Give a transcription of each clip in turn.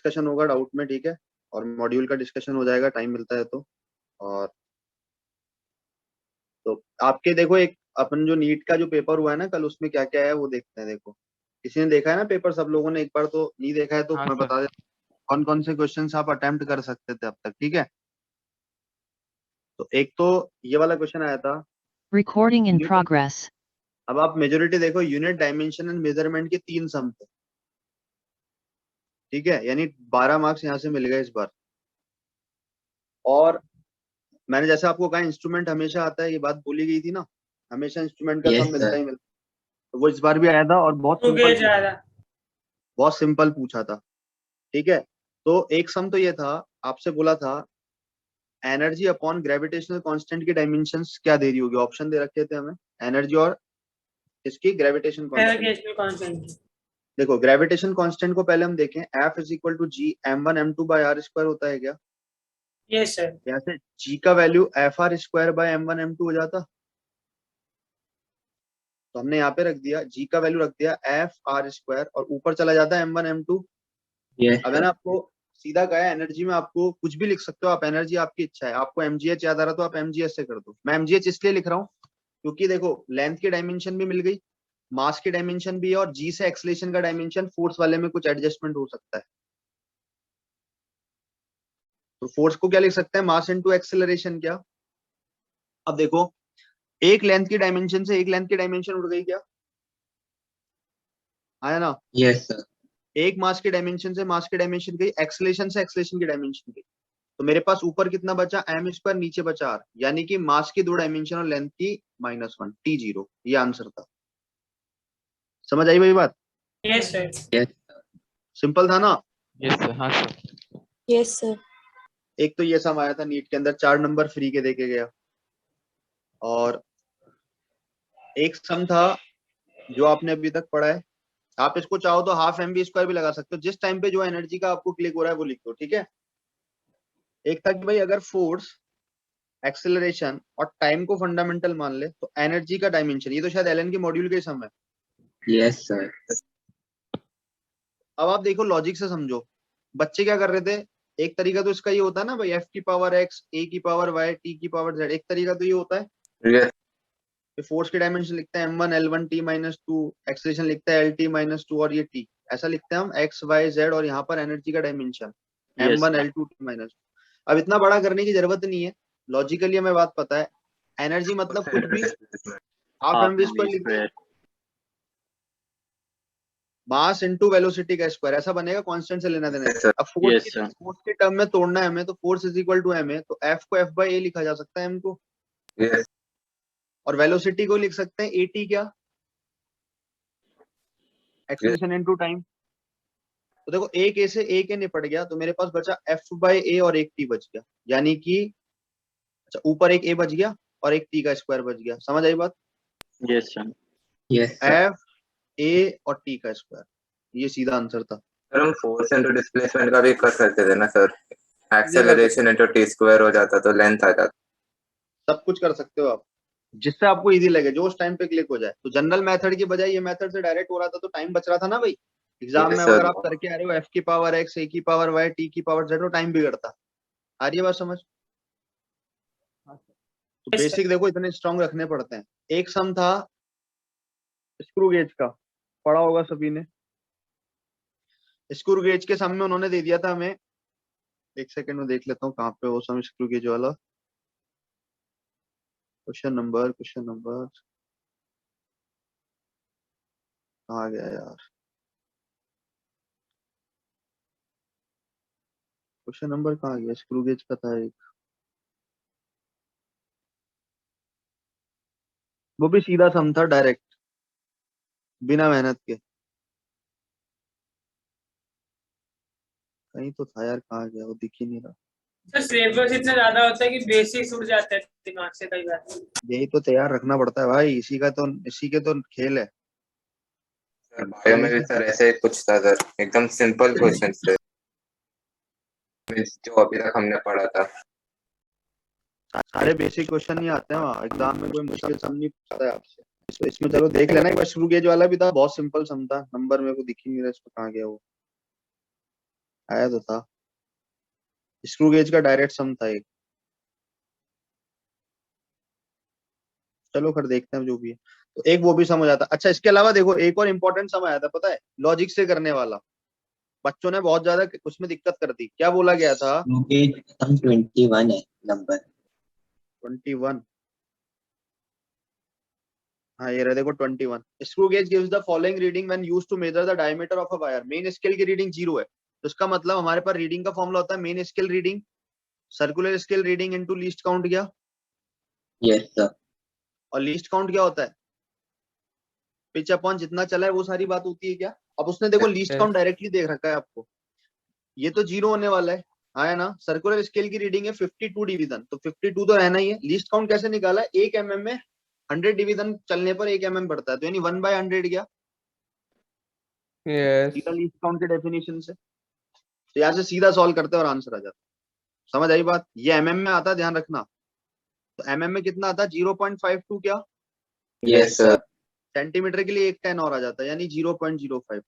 Discussion होगा doubt में, ठीक है, और मॉड्यूल का डिस्कशन हो जाएगा, टाइम मिलता है तो। और तो आपके देखो, एक अपन जो नीट का जो पेपर हुआ है ना कल, उसमें क्या क्या है वो देखते हैं। देखो, किसी ने देखा है ना पेपर? सब लोगों ने एक बार तो नहीं देखा है तो हाँ मैं सर। बता देता हूँ कौन कौन से क्वेश्चंस आप अटेम्प्ट कर सकते थे अब तक, ठीक है। तो एक तो ये वाला क्वेश्चन आया था। Recording in progress. अब आप मेजोरिटी देखो, यूनिट, डायमेंशन एंड मेजरमेंट के 3 सम थे, ठीक है, यानी 12 मार्क्स यहाँ से मिल गए इस बार। और मैंने जैसे आपको कहा इंस्ट्रूमेंट हमेशा आता है, ये बात बोली गई थी ना, हमेशा इंस्ट्रूमेंट का सम मिलता ही मिलता है। तो वो इस बार भी आया था और बहुत सिंपल पूछा था, ठीक है। तो एक सम तो ये था, आपसे बोला था एनर्जी अपॉन ग्रेविटेशनल कांस्टेंट की डायमेंशंस क्या दे रही होगी। ऑप्शन दे रखे थे हमें, एनर्जी और इसकी ग्रेविटेशन कांस्टेंट। देखो, ग्रेविटेशन कांस्टेंट को पहले हम देखें, F is equal to G m1 m2 by r square होता है क्या? Yes sir. यहाँ से g का value FR square by m1 m2 हो जाता, तो हमने यहाँ पे रख दिया g का वैल्यू रख दिया FR स्क्वायर, और ऊपर चला जाता है m1 m2। अब है ना, आपको सीधा कहा है एनर्जी में आपको कुछ भी लिख सकते हो आप, एनर्जी आपकी इच्छा है। आपको mgh याद आ रहा तो आप mgh से कर दो। मैं mgh इसलिए लिख रहा हूँ क्योंकि देखो लेंथ की डायमेंशन भी मिल गई, मास की डायमेंशन भी है, और जी से एक्सलेशन का डायमेंशन, फोर्स वाले में कुछ एडजस्टमेंट हो सकता है। तो फोर्स को क्या लिख सकते हैं, मास इनटू एक्सेलरेशन। क्या, अब देखो, एक लेंथ की डायमेंशन से एक लेंथ की डायमेंशन उड़ गई क्या, आया ना? Yes sir. एक मास की डायमेंशन से मास की डायमेंशन गई, एक्सेलरेशन से एक्सेलरेशन की डायमेंशन गई, तो मेरे पास ऊपर कितना बचा, m स्क्वायर, नीचे बचा r, यानी कि मास की 2 डायमेंशन और लेंथ की -1, t0। ये आंसर था। समझ आई भाई बात? Yes sir. सिंपल था ना? Yes sir. हाँ सर। Yes sir. एक तो ये सम आया था नीट के अंदर, 4 नंबर फ्री के देके गया। और एक सम था जो आपने अभी तक पढ़ा है, आप इसको चाहो तो हाफ mv स्क्वायर भी लगा सकते हो, जिस टाइम पे जो एनर्जी का आपको क्लिक हो रहा है वो लिख दो, ठीक है। एक था कि भाई अगर फोर्स, एक्सेलरेशन और टाइम को फंडामेंटल मान ले तो एनर्जी का डायमेंशन, ये तो शायद एलन के मॉड्यूल के ही सम है। Yes sir. अब आप देखो, लॉजिक से समझो, बच्चे क्या कर रहे थे। एक तरीका तो इसका ये होता है ना भाई, f की पावर x, a की पावर y, t की पावर z। एक तरीका तो ये होता है, यस फोर्स की डायमेंशन लिखते हैं m1 l1 t -2, एक्सेलरेशन लिखता है lt -2, और ये t ऐसा लिखते हैं हम x y z, और यहाँ पर एनर्जी का डायमेंशन m1 l2 t -2। अब इतना बड़ा करने की जरूरत नहीं है, लॉजिकली हमें बात पता है, एनर्जी मतलब कुछ भी हाफ mv स्क्वायर लिख दो, मास इनटू वेलोसिटी का स्क्वायर, ऐसा बनेगा, कांस्टेंट से लेना देना है। अब फोर्स के टर्म में तोड़ना है हमें, तो force is equal to m है, तो f को f बाई a लिखा जा सकता है, m को, यस और वेलोसिटी को लिख सकते हैं at, क्या, एक्सेलरेशन इनटू टाइम। तो देखो, एक a से एक a निपट गया, तो मेरे पास बचा f बाई a और एक t बच गया, यानी कि अच्छा ऊपर एक a बच गया और एक t का स्क्वायर बच गया। समझ आई बात? Yes sir. Yes sir. f a और t का स्क्वायर, ये सीधा आंसर था। सर हम फोर्स इनटू डिस्प्लेसमेंट का भी कर सकते थे ना sir, acceleration into T square हो जाता तो लेंथ आ जाता। सब कुछ कर सकते हो आप, जिससे आपको इजी लगे, जो उस टाइम पे क्लिक हो जाए। तो जनरल मेथड की बजाय ये मेथड से डायरेक्ट हो रहा था तो टाइम बच रहा था ना भाई। एग्जाम में अगर आप करके आ रहे हो f की पावर x, a की पावर y, t की पावर z, तो टाइम बिगड़ता। आ रही है बात समझ? तो बेसिक देखो इतने स्ट्रॉन्ग रखने पड़ते हैं। एक सम था स्क्रू गेज का, पढ़ा होगा सभी ने। स्क्रू गेज के सम में उन्होंने दे दिया था हमें, एक सेकंड में देख लेता हूँ कहाँ पे वो सम स्क्रू गेज वाला। क्वेश्चन नंबर कहाँ गया यार, क्वेश्चन नंबर कहाँ गया, स्क्रू गेज का था एक, वो भी सीधा सम था डायरेक्ट, बिना मेहनत के। कहीं तो था यार, कहाँ गया वो, दिख ही नहीं रहा। सर सिलेबस इतना ज्यादा होता है कि बेसिक्स उड़ जाते हैं दिमाग से कई बार। यही तो तैयार रखना पड़ता है भाई, इसी के तो खेल है। बायो में भी सर ऐसे कुछ था सर, एकदम सिंपल क्वेश्चन थे जो अभी तक हमने पढ़ा था। सारे बेसिक क्वेश्चन नहीं आते हैं वहाँ एग्जाम में, कोई मुश्किल सम नहीं पूछता है आपसे। तो इसमें चलो देख लेना एक बार, स्क्रू गेज वाला भी था, बहुत सिंपल सम था। नंबर मेरे को दिख ही नहीं रहा इसमें, कहाँ गया वो। आया तो था, स्क्रू गेज का डायरेक्ट सम था एक। चलो फिर देखते हैं जो भी है, तो एक वो भी समझ आता। अच्छा इसके अलावा देखो एक और इम्पोर्टेंट सम आया था पता है, लॉजिक से करने वाला। बच्चों ने बहुत ज्यादा उसमें दिक्कत कर दी। क्या बोला गया था? क्योंकि हम 21 है नंबर। 21, हाँ ये रहा देखो 21। Screw gauge gives the following reading when used to measure the diameter of a wire. Main scale की रीडिंग 0 है, तो इसका मतलब हमारे पास रीडिंग का फॉर्मूला होता है main scale reading circular scale reading into least count गया। Yes sir. और लीस्ट काउंट क्या होता है? पिच अपॉन जितना चला है वो सारी बात होती है क्या? अब उसने देखो लीस्ट Yes. काउंट डायरेक्टली देख रखा है आपको, ये तो 0 होने वाला है। हाँ है ना, सर्कुलर स्केल की रीडिंग है 52 डिवीजन, तो 52 तो रहना ही है। लीस्ट काउंट कैसे निकाला है? 1 mm में 100 डिवीजन चलने पर 1 mm बढ़ता है, तो यानी 1/100 गया Yes. सीधा लीस्ट काउंट के डेफिनेशन से। तो यहाँ से सीधा सॉल्व करते हैं और आंसर आ जाता है। समझ आई बात? ये mm में आता है, ध्यान रखना। तो mm में कितना आता है? 0.52 क्या? Yes sir. सेंटीमीटर के लिए एक 10 और आ जाता है, यानी 0.05।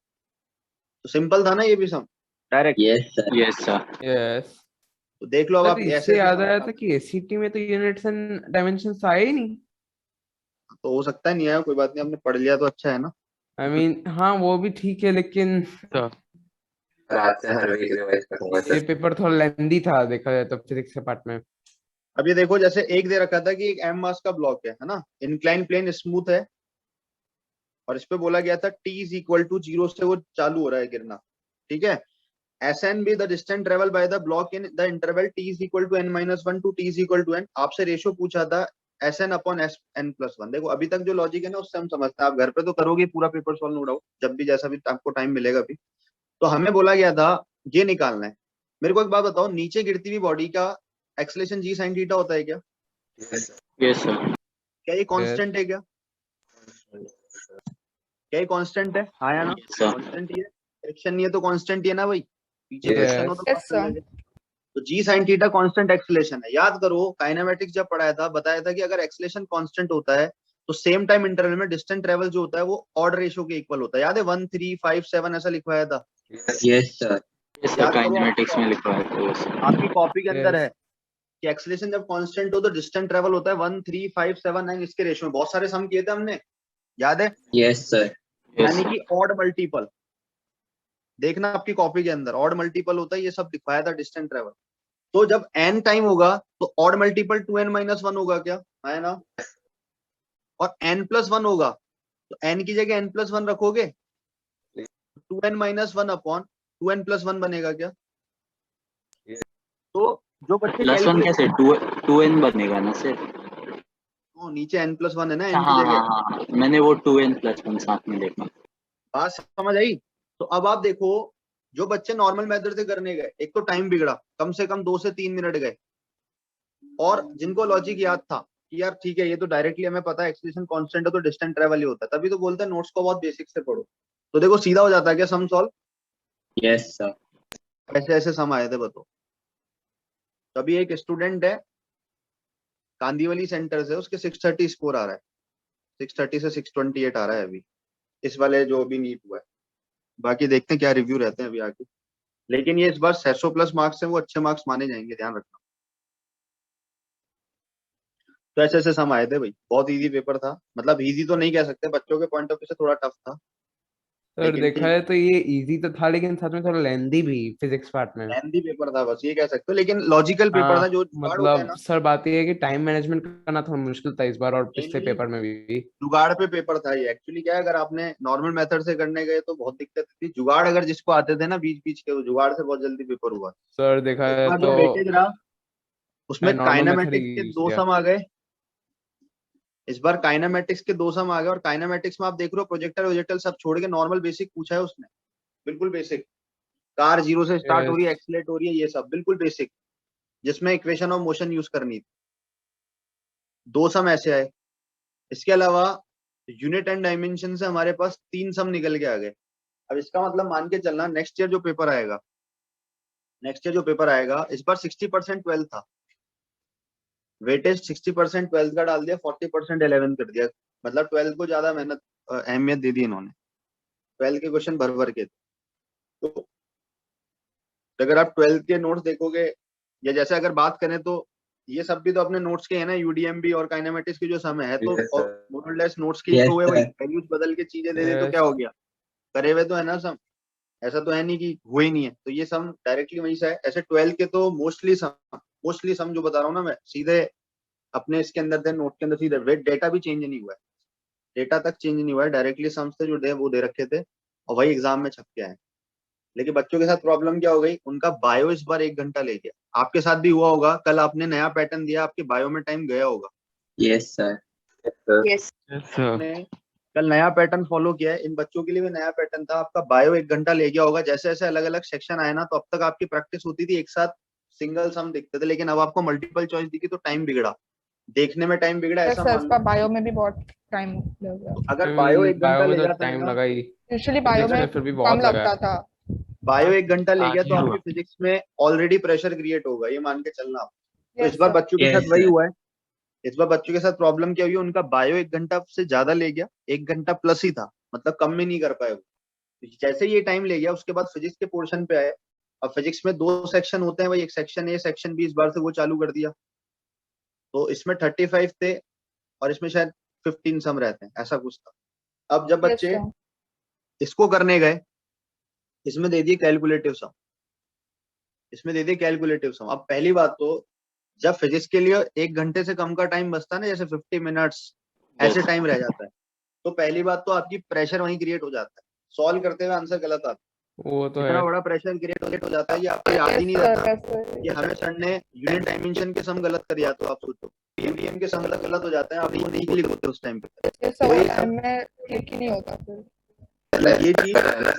तो सिंपल था ना ये भी sum, direct. Yes sir. Yes, sir. Yes. तो देख लो अब सर आप ऐसे इससे ऐसे याद आया सम- था कि एसीटी में तो यूनिट्स एंड डायमेंशंस आए ही नहीं। तो हो सकता है नहीं आया, कोई बात नहीं, आपने पढ़ लिया तो अच्छा है ना। आई मीन हाँ वो भी ठीक है, लेकिन रात से हर वीक रिवाइज करूंगा ये सर। पेपर थोड़ा लेंदी था देखा जाए तो फिजिक्स के पार्ट में। अब ये देखो, जैसे एक दे रखा था कि एक एम मास का ब्लॉक है ना, इंक्लाइन प्लेन स्मूथ है, और इस पे बोला गया था टी इज इक्वल टू 0 से वो चालू हो रहा है गिरना, ठीक है। SN be the distance travel by the block in the interval T is equal to n-1 to T is equal to n। आपसे रेशियो पूछा था एसएन अपॉन एस n+1। देखो अभी तक जो लॉजिक है ना उससे हम समझते हैं, आप घर पे तो करोगे पूरा पेपर सॉल्व, नो डाउट, जब भी जैसा भी आपको टाइम मिलेगा अभी। तो हमें बोला गया था ये निकालना है। मेरे को एक बात बताओ, नीचे गिरती हुई बॉडी का एक्सलेशन जी साइन थीटा होता है क्या? Yes sir. क्या ये कांस्टेंट है क्या? क्या ये कांस्टेंट है? हाँ या ना? कांस्टेंट ही है, डायरेक्शन नहीं है तो कांस्टेंट ही है ना भाई, पीछे डायरेक्शन हो तो Yes, constant sir. लगेगा। तो जी साइन थीटा कांस्टेंट एक्सेलेरेशन है। याद करो काइनेमेटिक्स जब पढ़ाया था, बताया था कि अगर एक्सेलेरेशन कांस्टेंट होता है तो सेम टाइम इंटरवल में डिस्टेंस ट्रेवल जो होता है वो ऑड रेशियो के इक्वल होता है। याद है 1 3 5 7 ऐसा लिखवाया था। Yes sir. यस याद सर, करो काइनेमेटिक्स में लिखा है तो यस आपकी कॉपी के अंदर यस है कि एक्सेलेरेशन जब कांस्टेंट हो तो डिस्टेंस ट्रेवल होता है 1 3 5 7 9 इसके रेशियो में। बहुत सारे सम किए थे हमने, याद है? Yes sir. यानी कि ऑड मल्टीपल, देखना आपकी कॉपी के अंदर ऑड मल्टीपल होता है, ये सब दिखाया था डिस्टेंस ट्रेवल। तो जब n टाइम होगा तो ऑड मल्टीपल 2n-1 होगा क्या? है ना? और n+1 होगा तो n की जगह n+1 रखोगे, 2n-1 अपॉन 2n+1 बनेगा क्या? तो जो बच्चे प्लस वन कैलकुलेट, कैसे टू एन बनेगा ना सर। नीचे n+1 है ना हाँ n की हाँ जगह। हाँ, मैंने वो 2n+1 साथ में देखा। बात समझ आई? तो अब आप देखो, जो बच्चे नॉर्मल मेथड से करने गए, एक तो टाइम बिगड़ा, कम से कम 2 से 3 मिनट गए। और जिनको लॉजिक याद था कि यार ठीक है ये तो डायरेक्टली हमें पता है एक्सेलेरेशन कांस्टेंट है तो डिस्टेंस ट्रेवल ही होता है, तभी तो बोलते हैं नोट्स को बहुत बेसिक से पढ़ो। तो देखो सीधा हो जाता है क्या सम सॉल्व? Yes sir. ऐसे ऐसे सम आए थे बताओ। तभी एक स्टूडेंट है कांदीवली सेंटर से, उसके 630 स्कोर आ रहा है, 630 से 628 आ रहा है अभी, इस वाले जो अभी नीट हुआ है। बाकी देखते हैं क्या रिव्यू रहते हैं अभी आगे, लेकिन ये इस बार 600+ मार्क्स हैं, वो अच्छे मार्क्स माने जाएंगे, ध्यान रखना। तो ऐसे ऐसे सम आए थे भाई, बहुत इजी पेपर था, मतलब इजी तो नहीं कह सकते, बच्चों के पॉइंट ऑफ व्यू से थोड़ा टफ था, सर लेकिन देखा ठीक, है तो ये इजी तो था लेकिन साथ में थोड़ा लेंदी भी फिजिक्स पार्ट में। लेंथी पेपर था बस ये कह सकते हो, लेकिन लॉजिकल पेपर था। हाँ जो जुगाड़ होता है मतलब ना, सर बात ये है कि टाइम मैनेजमेंट करना थोड़ा मुश्किल था इस बार और पिछले मेनली पेपर में भी। जुगाड़ पे पेपर था ये। एक्चुअली क्या है, अगर आपने नॉर्मल मेथड से करने गए तो बहुत दिक्कत थी, जुगाड़ अगर जिसको आते थे ना बीच बीच के, वो जुगाड़ से बहुत जल्दी पेपर हुआ। सर देखा इस है बार तो जो वेटेज रहा उसमें मैं नॉर्मल मेथड ही काइनेमेटिक्स के यूज 2 किया। सम आ गए। इस बार काइनेमेटिक्स के 2 सम आ गए, और काइनेमेटिक्स में आप देख रहे हो प्रोजेक्टर वोजेक्टर सब छोड़ के नॉर्मल बेसिक पूछा है उसने, बिल्कुल बेसिक। कार 0 से स्टार्ट हो रही है, यस एक्सीलरेट हो रही है, ये सब बिल्कुल बेसिक, जिसमें इक्वेशन ऑफ मोशन यूज करनी थी। 2 सम ऐसे आए। इसके अलावा यूनिट एंड डायमेंशन से हमारे पास 3 सम निकल के आ गए। अब इसका मतलब मान के चलना नेक्स्ट ईयर जो पेपर आएगा, नेक्स्ट ईयर जो पेपर आएगा, इस बार 60% 12 था, वेटेज 60% 12 का डाल दिया, 40% 11 कर दिया, मतलब 12 को ज्यादा मेहनत अहमियत दे दी इन्होंने। 12 के क्वेश्चन भर भर के थे। तो तो अगर आप 12th के नोट्स देखोगे, या जैसे अगर बात करें तो ये सब भी तो अपने नोट्स के है ना, यूडीएमबी और काइनेमेटिक्स की जो सम है, तो Yes, sir. मोर और लेस नोट्स की Yes, तो हुए, वही sir. वैल्यूज बदल के चीजें दे दे तो Yes. क्या हो गया, करे हुए तो है ना सम, ऐसा तो है नहीं कि हुए ही नहीं है। तो ये सम डायरेक्टली वहीं से है। ऐसे 12 के तो मोस्टली सम जो बता रहा हूँ ना मैं, सीधे अपने इसके अंदर थे, नोट के अंदर सीधे, वेट डेटा भी चेंज नहीं हुआ है, डेटा तक चेंज नहीं हुआ है, डायरेक्टली सम्स थे जो दे वो दे रखे थे और वही एग्जाम में छप के आए। लेकिन बच्चों के साथ प्रॉब्लम क्या हो गई, उनका बायो इस बार 1 घंटा ले गया। आपके साथ भी हुआ होगा, कल आपने नया पैटर्न दिया, आपके बायो में टाइम गया होगा। Yes, sir. Yes, sir. Yes, sir. आपने कल नया पैटर्न फॉलो किया है, इन बच्चों के लिए भी नया पैटर्न था, आपका बायो 1 घंटा ले गया होगा। जैसे जैसे अलग अलग सेक्शन आए ना, तो अब तक आपकी प्रैक्टिस होती थी, एक साथ सिंगल सम दिखते थे, लेकिन अब आपको मल्टीपल चॉइस दिखी तो टाइम बिगड़ा, देखने में टाइम बिगड़ा, ऐसा मान इसका लो। बायो में भी बहुत टाइम लग गया। अगर बायो 1 घंटा बायो में ले तो जाता है टाइम ना, लगा ही, यूजुअली बायो फिजिक्स में में फिर भी कम बहुत लगा लगता है। था। बायो 1 घंटा ले गया तो हाँ, आपकी फिजिक्स में ऑलरेडी प्रेशर क्रिएट होगा, ये मान के चलना आप। तो Yes, इस बार sir. बच्चों के Yes, साथ वही sir. हुआ है। इस बार बच्चों के साथ प्रॉब्लम क्या हुई, उनका बायो 1 घंटा से ज्यादा ले गया, 1 घंटा प्लस ही था, मतलब कम में नहीं कर पाए वो। जैसे ये टाइम ले गया, उसके बाद फिजिक्स के पोर्शन पे आए। अब फिजिक्स में 2 सेक्शन होते हैं भाई, एक सेक्शन ए, सेक्शन बी, इस बार से वो चालू कर दिया। तो इसमें 35 थे और इसमें शायद 15 सम रहते हैं, ऐसा कुछ था। अब जब Yes, बच्चे sir. इसको करने गए, इसमें दे दिए कैलकुलेटिव सम, इसमें दे दिए कैलकुलेटिव सम। अब पहली बात तो, जब फिजिक्स के लिए 1 घंटे से कम का टाइम बचता है ना, जैसे 50 मिनट्स ऐसे टाइम रह जाता है, तो पहली बात तो आपकी प्रेशर वहीं क्रिएट हो जाता है, सॉल्व करते हुए आंसर गलत आता है। वो तो इतना है। बड़ा प्रेशर क्रिएट हो जाता है, ये आपको याद ही Yes, नहीं sir. रहता वैसे कि हमें सर ने यूनिट डायमेंशन के सम गलत कर दिया। तो आप सोचो यूनियम के सम गलत हो जाते हैं, आप वो नहीं क्लिक होते उस टाइम पे। ये तो ये सब सब टाइम में ठीक ही नहीं होता फिर। ये चीज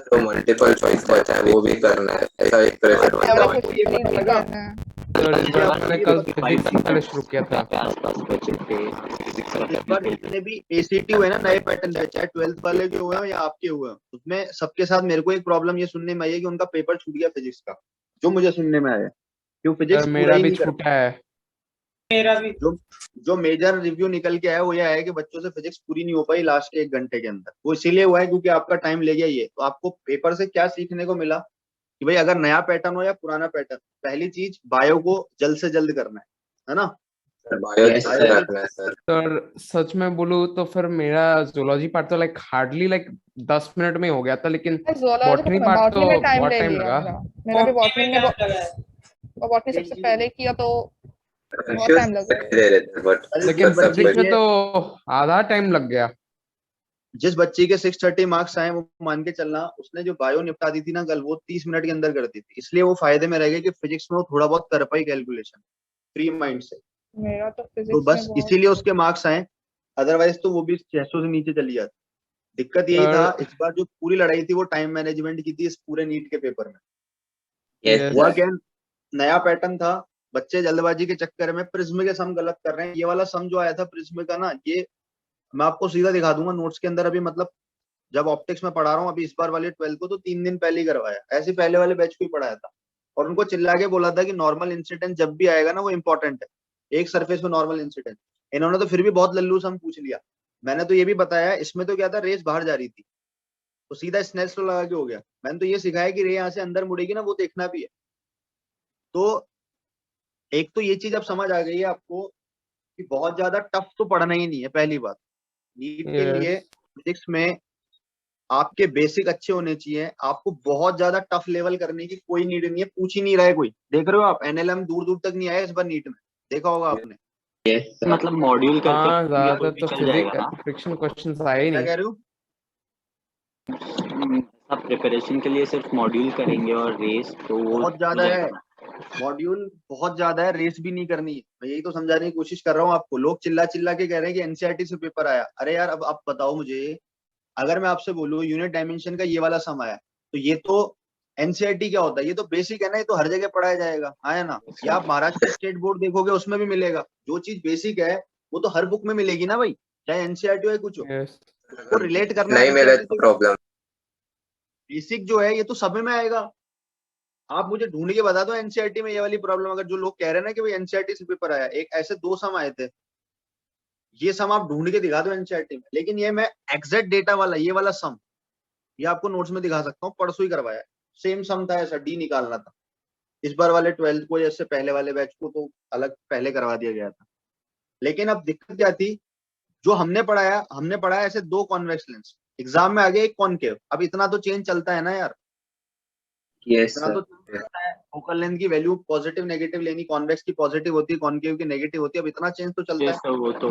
तो मल्टीपल चॉइस बचा है, वो भी करना है, ऐसा एक प्रेशर बन हमें जाता कुछ है। ये रीड पता भी लगा, करना है। तो इस बार मैंने कल फिजिक्स से पहले शुरू किया था। के आसपास बचे थे फिजिक्स वाला इस बार जितने भी एसीटी हुए ना नए पैटर्न पे, चाहे 12th वाले के हुए हो या आपके हुए हो, उसमें सबके साथ मेरे को एक प्रॉब्लम ये सुनने में आई है कि उनका पेपर छूट गया फिजिक्स का, जो मुझे सुनने में आया, क्यों फिजिक्स पूरा मेरा ही भी नहीं कर छूटा है। मेरा भी। जो मेजर रिव्यू निकल के आया वो ये है कि बच्चों से फिजिक्स पूरी नहीं हो पाई लास्ट के 1 घंटे के अंदर। वो इसीलिए हुआ है क्योंकि आपका टाइम ले गया ये। तो आपको पेपर से क्या सीखने को मिला कि भाई अगर नया पैटर्न हो या पुराना पैटर्न, पहली चीज बायो को जल्द से जल्द करना है ना। बायो Yes, जल्दी sir. रखना है सर। तो सच में बोलूँ तो फिर मेरा जूलॉजी पार्ट तो हार्डली 10 मिनट में हो गया था, लेकिन ज़ूलॉजी बॉटनी को पार्ट बॉटनी तो में टाइम बहुत ले टाइम लिया लगा। मेरा भी बॉटनी बॉटनी में में क्या लगा है? बॉटनी सबसे पहले किया तो बहुत Confused टाइम लगा। दे रहे थे बट लेकिन जिस बच्चे फिजिक्स में के तो आधा टाइम लग गया। जिस बच्चे के 630 मार्क्स आए, वो मान के चलना उसने जो बायो निपटा दी थी ना कल, वो 30 मिनट के अंदर कर दी थी। इसलिए वो फायदे में रह गए कि फिजिक्स में वो थोड़ा बहुत कर पाई कैलकुलेशन फ्री माइंड से। मेरा तो तो फिजिक्स बस में बहुत इसीलिए उसके मार्क्स आए, अदरवाइज तो वो भी 600 से नीचे चली जाती। दिक्कत यही था और इस बार जो पूरी लड़ाई थी वो टाइम मैनेजमेंट की थी इस पूरे नीट के पेपर में। Yes, हुआ sir. क्या, नया पैटर्न था, बच्चे जल्दबाजी के चक्कर में प्रिज्म के सम गलत कर रहे हैं। ये वाला सम जो आया था प्रिज्म का ना, ये मैं आपको सीधा दिखा दूंगा नोट्स के अंदर। अभी मतलब जब ऑप्टिक्स में पढ़ा रहा हूँ अभी इस बार वाले 12 को, तो 3 दिन पहले ही करवाया, ऐसे पहले वाले बैच को ही पढ़ाया था। और उनको चिल्ला के बोला था कि नॉर्मल इंसिडेंट जब भी आएगा ना वो इंपॉर्टेंट है, एक सरफेस में नॉर्मल इंसिडेंट। इन्होंने तो फिर भी बहुत लल्लू सम पूछ लिया। मैंने तो ये भी बताया, इसमें तो क्या था, रेस बाहर जा रही थी तो सीधा स्नेल्स लॉ लगा के हो गया। मैंने तो ये सिखाया कि रे यहाँ से अंदर मुड़ेगी ना, वो देखना भी है। तो एक तो ये चीज अब समझ आ गई है आपको कि बहुत ज्यादा टफ तो पढ़ना ही नहीं है। पहली बात, नीट के लिए यस फिजिक्स में आपके बेसिक अच्छे होने चाहिए। आपको बहुत ज्यादा टफ लेवल करने की कोई नीड नहीं है, पूछ ही नहीं रहा है कोई। देख रहे हो आप, एनएलएम दूर दूर तक नहीं आया इस बार नीट में, देखा होगा आपने। Yes, sir. मतलब मॉड्यूल करके हाँ, पढ़ेंगे तो ज्यादातर भी तो चल जाएगा फिजिक्स ना। फ्रिक्शन क्वेश्चंस आए ही क्या नहीं। कह रहे हो? सब प्रिपरेशन के लिए सिर्फ मॉड्यूल करेंगे और रेस तो वो बहुत ज्यादा हो है, जाएगा ना। मॉड्यूल बहुत ज्यादा है, रेस भी नहीं करनी है। मैं यही तो समझाने की कोशिश कर रहा हूँ आपको। लोग चिल्ला चिल्ला के कह रहे हैं कि एनसीईआरटी से पेपर आया। अरे यार अब आप बताओ मुझे, अगर मैं आपसे बोलूँ यूनिट डायमेंशन का ये वाला सम आया, तो ये तो एनसीईआरटी क्या होता है, ये तो बेसिक है ना, ये तो हर जगह पढ़ाया जाएगा, है ना। या आप महाराष्ट्र स्टेट बोर्ड देखोगे उसमें भी मिलेगा। जो चीज बेसिक है वो तो हर बुक में मिलेगी ना भाई, चाहे एनसीईआरटी हो या कुछ हो। यस उसको रिलेट करना नहीं मिले एनसीईआरटी तो से। प्रॉब्लम। बेसिक जो है ये तो सब में आएगा। आप मुझे ढूंढ के बता दो एनसीईआरटी में ये वाली प्रॉब्लम। अगर जो लोग कह रहे हैं ना कि भाई एनसीईआरटी से पेपर आया, एक ऐसे 2 सम आए थे, ये सम आप ढूंढ के दिखा दो एनसीईआरटी में। लेकिन ये मैं एग्जैक्ट डेटा वाला ये वाला सम ये आपको नोट्स में दिखा सकता हूँ, परसों ही करवाया है। सेम सम था, ऐसा डी निकालना था। इस बार वाले 12th को जैसे पहले वाले बैच को तो अलग पहले करवा दिया गया था। लेकिन अब दिक्कत क्या थी, जो हमने पढ़ाया ऐसे 2 कॉन्वेक्स लेंस, एग्जाम में आ गया एक कॉनकेव। अब इतना तो चेंज चलता है ना यार, Yes, इतना sir. तो चेंज चलता है। फोकल लेंथ की वैल्यू पॉजिटिव नेगेटिव लेनी, कॉन्वेक्स की पॉजिटिव होती है, कॉनकेव की नेगेटिव होती है। अब इतना चेंज तो चलता ये है। सब वो तो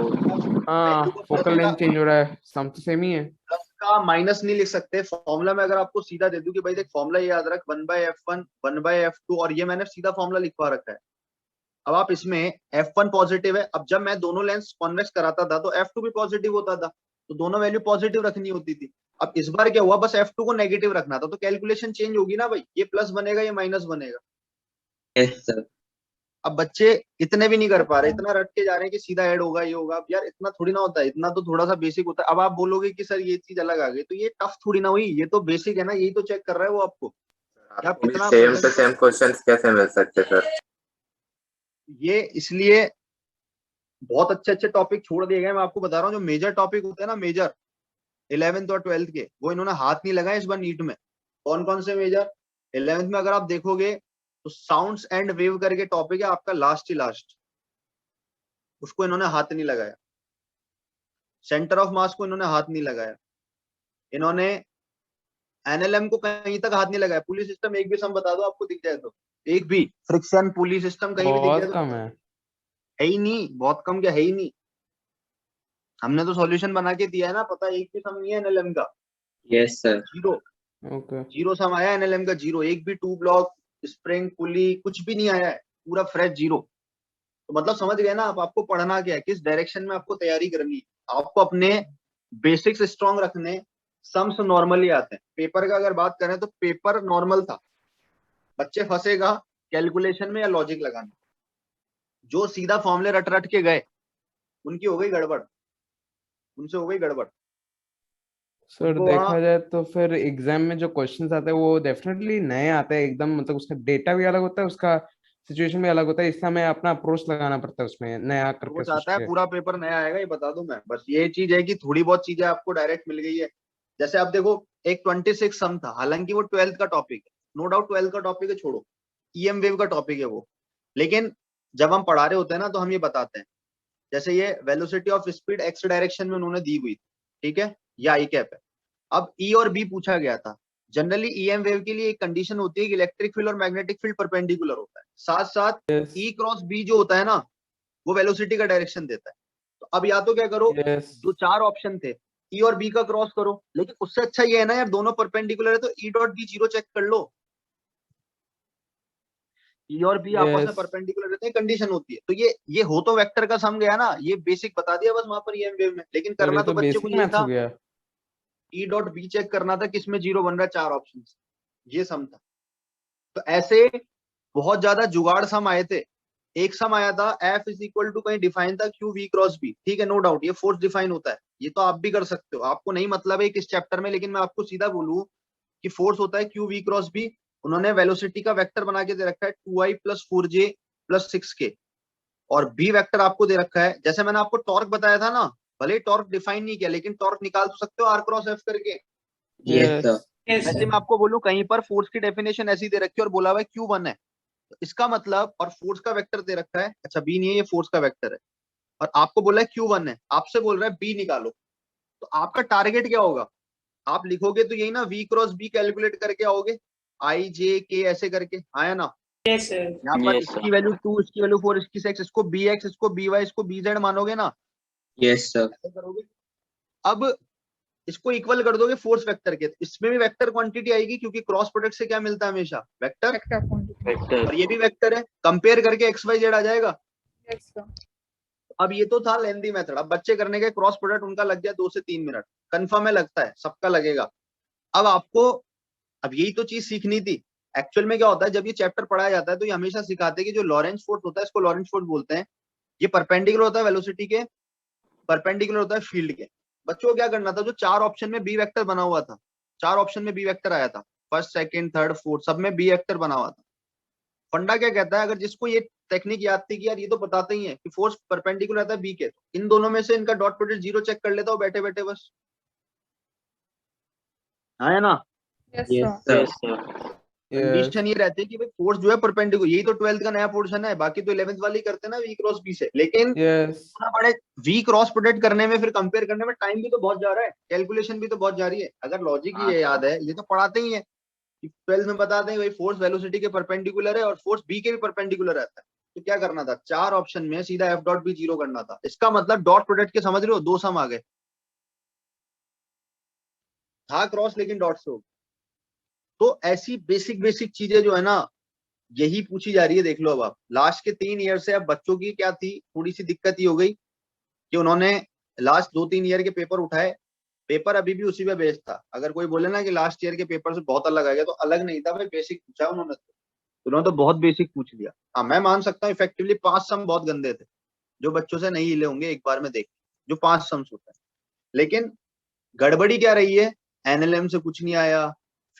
हाँ, Value को फोकल पढ़ेगा, लेंथ चेंज हो रहा है, सम तो सेम ही है। प्लस का माइनस नहीं लिख सकते। फॉर्मूला में अगर आपको सीधा दे दूं कि भाई देख फॉर्मूला याद रख 1/f1 1/f2, और ये मैंने सीधा फॉर्मूला लिखवा रखा है। अब आप इसमें f1 पॉजिटिव है, अब जब मैं दोनों लेंस कॉन्वेक्स कराता था तो f2 भी पॉजिटिव होता था, तो दोनों वैल्यू पॉजिटिव रखनी होती थी। अब इस बार क्या हुआ, बस f2 को नेगेटिव रखना था, तो कैलकुलेशन चेंज होगी ना भाई, ये प्लस बनेगा ये माइनस बनेगा। Yes, sir. अब बच्चे इतने भी नहीं कर पा रहे, इतना रट के जा रहे हैं कि सीधा ऐड होगा ये होगा। अब यार इतना थोड़ी ना होता है, इतना तो थोड़ा सा बेसिक होता है। अब आप बोलोगे कि सर ये चीज अलग आ गई, तो ये टफ थोड़ी ना हुई, ये तो बेसिक है ना, यही तो चेक कर रहा है वो आपको कि आप कितना same to present same questions कैसे मिल सकते सर? ये इसलिए बहुत अच्छे अच्छे टॉपिक छोड़ दिए गए। मैं आपको बता रहा हूँ, जो मेजर टॉपिक होते हैं ना, मेजर 11th और 12th के, वो इन्होंने हाथ नहीं लगाए इस बार नीट में। कौन कौन से मेजर? 11th में अगर आप देखोगे तो साउंड्स एंड वेव करके टॉपिक है आपका, लास्ट ही लास्ट, उसको इन्होंने हाथ नहीं लगाया। सेंटर ऑफ मास को इन्होंने हाथ नहीं लगाया। इन्होंने एनएलएम को कहीं तक हाथ नहीं लगाया। पुली सिस्टम एक भी सम बता दो आपको दिख जाए तो, एक भी फ्रिक्शन पुली सिस्टम कहीं भी दिख जाए बहुत तो? कम है। है ही नहीं, बहुत कम क्या, है ही नहीं। हमने तो सॉल्यूशन बना के दिया है ना, पता है एक भी सम नहीं है एनएलएम का, Yes, sir. Zero. Okay, zero sum आया एनएलएम का, जीरो। एक भी टू ब्लॉक स्प्रिंग पुली कुछ भी नहीं आया है, पूरा फ्रेश जीरो। तो मतलब समझ गए ना आप, आपको पढ़ना क्या है, किस डायरेक्शन में आपको तैयारी करनी है। आपको अपने बेसिक्स स्ट्रॉन्ग रखने, सम्स नॉर्मली आते हैं। पेपर का अगर बात करें तो पेपर नॉर्मल था, बच्चे फंसेगा कैलकुलेशन में या लॉजिक लगाने। जो सीधा फॉर्मूले रट रट के गए उनकी हो गई गड़बड़, उनसे हो गई गड़बड़। सर उनको देखा वहाँ जाए तो फिर एग्जाम में जो क्वेश्चंस आते हैं वो डेफिनेटली नए आते हैं एकदम, मतलब उसका डेटा भी अलग होता है, उसका सिचुएशन भी अलग होता है, इसलिए हमें अपना अप्रोच लगाना पड़ता है उसमें नया करके वो सोच चाहता है के। पूरा पेपर नया आएगा, ये बता दूं मैं। बस ये चीज है कि थोड़ी बहुत चीजें आपको डायरेक्ट मिल गई है। जैसे आप देखो एक 26 सम था, हालांकि वो 12th का टॉपिक है, नो डाउट 12th का टॉपिक है, छोड़ो, ईएम वेव का टॉपिक है वो। लेकिन जब हम पढ़ा रहे होते हैं ना तो हम ये बताते हैं, जैसे ये velocity of speed x direction में उन्होंने दी हुई, ठीक है, या आई कैप है। अब ई और बी पूछा गया था। जनरली ईएम वेव के लिए एक कंडीशन होती है कि इलेक्ट्रिक फील्ड और मैग्नेटिक फील्ड परपेंडिकुलर होता है, साथ साथ यस ई क्रॉस बी जो होता है ना, वो वेलोसिटी का डायरेक्शन देता है। तो अब या तो क्या करो, यस जो 4 ऑप्शन थे ई और बी का क्रॉस करो, लेकिन उससे अच्छा ये है ना यार, दोनों परपेंडिकुलर है तो E dot B zero check कर लो। ई और बी आपस में यस परपेंडिकुलर रहते हैं, कंडीशन होती है। तो ये हो तो वेक्टर का सम गया ना, ये बेसिक बता दिया बस वहां पर ईएम वेव में। लेकिन सर, ये करना तो तो बच्चे को बेसिक यही मैथ्स था, हो गया। ई डॉट बी चेक करना था किसमें जीरो बन रहा है, 4 ऑप्शन, ये सम था। तो ऐसे बहुत ज्यादा जुगाड़ सम आए थे। एक सम आया था एफ इज इक्वल टू, कहीं डिफाइन था क्यू वी क्रॉस बी, ठीक है, नो डाउट ये फोर्स डिफाइन होता है, ये तो आप भी कर सकते हो, आपको नहीं मतलब है किस चैप्टर में, लेकिन मैं आपको सीधा बोलूं कि फोर्स होता है क्यू वी क्रॉस बी। उन्होंने वेलोसिटी का वेक्टर बना के दे रखा है 2i + 4j + 6k, और बी वेक्टर आपको दे रखा है। जैसे मैंने आपको टॉर्क बताया था ना, भले टॉर्क डिफाइन नहीं किया, लेकिन टॉर्क निकाल तो सकते हो आर क्रॉस एफ करके। Yes, sir. यस Yes, वैसे sir. मैं आपको बोलूं कहीं पर फोर्स की डेफिनेशन ऐसी दे रखी है और बोला हुआ है Q1 है, तो इसका मतलब, और फोर्स का वेक्टर दे रखा है, अच्छा बी नहीं है, ये फोर्स का वेक्टर है, और आपको बोला है Q1 है, आपसे बोल रहा है बी निकालो। तो आपका टारगेट क्या होगा, आप लिखोगे तो यही ना, वी क्रॉस बी कैलकुलेट करके आओगे, आई जे के ऐसे करके, आया ना। Yes, sir. यहाँ पर Yes, इसकी sir. वैल्यू 2, इसकी वैल्यू 4, इसकी 6, इसको बी एक्स, इसको बी वाई, इसको बी जेड मानोगे ना, Yes, sir. ऐसे करोगे। अब इसको इक्वल कर दोगे फोर्स वेक्टर के, तो इसमें भी वेक्टर क्वांटिटी आएगी, क्योंकि क्रॉस प्रोडक्ट से क्या मिलता है हमेशा, वेक्टर, वेक्टर क्वांटिटी। Vector. और ये भी वेक्टर है, कंपेयर करके एक्स वाई जेड आ जाएगा। Yes sir. अब ये तो था लेंथी मेथड, अब बच्चे करने के क्रॉस प्रोडक्ट उनका लग गया 2 से 3 मिनट, कंफर्म है, लगता है सबका लगेगा। अब आपको, अब यही तो चीज सीखनी थी। एक्चुअल में क्या होता है, जब ये चैप्टर पढ़ाया जाता है तो ये हमेशा सिखाते हैं कि जो लॉरेंस फोर्स होता है, इसको लॉरेंस फोर्स बोलते हैं, ये परपेंडिकुलर होता है वेलोसिटी के, परपेंडिकुलर होता है फील्ड के। बच्चों को क्या करना था, जो 4 ऑप्शन में बी वेक्टर बना हुआ था, 4 ऑप्शन में बी वेक्टर आया था, फर्स्ट सेकंड थर्ड फोर्थ, सब में बी वेक्टर बना हुआ था। फंडा क्या कहता है, अगर जिसको ये टेक्निक याद थी कि यार ये तो बताते ही है कि फोर्स परपेंडिकुलर आता है बी के, तो इन दोनों में से इनका डॉट प्रोडक्ट जीरो चेक कर लेता हूँ बैठे बैठे बस, हाँ है ना। Yes Yes, sir. sir. Yes, sir. Condition ये रहती है कि भाई फोर्स जो है परपेंडिकुलर, यही तो 12th का नया पोर्शन है, बाकी तो 11th वाली करते हैं ना वी क्रॉस बी से, लेकिन यस इतना बड़े वी क्रॉस प्रोडक्ट करने में फिर कंपेयर करने में टाइम भी तो बहुत जा रहा है, कैलकुलेशन भी तो बहुत जा रही है। अगर लॉजिक ये याद है, ये तो पढ़ाते ही है कि 12th में बताते हैं भाई फोर्स वेलोसिटी के परपेंडिकुलर है और फोर्स बी के भी परपेंडिकुलर रहता है। तो क्या करना था, 4 ऑप्शन में सीधा एफ डॉट बी 0 करना था। इसका मतलब डॉट प्रोडक्ट के समझ रहे हो, 2 सम आ गए, था क्रॉस लेकिन डॉट से हो। तो ऐसी बेसिक चीजें जो है ना, यही पूछी जा रही है। देख लो अब आप लास्ट के 3 ईयर से अब बच्चों की क्या थी, थोड़ी सी दिक्कत ही हो गई कि उन्होंने लास्ट 2-3 ईयर के पेपर उठाए, पेपर अभी भी उसी पे बेस्ड था। अगर कोई बोले ना कि लास्ट ईयर के पेपर से बहुत अलग आ गया, तो अलग नहीं था भाई, बेसिक पूछा उन्होंने, तो उन्होंने तो बहुत बेसिक पूछ लिया। हाँ मैं मान सकता हूँ इफेक्टिवली 5 सम बहुत गंदे थे, जो बच्चों से नहीं हिले होंगे एक बार में देख, जो 5 सम्स होते हैं। लेकिन गड़बड़ी क्या रही है, एनएलएम से कुछ नहीं आया,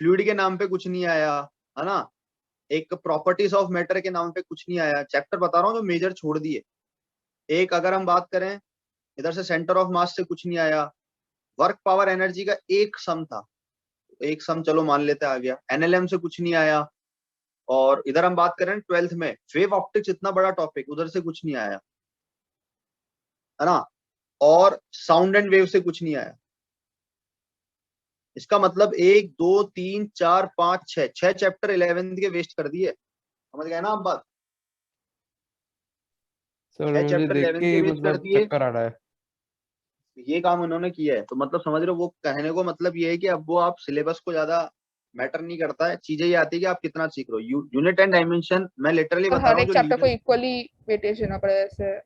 फ्लूइड के नाम पे कुछ नहीं आया, है ना, एक प्रॉपर्टीज ऑफ मैटर के नाम पे कुछ नहीं आया। चैप्टर बता रहा हूँ जो मेजर छोड़ दिए। एक अगर हम बात करें इधर से सेंटर ऑफ मास से कुछ नहीं आया, वर्क पावर एनर्जी का एक सम था, एक सम चलो मान लेते आ गया, एनएलएम से कुछ नहीं आया। और इधर हम बात करें 12th में वेव ऑप्टिक्स, इतना बड़ा टॉपिक, उधर से कुछ नहीं आया, है ना, और साउंड एंड वेव से कुछ नहीं आया। इसका मतलब 1 2 3 4 5 6 चैप्टर 11th के वेस्ट कर दिए। समझ गए ना आप बात, सर 6 मुझे चैप्टर देख 11th के के ही वेस्ट कर मतलब दिए। चक्कर आ रहा है। ये काम उन्होंने किया है, तो मतलब समझ रहे हो, वो कहने को मतलब ये है कि अब वो आप सिलेबस को ज्यादा मैटर नहीं करता है, चीजें ये आती है कि आप कितना सीख रहे हो। यूनिट एंड डायमेंशन मैं लिटरली और बता हर रहा हूँ, एक जो चैप्टर को लीडर, इक्वली वेटेज देना पड़ेगा ऐसे।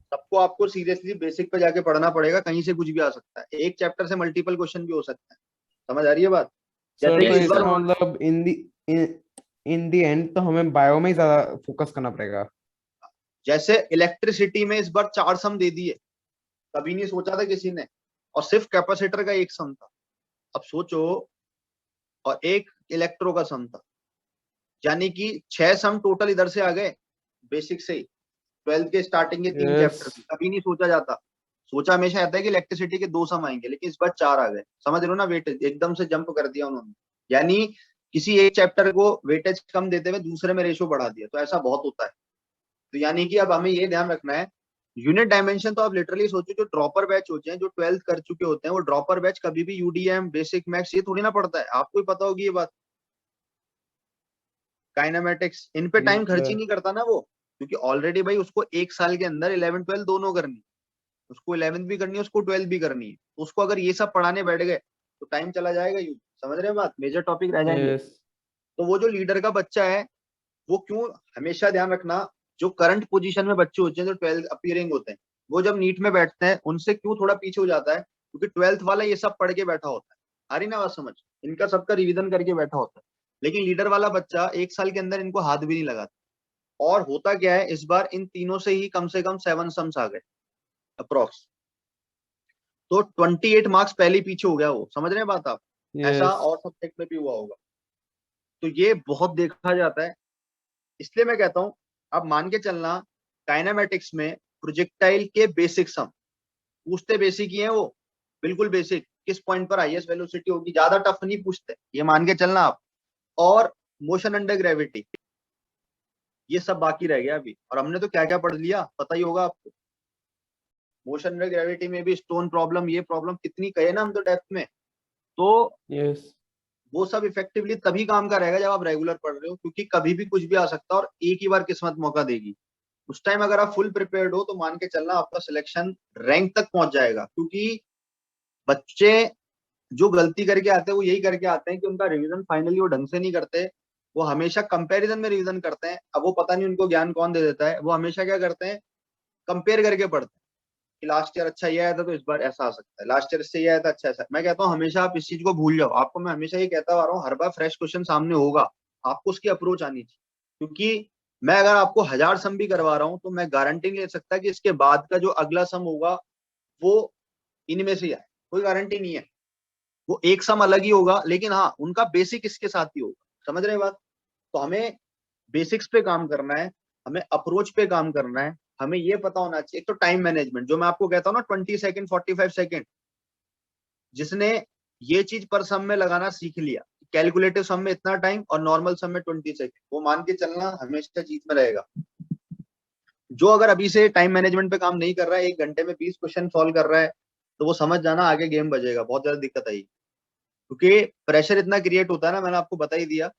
सबको आपको सीरियसली बेसिक पे जाके पढ़ना पड़ेगा, कहीं से कुछ भी आ सकता है, एक चैप्टर से मल्टीपल क्वेश्चन भी हो सकता है। समझ आ रही है बात, सर जैसे तो कि इस बार इसका मतलब इन दी एंड तो हमें बायो में ही ज्यादा फोकस करना पड़ेगा। जैसे इलेक्ट्रिसिटी में इस बार 4 सम दे दिए, कभी नहीं सोचा था किसी ने, और सिर्फ कैपेसिटर का एक सम था। अब सोचो, और एक इलेक्ट्रो का सम था, यानी कि 6 सम टोटल इधर से आ गए बेसिक से ही। 12th के स्टार्टिंग के 3 यस चैप्टर कभी नहीं सोचा जाता, सोचा हमेशा आता है कि इलेक्ट्रिसिटी के 2 सम आएंगे, लेकिन इस बार 4 आ गए। समझ रहे हो ना, वेटेज एकदम से जंप कर दिया उन्होंने, यानी किसी एक चैप्टर को वेटेज कम देते हुए दूसरे में रेशो बढ़ा दिया। तो ऐसा बहुत होता है। तो यानी कि अब हमें ये ध्यान रखना है, यूनिट डायमेंशन तो आप लिटरली सोचो, जो ड्रॉपर बैच होते हैं, जो 12th कर चुके होते हैं, वो ड्रॉपर बैच कभी भी यूडीएम बेसिक मैथ्स ये थोड़ी ना पड़ता है, आपको ही पता होगी ये बात। काइनेमेटिक्स इन पे टाइम खर्च ही नहीं करता ना वो, क्योंकि ऑलरेडी भाई उसको 1 साल के अंदर 11 12 दोनों करनी, उसको 11th भी करनी है, उसको 12th भी करनी है। तो उसको अगर ये सब पढ़ाने बैठ गए तो टाइम चला जाएगा। यू समझ रहे हैं बात, मेजर टॉपिक रह जाएंगे। यस तो वो जो लीडर का बच्चा है, वो क्यों, हमेशा ध्यान रखना, जो करंट पोजीशन में बच्चे होते हैं, जो 12th अपीयरिंग होते हैं, वो जब नीट में बैठते हैं उनसे क्यों थोड़ा पीछे हो जाता है, क्योंकि 12th वाला ये सब पढ़ के बैठा होता है। आ रही ना बात समझ, इनका सबका रिवीजन करके बैठा होता है, लेकिन लीडर वाला बच्चा 1 साल के अंदर इनको हाथ भी नहीं लगाता। और होता क्या है, इस बार इन तीनों से ही कम से कम 7 सम्स आ गए अप्रोक्स, तो 28 मार्क्स पहले ही पीछे हो गया वो। समझ रहे हैं बात आप, ऐसा यस और सब्जेक्ट में भी हुआ होगा। तो ये बहुत देखा जाता है, इसलिए मैं कहता हूं अब मान के चलना, काइनेमेटिक्स में प्रोजेक्टाइल के बेसिक सम पूछते, बेसिक ही है वो, बिल्कुल बेसिक, किस पॉइंट पर हाईएस्ट वेलोसिटी होगी, ज्यादा टफ नहीं पूछते, ये मान के चलना आप। और मोशन अंडर ग्रेविटी, ये सब बाकी रह गया अभी। और हमने तो क्या क्या पढ़ लिया पता ही होगा आपको, मोशन अंडर ग्रेविटी में भी स्टोन प्रॉब्लम, ये प्रॉब्लम कितनी कहे ना हम तो डेप्थ में। तो यस वो सब इफेक्टिवली तभी काम का रहेगा जब आप रेगुलर पढ़ रहे हो, क्योंकि कभी भी कुछ भी आ सकता है और एक ही बार किस्मत मौका देगी। उस टाइम अगर आप फुल प्रिपेयर्ड हो तो मान के चलना आपका सिलेक्शन रैंक तक पहुंच जाएगा। क्योंकि बच्चे जो गलती करके आते हैं वो यही करके आते हैं कि उनका रिवीजन फाइनली वो ढंग से नहीं करते, वो हमेशा कंपैरिजन में रिवीजन करते हैं। अब वो पता नहीं उनको ज्ञान कौन दे देता है, वो हमेशा क्या करते हैं, कंपेयर करके पढ़ते हैं कि लास्ट ईयर अच्छा ये आया था तो इस बार ऐसा आ सकता है, लास्ट ईयर इससे ये आया था अच्छा ऐसा। मैं कहता हूँ हमेशा आप इस चीज को भूल जाओ, आपको मैं हमेशा ये कहता आ रहा हूँ, हर बार फ्रेश क्वेश्चन सामने होगा, आपको उसकी अप्रोच आनी चाहिए। क्योंकि मैं अगर आपको 1000 सम भी करवा रहा हूँ तो मैं गारंटी नहीं ले सकता कि इसके बाद का जो अगला सम होगा वो इनमें से आए, कोई गारंटी नहीं है। वो एक सम अलग ही होगा, लेकिन हाँ उनका बेसिक इसके साथ ही होगा। समझ रहे हैं बात। तो हमें बेसिक्स पे काम करना है, हमें अप्रोच पे काम करना है, हमें ये पता होना चाहिए। एक तो टाइम मैनेजमेंट, जो मैं आपको कहता हूँ ना 20 सेकंड 45 सेकंड, जिसने ये चीज पर सम में लगाना सीख लिया, कैलकुलेटिव सम में इतना टाइम और नॉर्मल सम में 20 सेकंड, वो मान के चलना हमेशा जीत में रहेगा। जो अगर अभी से टाइम मैनेजमेंट पे काम नहीं कर रहा है, 1 घंटे में 20 क्वेश्चन सॉल्व कर रहा है, तो वो समझ जाना आगे गेम बजेगा, बहुत ज्यादा दिक्कत आई, क्योंकि प्रेशर इतना क्रिएट होता है ना, मैंने आपको बता ही दिया।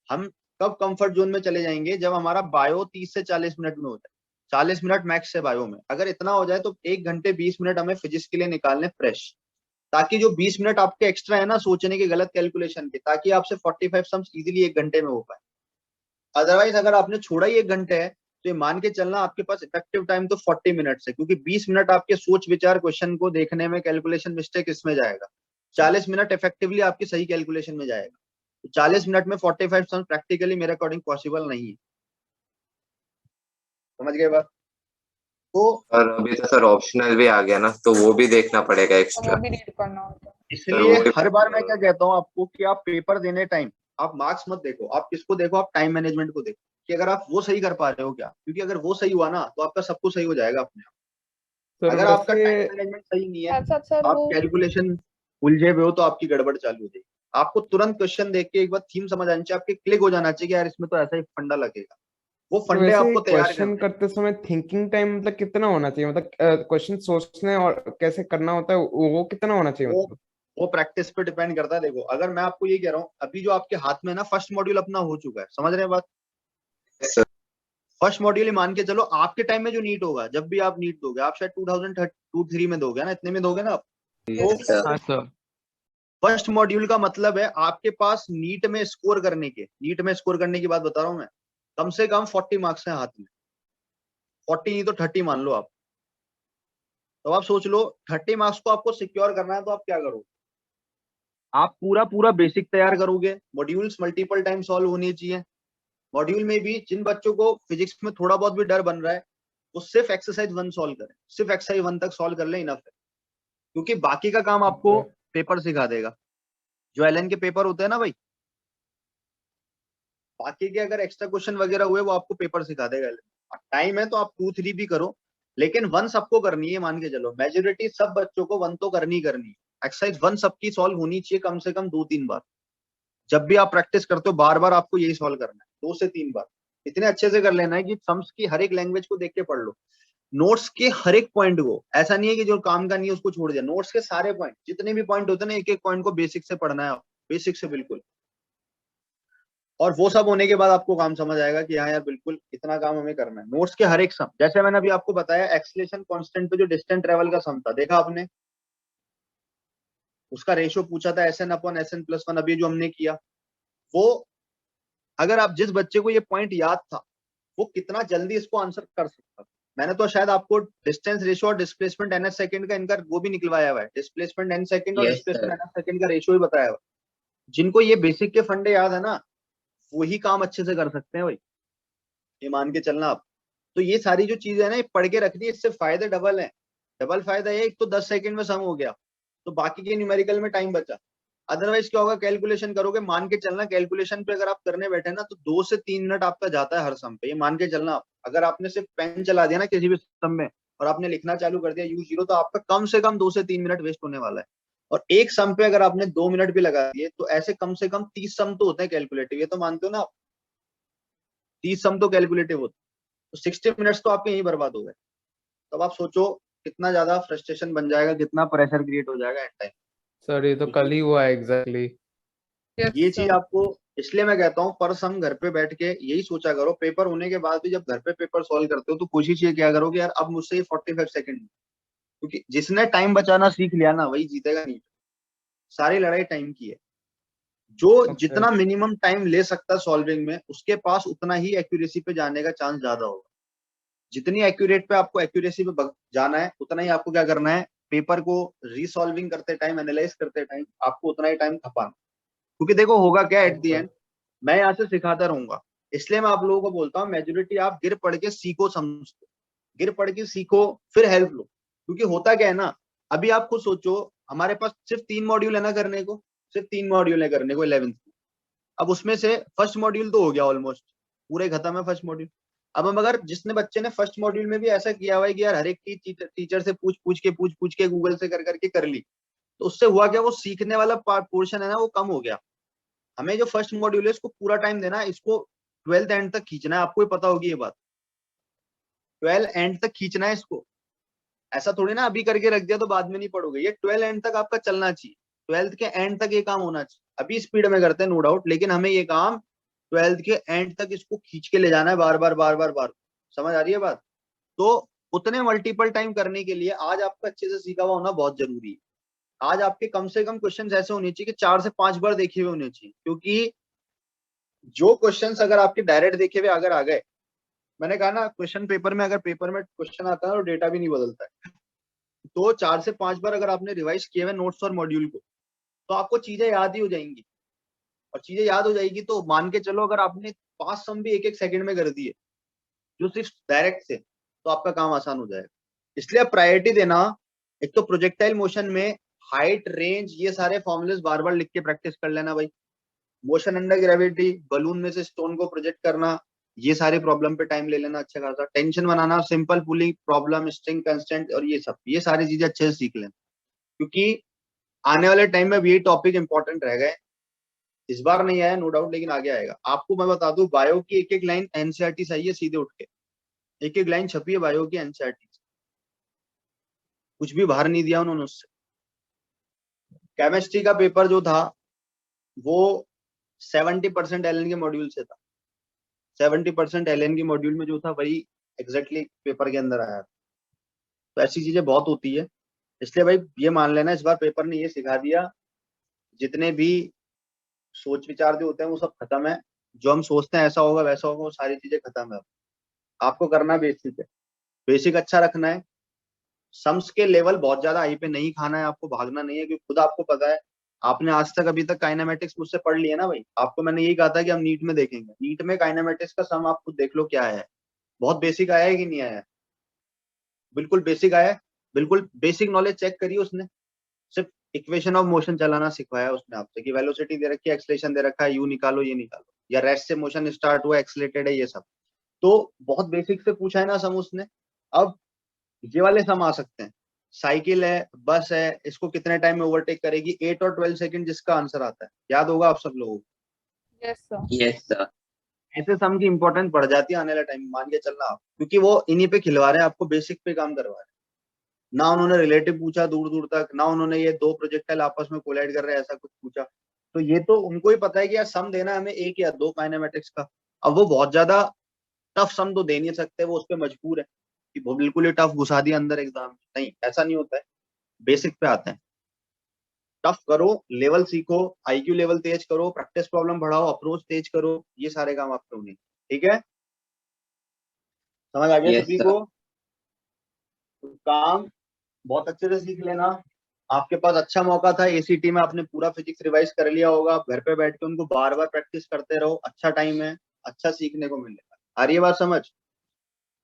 हम कब कंफर्ट जोन में चले जाएंगे, जब हमारा बायो 30 से 40 मिनट में हो जाए, 40 मिनट मैक्स है बायो में। अगर इतना हो जाए तो 1 घंटे 20 मिनट हमें फिजिक्स के लिए निकालने फ्रेश, ताकि जो 20 मिनट आपके एक्स्ट्रा है ना सोचने के, गलत कैलकुलेशन के, ताकि आपसे 45 सम्स इजीली 1 घंटे में हो पाए। अदरवाइज अगर आपने छोड़ा ही 1 घंटे है, तो ये मान के चलना आपके पास इफेक्टिव टाइम तो 40 मिनट्स है, क्योंकि 20 मिनट आपके सोच विचार क्वेश्चन को देखने में, कैलकुलेशन मिस्टेक इसमें जाएगा, 40 मिनट इफेक्टिवली आपकी सही कैलकुलेशन में जाएगा। तो 40 मिनट में 45 सम्स प्रैक्टिकली मेरे अकॉर्डिंग पॉसिबल नहीं है। समझ गए बात? तो और अभी तो सर ऑप्शनल भी आ गया ना, तो वो भी देखना पड़ेगा और एक्स्ट्रा। वो भी रीड करना होता है। इसलिए वो भी हर बार मैं क्या कहता हूँ आपको कि आप पेपर देने टाइम आप मार्क्स मत देखो, आप किसको देखो, आप टाइम मैनेजमेंट को देखो कि अगर आप वो सही कर पा रहे हो क्या, क्योंकि अगर वो सही हुआ ना तो आपका सब कुछ सही हो जाएगा अपने आप। सर अगर आपका वैसे टाइम मैनेजमेंट सही नहीं है, साथ साथ सर आप वो कैलकुलेशन उलझे हुए हो, तो आपकी गड़बड़ चालू हो जाएगी। आपको तुरंत क्वेश्चन देख के एक बार थीम समझ आनी चाहिए, आपके क्लिक हो जाना चाहिए कि यार इसमें तो ऐसा ही फंडा लगेगा, वो तो फंडे वैसे आपको तैयार क्वेश्चन करने हैं। करते समय थिंकिंग टाइम मतलब कितना होना चाहिए, मतलब क्वेश्चन सोचने और कैसे करना होता है वो कितना होना चाहिए वो मतलब? वो प्रैक्टिस पे डिपेंड करता है। देखो अगर मैं आपको ये कह रहा हूँ, अभी जो आपके हाथ में है ना, फर्स्ट मॉड्यूल अपना हो चुका है, समझ रहे हैं बात? फर्स्ट मॉड्यूल मान के चलो आपके टाइम में जो नीट होगा, जब भी आप नीट दोगे, आप शायद 2023 में दोगे ना, इतने में दोगे ना आप। तो सर सर फर्स्ट मॉड्यूल का मतलब है आपके पास नीट में स्कोर करने की बात बता रहा हूं मैं, कम से कम 40 मार्क्स हैं हाथ में, 40 नहीं तो 30 मान लो आप। तो आप सोच लो 30 मार्क्स को आपको सिक्योर करना है, तो आप क्या करोगे? आप पूरा पूरा बेसिक तैयार करोगे, मॉड्यूल्स मल्टीपल टाइम सॉल्व होनी चाहिए। मॉड्यूल में भी जिन बच्चों को फिजिक्स में थोड़ा बहुत भी डर बन रहा है, वो सिर्फ एक्सरसाइज 1 सॉल्व करें, सिर्फ एक्सरसाइज 1 तक सॉल्व कर ले, इनफ है। क्योंकि बाकी का काम आपको पेपर सिखा देगा, जो एलएन के पेपर होते हैं ना भाई, बाकी के अगर एक्स्ट्रा क्वेश्चन वगैरह हुए वो आपको पेपर सिखा देगा। टाइम है तो आप 2-3 भी करो, लेकिन 1 सबको करनी है, मान के चलो मेजोरिटी सब बच्चों को 1 तो करनी है। एक्सरसाइज 1 सबकी सॉल्व होनी चाहिए कम से कम 2-3 बार। जब भी आप प्रैक्टिस करते हो बार बार आपको यही सॉल्व करना है, 2 से 3 बार। इतने अच्छे से कर लेना है कि सम्स की हर एक लैंग्वेज को देख के पढ़ लो, नोट्स के हर एक पॉइंट को। ऐसा नहीं है कि जो काम का नहीं है उसको छोड़ दिया, नोट्स के सारे पॉइंट, जितने भी पॉइंट होते हैं ना, एक एक पॉइंट को बेसिक से पढ़ना है, बेसिक से बिल्कुल। और वो सब होने के बाद आपको काम समझ आएगा कि हाँ यार बिल्कुल इतना काम हमें करना है। नोट्स के हर एक सम, जैसे मैंने अभी आपको बताया एक्सीलरेशन कांस्टेंट पे जो डिस्टेंस ट्रेवल का सम था, देखा आपने? उसका रेशियो पूछा था SN/SN+1, अभी जो हमने किया वो, अगर आप जिस बच्चे को ये पॉइंट याद था, वो कितना जल्दी इसको आंसर कर सकता था। मैंने तो शायद आपको डिस्टेंस रेशियो और डिस्प्लेसमेंट NH सेकंड का इनका वो भी निकलवाया हुआ है, डिस्प्लेसमेंट N सेकंड और Yes, displacement sir. NH second का रेशियो भी बताया हुआ है। जिनको ये बेसिक के फंडे याद है ना, वही काम अच्छे से कर सकते हैं भाई, ये मान के चलना आप। तो ये सारी जो चीजें है ना, ये पढ़ के रखनी है, इससे फायदे डबल है। डबल फायदा ये, एक तो 10 सेकंड में सम हो गया, तो बाकी के न्यूमेरिकल में टाइम बचा। अदरवाइज क्या होगा, कैलकुलेशन करोगे, मान के चलना कैलकुलेशन पे अगर आप करने बैठे ना, तो 2 से 3 मिनट आपका जाता है हर सम पे, ये मान के चलना आप। अगर आपने सिर्फ पेन चला दिया ना किसी भी सम में और आपने लिखना चालू कर दिया U0, तो आपका कम से कम 2 से 3 मिनट वेस्ट होने वाला है। और एक सम पे अगर आपने 2 मिनट भी लगा दिए, तो ऐसे कम से कम 30 सम तो होते हैं कैलकुलेटिव, ये तो मानते हो ना आप? 30 सम तो कैलकुलेटिव होते, तो 60 मिनट्स तो आपके यही बर्बाद हो गए। तब आप सोचो कितना ज्यादा फ्रस्ट्रेशन बन जाएगा, कितना प्रेशर क्रिएट हो जाएगा एट टाइम। सर ये तो कल ही हुआ एग्जैक्टली। यस ये चीज सर। आपको, इसलिए मैं कहता हूँ पर सम घर पे बैठ के यही सोचा करो, पेपर होने के बाद भी जब घर पे पेपर सॉल्व करते हो, तो कोशिश ये क्या करो कि यार अब मुझसे ये 45 सेकंड, क्योंकि जिसने टाइम बचाना सीख लिया ना वही जीतेगा। नहीं, सारी लड़ाई टाइम की है। जो जितना मिनिमम टाइम ले सकता है सॉल्विंग में, उसके पास उतना ही एक्यूरेसी पे जाने का चांस ज्यादा होगा। जितनी एक्यूरेट पे आपको एक्यूरेसी पे जाना है, उतना ही आपको क्या करना है, पेपर को रीसॉल्विंग करते टाइम, एनालाइज करते टाइम आपको उतना ही टाइम खपाना। क्योंकि देखो होगा क्या एट दी एंड, मैं यहाँ से सिखाता रहूंगा, इसलिए मैं आप लोगों को बोलता हूँ मेजोरिटी आप गिर पढ़ के सीखो, समझो, गिर पढ़ के सीखो, फिर हेल्प लो। क्योंकि होता क्या है ना, अभी आप खुद सोचो, हमारे पास सिर्फ 3 मॉड्यूल है ना करने को, सिर्फ 3 मॉड्यूल है करने को 11th में। अब उसमें से फर्स्ट मॉड्यूल तो हो गया ऑलमोस्ट, पूरे खत्म है फर्स्ट मॉड्यूल। अब हम अगर जिसने बच्चे ने फर्स्ट मॉड्यूल में भी ऐसा किया हुआ है कि यार हर एक चीज टीचर से पूछ के गूगल से कर करके कर ली, तो उससे हुआ क्या, वो सीखने वाला पोर्शन है ना वो कम हो गया। हमें जो फर्स्ट मॉड्यूल है इसको पूरा टाइम देना है, इसको 12th एंड तक खींचना है, आपको ही पता होगी ये बात, 12 एंड तक खींचना है इसको। ऐसा थोड़ी ना अभी करके रख दिया तो बाद में नहीं पढ़ोगे, ये 12 एंड तक आपका चलना चाहिए, 12th के एंड तक ये काम होना चाहिए। अभी स्पीड में करते हैं नो डाउट, लेकिन हमें ये काम 12th के एंड तक इसको खींच के ले जाना है, बार बार बार बार बार। समझ आ रही है बात? तो उतने मल्टीपल टाइम करने के लिए आज आपका अच्छे से सीखा हुआ होना बहुत जरूरी है। आज आपके कम से कम क्वेश्चंस ऐसे होने चाहिए कि 4 से 5 बार देखे हुए होने चाहिए, क्योंकि जो क्वेश्चंस अगर आपके डायरेक्ट देखे हुए अगर आ गए, मैंने कहा ना क्वेश्चन पेपर में अगर पेपर में क्वेश्चन आता है और डेटा भी नहीं बदलता है, तो 4 से 5 बार अगर आपने रिवाइज किए हुए नोट्स और मॉड्यूल को, तो आपको चीजें याद ही हो जाएंगी। और चीजें याद हो जाएगी तो मान के चलो अगर आपने 5 सम भी 1-1 सेकंड में कर दिए जो सिर्फ डायरेक्ट से, तो आपका काम आसान हो जाएगा। इसलिए आप प्रायोरिटी देना, एक तो प्रोजेक्टाइल मोशन में हाइट, रेंज, ये सारे फॉर्मूलेस बार बार लिख के प्रैक्टिस कर लेना भाई। मोशन अंडर ग्रेविटी, बलून में से स्टोन को प्रोजेक्ट करना, ये सारे प्रॉब्लम पे टाइम ले लेना अच्छा खासा। टेंशन बनाना, simple pulling problem, string constant और ये सब, ये सारी चीजें अच्छे से सीख लेना, क्योंकि आने वाले टाइम में यही टॉपिक इंपॉर्टेंट रह गए। इस बार नहीं आया नो डाउट, लेकिन आगे आएगा। आपको मैं बता दूं, बायो की एक एक लाइन एनसीईआरटी से आई है सीधे उठ के, एक एक लाइन छपी है बायो की एनसीईआरटी से, कुछ भी बाहर नहीं दिया उन्होंने उससे। केमिस्ट्री का पेपर जो था वो 70% एलएन के मॉड्यूल से था, 70% एलएन के मॉड्यूल में जो था वही एग्जैक्टली पेपर के अंदर आया। तो ऐसी चीजें बहुत होती है, इसलिए भाई ये मान लेना इस बार पेपर ने ये सिखा दिया, जितने भी सोच विचार जो होते हैं वो सब खत्म है। जो हम सोचते हैं ऐसा होगा वैसा होगा, वो सारी चीजें खत्म है। आपको करना बेसिक है, बेसिक अच्छा रखना है। सम्स के लेवल बहुत ज्यादा हाई पे नहीं खाना है, आपको भागना नहीं है, क्योंकि खुद आपको पता है, आपने आज तक अभी तक काइनेमेटिक्स मुझसे पढ़ लिया ना भाई। आपको मैंने यही कहा था कि हम नीट में देखेंगे, नीट में काइनेमेटिक्स का सम आप खुद देख लो क्या है, बहुत बेसिक आया है कि नहीं आया? बिल्कुल बेसिक आया है, बिल्कुल बेसिक नॉलेज चेक करिए उसने। सिर्फ इक्वेशन ऑफ मोशन चलाना सिखवाया उसने आपसे कि वेलोसिटी दे रखी है, एक्सेलरेशन दे रखा है, यू निकालो ये निकालो, या रेस्ट से मोशन स्टार्ट हुआ एक्सेलेटेड है, ये सब तो बहुत बेसिक से पूछा है ना सम उसने। अब ये वाले सम आ सकते हैं, साइकिल है, बस है, इसको कितने टाइम में ओवरटेक करेगी, 8 और 12 सेकंड, जिसका आंसर आता है याद होगा आप सब लोगों को। Yes sir. Yes, sir. ऐसे सम की इंपॉर्टेंस बढ़ जाती है आने वाले टाइम में, मान के चलना आप, क्योंकि वो इन्हीं पे खिलवा रहे हैं आपको, बेसिक पे काम करवा रहे हैं ना। उन्होंने रिलेटिव पूछा दूर दूर तक, ना उन्होंने ये दो प्रोजेक्टाइल आपस में कोलाइड कर रहे हैं ऐसा कुछ पूछा। तो ये तो उनको ही पता है कि यार सम देना है हमें 1 या 2 काइनेमेटिक्स का। अब वो बहुत ज्यादा टफ सम तो दे नहीं सकते, वो उस पर मजबूर है कि वो बिल्कुल ही टफ घुसा दिया अंदर एग्जाम में, नहीं ऐसा नहीं होता है। बेसिक पे आते हैं, टफ करो, लेवल सीखो, आईक्यू लेवल तेज करो, प्रैक्टिस प्रॉब्लम बढ़ाओ, अप्रोच तेज करो, ये सारे काम आपके होंगे। ठीक है, समझ आ गया Yes, सभी sir. को? तो काम बहुत अच्छे से सीख लेना। आपके पास अच्छा मौका था, एसीटी में आपने पूरा फिजिक्स रिवाइज कर लिया होगा, आप घर पे बैठ के उनको बार बार प्रैक्टिस करते रहो, अच्छा टाइम है, अच्छा सीखने को मिलेगा। आ रही है बात समझ?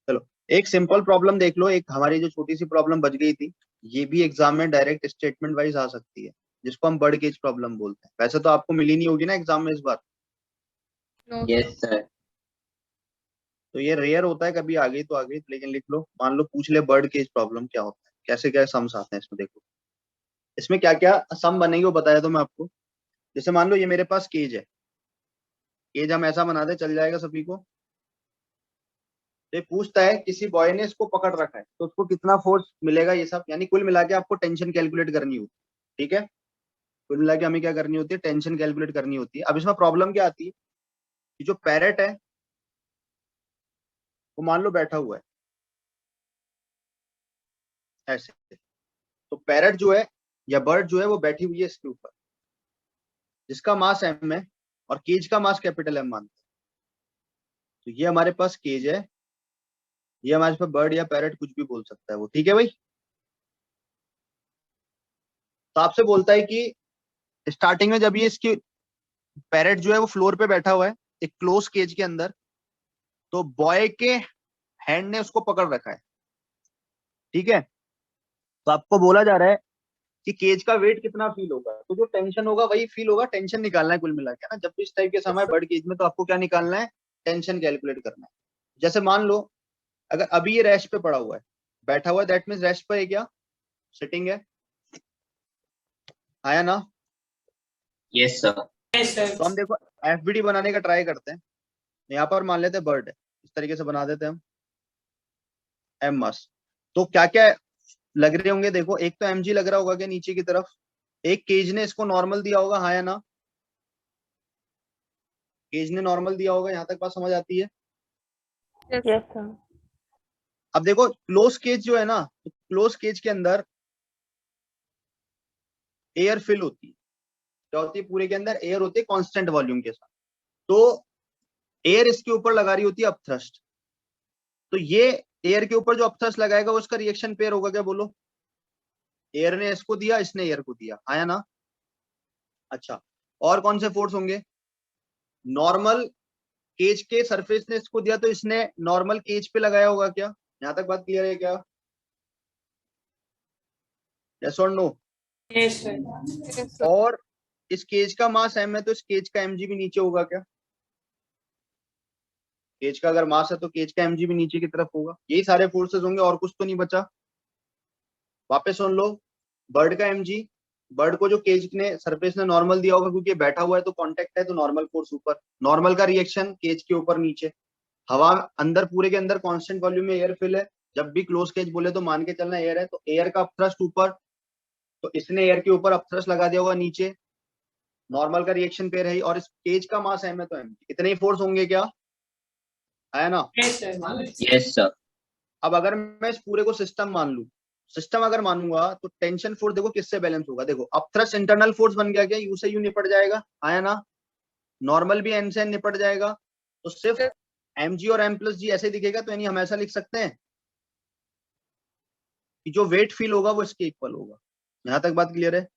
चलो एक सिंपल प्रॉब्लम देख लो, एक हमारी जो छोटी सी प्रॉब्लम बच गई थी, ये भी एग्जाम में डायरेक्ट स्टेटमेंट वाइज आ सकती है, जिसको हम बर्ड केज प्रॉब्लम बोलते हैं। वैसे तो आपको मिली नहीं होगी ना एग्जाम में इस बार, नो Yes, sir. तो ये रेयर होता है, कभी आ गई तो आ गई, लेकिन लिख लो, मान लो पूछ ले बर्ड केज प्रॉब्लम क्या होता है, कैसे क्या सम्स आते हैं इसमें। देखो इसमें क्या क्या सम बनेंगे वो बताया तो मैं आपको। जैसे मान लो ये मेरे पास केज है, केज हम ऐसा बना दे, चल जाएगा सभी को। ये पूछता है किसी बॉय ने इसको पकड़ रखा है तो उसको कितना फोर्स मिलेगा, ये सब यानी कुल मिला के आपको टेंशन कैलकुलेट करनी होती है। ठीक है, कुल मिला के हमें क्या करनी होती है, टेंशन कैलकुलेट करनी होती है। अब इसमें प्रॉब्लम क्या आती है कि जो पैरेट है वो मान लो बैठा हुआ है ऐसे, तो पैरेट जो है या बर्ड जो है वो बैठी हुई है इसके ऊपर, जिसका मास m है और केज का मास कैपिटल M मानते हैं। तो ये हमारे पास केज है, ये हमारे पास बर्ड या पैरेट कुछ भी बोल सकता है वो। ठीक है भाई, तो आपसे बोलता है कि स्टार्टिंग में जब ये इसकी पैरेट जो है वो फ्लोर पे बैठा हुआ है एक क्लोज केज के अंदर, तो बॉय के हैंड ने उसको पकड़ रखा है। ठीक है, तो आपको बोला जा रहा है कि केज का वेट कितना फील होगा, तो जो टेंशन होगा वही फील होगा, टेंशन निकालना है कुल मिला के ना। जब भी इस टाइप के समय बर्ड केज में, तो आपको क्या निकालना है, टेंशन कैलकुलेट करना है। जैसे मान लो अगर अभी ये रेस्ट पे पड़ा हुआ है, बैठा हुआ है, दैट मीन्स रेस्ट पे है क्या, सिटिंग है, आया ना? Yes, sir. Yes sir. तो हम देखो एफबीडी बनाने का ट्राई करते हैं। यहाँ पर मान लेते हैं बर्ड है, इस तरीके से बना देते हैं हम एम मास। तो क्या क्या लग रहे होंगे देखो, एक तो एमजी लग रहा होगा क्या नीचे की तरफ, एक केज ने इसको नॉर्मल दिया होगा, हाँ या ना, केज ने नॉर्मल दिया होगा। यहाँ तक बात समझ आती है। Yes sir. अब देखो क्लोज केज जो है ना, तो क्लोज केज के अंदर एयर फिल होती है। क्या होती है, पूरे के अंदर एयर होती है कांस्टेंट वॉल्यूम के साथ। तो एयर इसके ऊपर लगा रही होती है अपथ्रस्ट। तो ये एयर के ऊपर जो अपथ्रस्ट लगाएगा वो उसका रिएक्शन पेयर होगा क्या, बोलो। एयर ने इसको दिया, इसने एयर को दिया, आया ना। अच्छा, और कौन से फोर्स होंगे, नॉर्मल केज के सरफेस ने इसको दिया तो इसने नॉर्मल केज पे लगाया होगा क्या। यहां तक बात क्लियर है क्या, यस और no. Yes sir. Yes sir. और इस केज का मास एम है तो इस केज का एमजी भी नीचे होगा क्या। केज का अगर मास है तो केज का एमजी भी नीचे की तरफ होगा। यही सारे फोर्सेस होंगे, और कुछ तो नहीं बचा। वापस सुन लो, बर्ड का एमजी, बर्ड को जो केज ने सरफेस ने नॉर्मल दिया होगा क्योंकि बैठा हुआ है तो कांटेक्ट है, तो नॉर्मल फोर्स ऊपर, नॉर्मल का रिएक्शन केज के ऊपर नीचे। हवा अंदर, पूरे के अंदर कांस्टेंट वॉल्यूम में एयर फिल है। जब भी क्लोज केज बोले तो मान के चलना एयर है, तो एयर का अपथ्रस्ट ऊपर, तो इसने एयर के ऊपर अपथ्रस्ट लगा दिया होगा नीचे, नॉर्मल का रिएक्शन पेयर है। और इस केज का मास एम है तो एम, इतने ही फोर्स होंगे क्या, है ना। Yes sir. Yes, sir. अब अगर मैं इस पूरे को सिस्टम मान लूं, सिस्टम अगर मानूंगा तो टेंशन फोर्स देखो किससे बैलेंस होगा। देखो अपथ्रस्ट इंटरनल फोर्स बन गया क्या, यू से यू निपट जाएगा, आया ना। नॉर्मल भी एन से एन निपट जाएगा। तो सिर्फ एम जी और एम प्लस जी ऐसे दिखेगा, तो यानी हम ऐसा लिख सकते हैं कि जो वेट फील होगा वो इसके इक्वल होगा। यहां तक बात क्लियर है।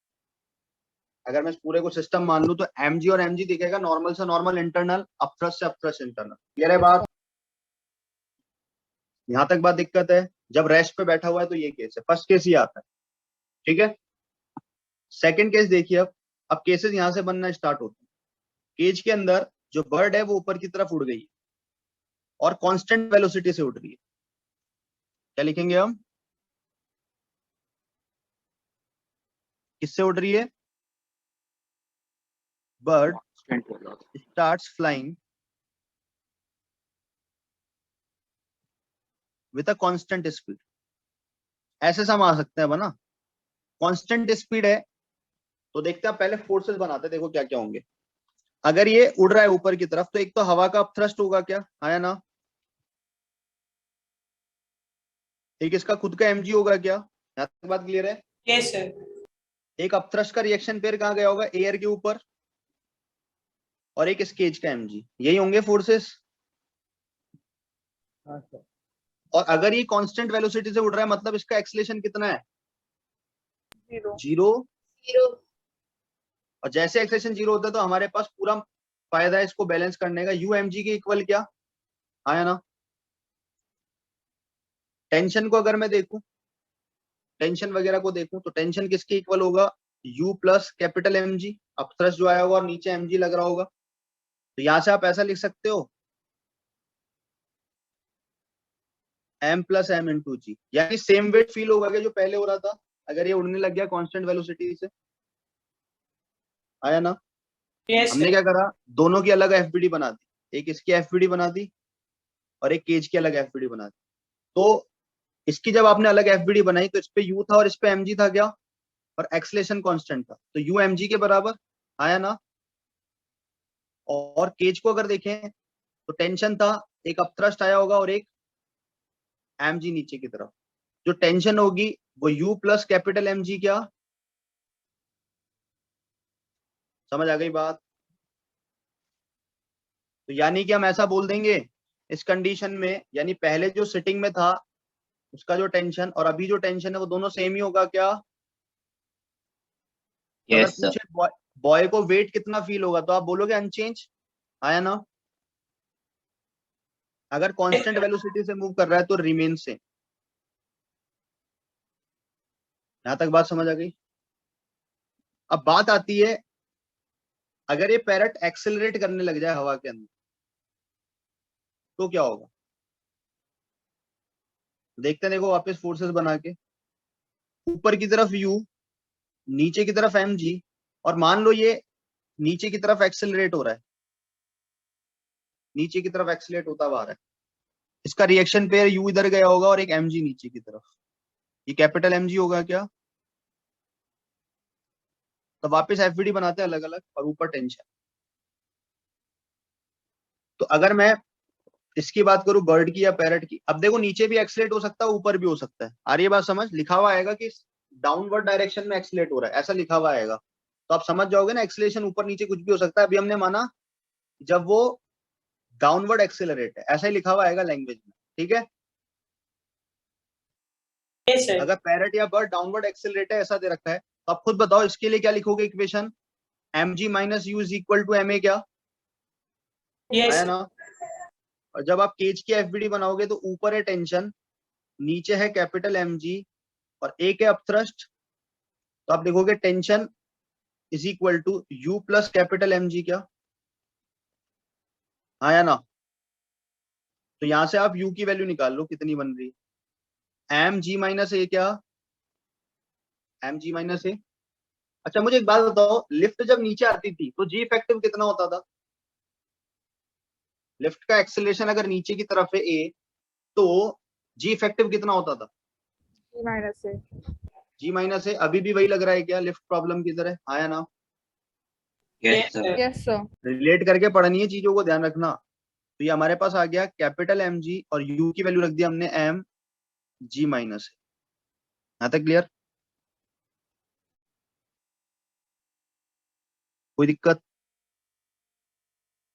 अगर मैं इस पूरे को सिस्टम मान लूं तो एम जी और एम जी दिखेगा, नॉर्मल से नॉर्मल इंटरनल, अपथ्रस्ट से अपथ्रस्ट इंटरनल। क्लियर है बात, यहां तक बात दिक्कत है। जब रेस्ट पे बैठा हुआ है तो ये केस है, फर्स्ट केस ही आता है, ठीक है। सेकंड केस देखिए, अब केसेस यहां से बनना स्टार्ट होते हैं। केज के अंदर जो बर्ड है वो ऊपर की तरफ उड़ गई है और कांस्टेंट वेलोसिटी से उड़ रही है। क्या लिखेंगे हम, किससे उड़ रही है, bird Constant velocity. starts flying with a constant speed। ऐसे सम आ सकते हैं बना, कांस्टेंट स्पीड है। तो देखते हैं पहले फोर्सेस बनाते हैं, देखो क्या क्या होंगे। अगर ये उड़ रहा है ऊपर की तरफ तो एक तो हवा का अपथ्रस्ट होगा क्या, आया ना। एक इसका खुद का एमजी होगा क्या, यहां तक बात क्लियर है। Yes sir. एक अपथ्रस्ट का रिएक्शन पेयर कहाँ गया होगा, एयर के ऊपर, और एक स्केज का एमजी, यही होंगे फोर्सेस। और अगर ये कांस्टेंट वेलोसिटी से उड़ रहा है मतलब इसका एक्सीलरेशन कितना है, जीरो। जीरो। और जैसे एक्सीलरेशन जीरो होता है तो हमारे पास पूरा फायदा है इसको बैलेंस करने का, यू एम जी के इक्वल क्या, आया ना। टेंशन को अगर मैं देखूं, टेंशन वगैरह को देखूं तो टेंशन किसके इक्वल होगा, U plus capital M G, upthrust जो आया होगा और नीचे एम जी लग रहा होगा। तो यहां से आप ऐसा लिख सकते हो एम प्लस एम इंटू जी, यानी सेम वेट फील होगा क्या जो पहले हो रहा था अगर ये उड़ने लग गया कांस्टेंट वेलोसिटी से, आया ना। यस हमने सर। क्या करा, दोनों की अलग एफबीडी बना दी, एक इसकी एफबीडी बना दी और एक केज की अलग एफबीडी बना दी। तो इसकी जब आपने अलग एफबीडी बनाई तो इस पे यू था और इस पे एमजी था क्या, और एक्सलेशन कांस्टेंट था, तो यू एमजी के बराबर, आया ना। और केज को अगर देखें तो टेंशन था, एक अपथ्रस्ट आया होगा और एक एमजी नीचे की तरफ। जो टेंशन होगी वो यू प्लस कैपिटल एमजी, क्या समझ आ गई बात। तो यानी कि हम ऐसा बोल देंगे इस कंडीशन में, यानी पहले जो सिटिंग में था उसका जो टेंशन और अभी जो टेंशन है वो दोनों सेम ही होगा क्या। तो अगर Yes, sir. पूछे बॉय को वेट कितना फील होगा तो आप बोलोगे अनचेंज, आया ना। अगर कांस्टेंट वेलोसिटी से मूव कर रहा है तो रिमेन सेम। यहां तक बात समझ आ गई। अब बात आती है, अगर ये पैरेट एक्सेलरेट करने लग जाए हवा के अंदर तो क्या होगा, देखते हैं। देखो वापस फोर्सेस बना के, ऊपर की तरफ यू, नीचे की तरफ एम जी, और मान लो ये नीचे की तरफ एक्सेलरेट हो रहा है, नीचे की तरफ एक्सेलरेट होता हुआ आ रहा है। इसका रिएक्शन पेयर यू इधर गया होगा और एक mg नीचे की तरफ, ये कैपिटल mg होगा क्या? तो वापस एफवीडी बनाते हैं अलग अलग और ऊपर टेंशन। तो अगर मैं इसकी बात करूं बर्ड की या पैरट की, अब देखो नीचे भी एक्सलेट हो सकता है, ऊपर भी हो सकता है। आ रही है बात समझ? लिखा हुआ आएगा कि डाउनवर्ड डायरेक्शन में एक्सलेट हो रहा है, ऐसा लिखा हुआ आएगा, तो आप समझ जाओगे ना एक्सलेशन ऊपर नीचे कुछ भी हो सकता है। अभी हमने माना जब वो डाउनवर्ड एक्सेलरेट है, ऐसा ही लिखा हुआ आएगा लैंग्वेज में, ठीक है। Yes sir. अगर पैरट या बर्ड डाउनवर्ड एक्सेलरेट है ऐसा दे रखा है, तो आप खुद बताओ इसके लिए क्या लिखोगे equation? mg minus U is equal to ma, क्या यस है ना? और जब आप केज की एफबीडी बनाओगे तो ऊपर है टेंशन, नीचे है कैपिटल mg और एक है अपथ्रस्ट, तो आप देखोगे tension is equal to u plus capital mg, क्या हाँ या ना? तो यहां से आप u की वैल्यू निकाल लो कितनी बन रही है, mg माइनस ए, क्या mg माइनस ए। अच्छा मुझे एक बात बताओ, लिफ्ट जब नीचे आती थी तो जी इफेक्टिव कितना होता था? लिफ्ट का एक्सेलरेशन अगर नीचे की तरफ है ए, तो जी इफेक्टिव कितना होता था? G minus A. G minus है। अभी भी वही लग रहा है क्या? लिफ्ट प्रॉब्लम की तरह, आया ना? Yes, sir. Yes, sir. Relate करके पढ़नी है चीजों को, ध्यान रखना। तो ये हमारे पास आ गया कैपिटल mg और u की वैल्यू रख दी हमने m g माइनस है। यहां तक क्लियर? कोई दिक्कत?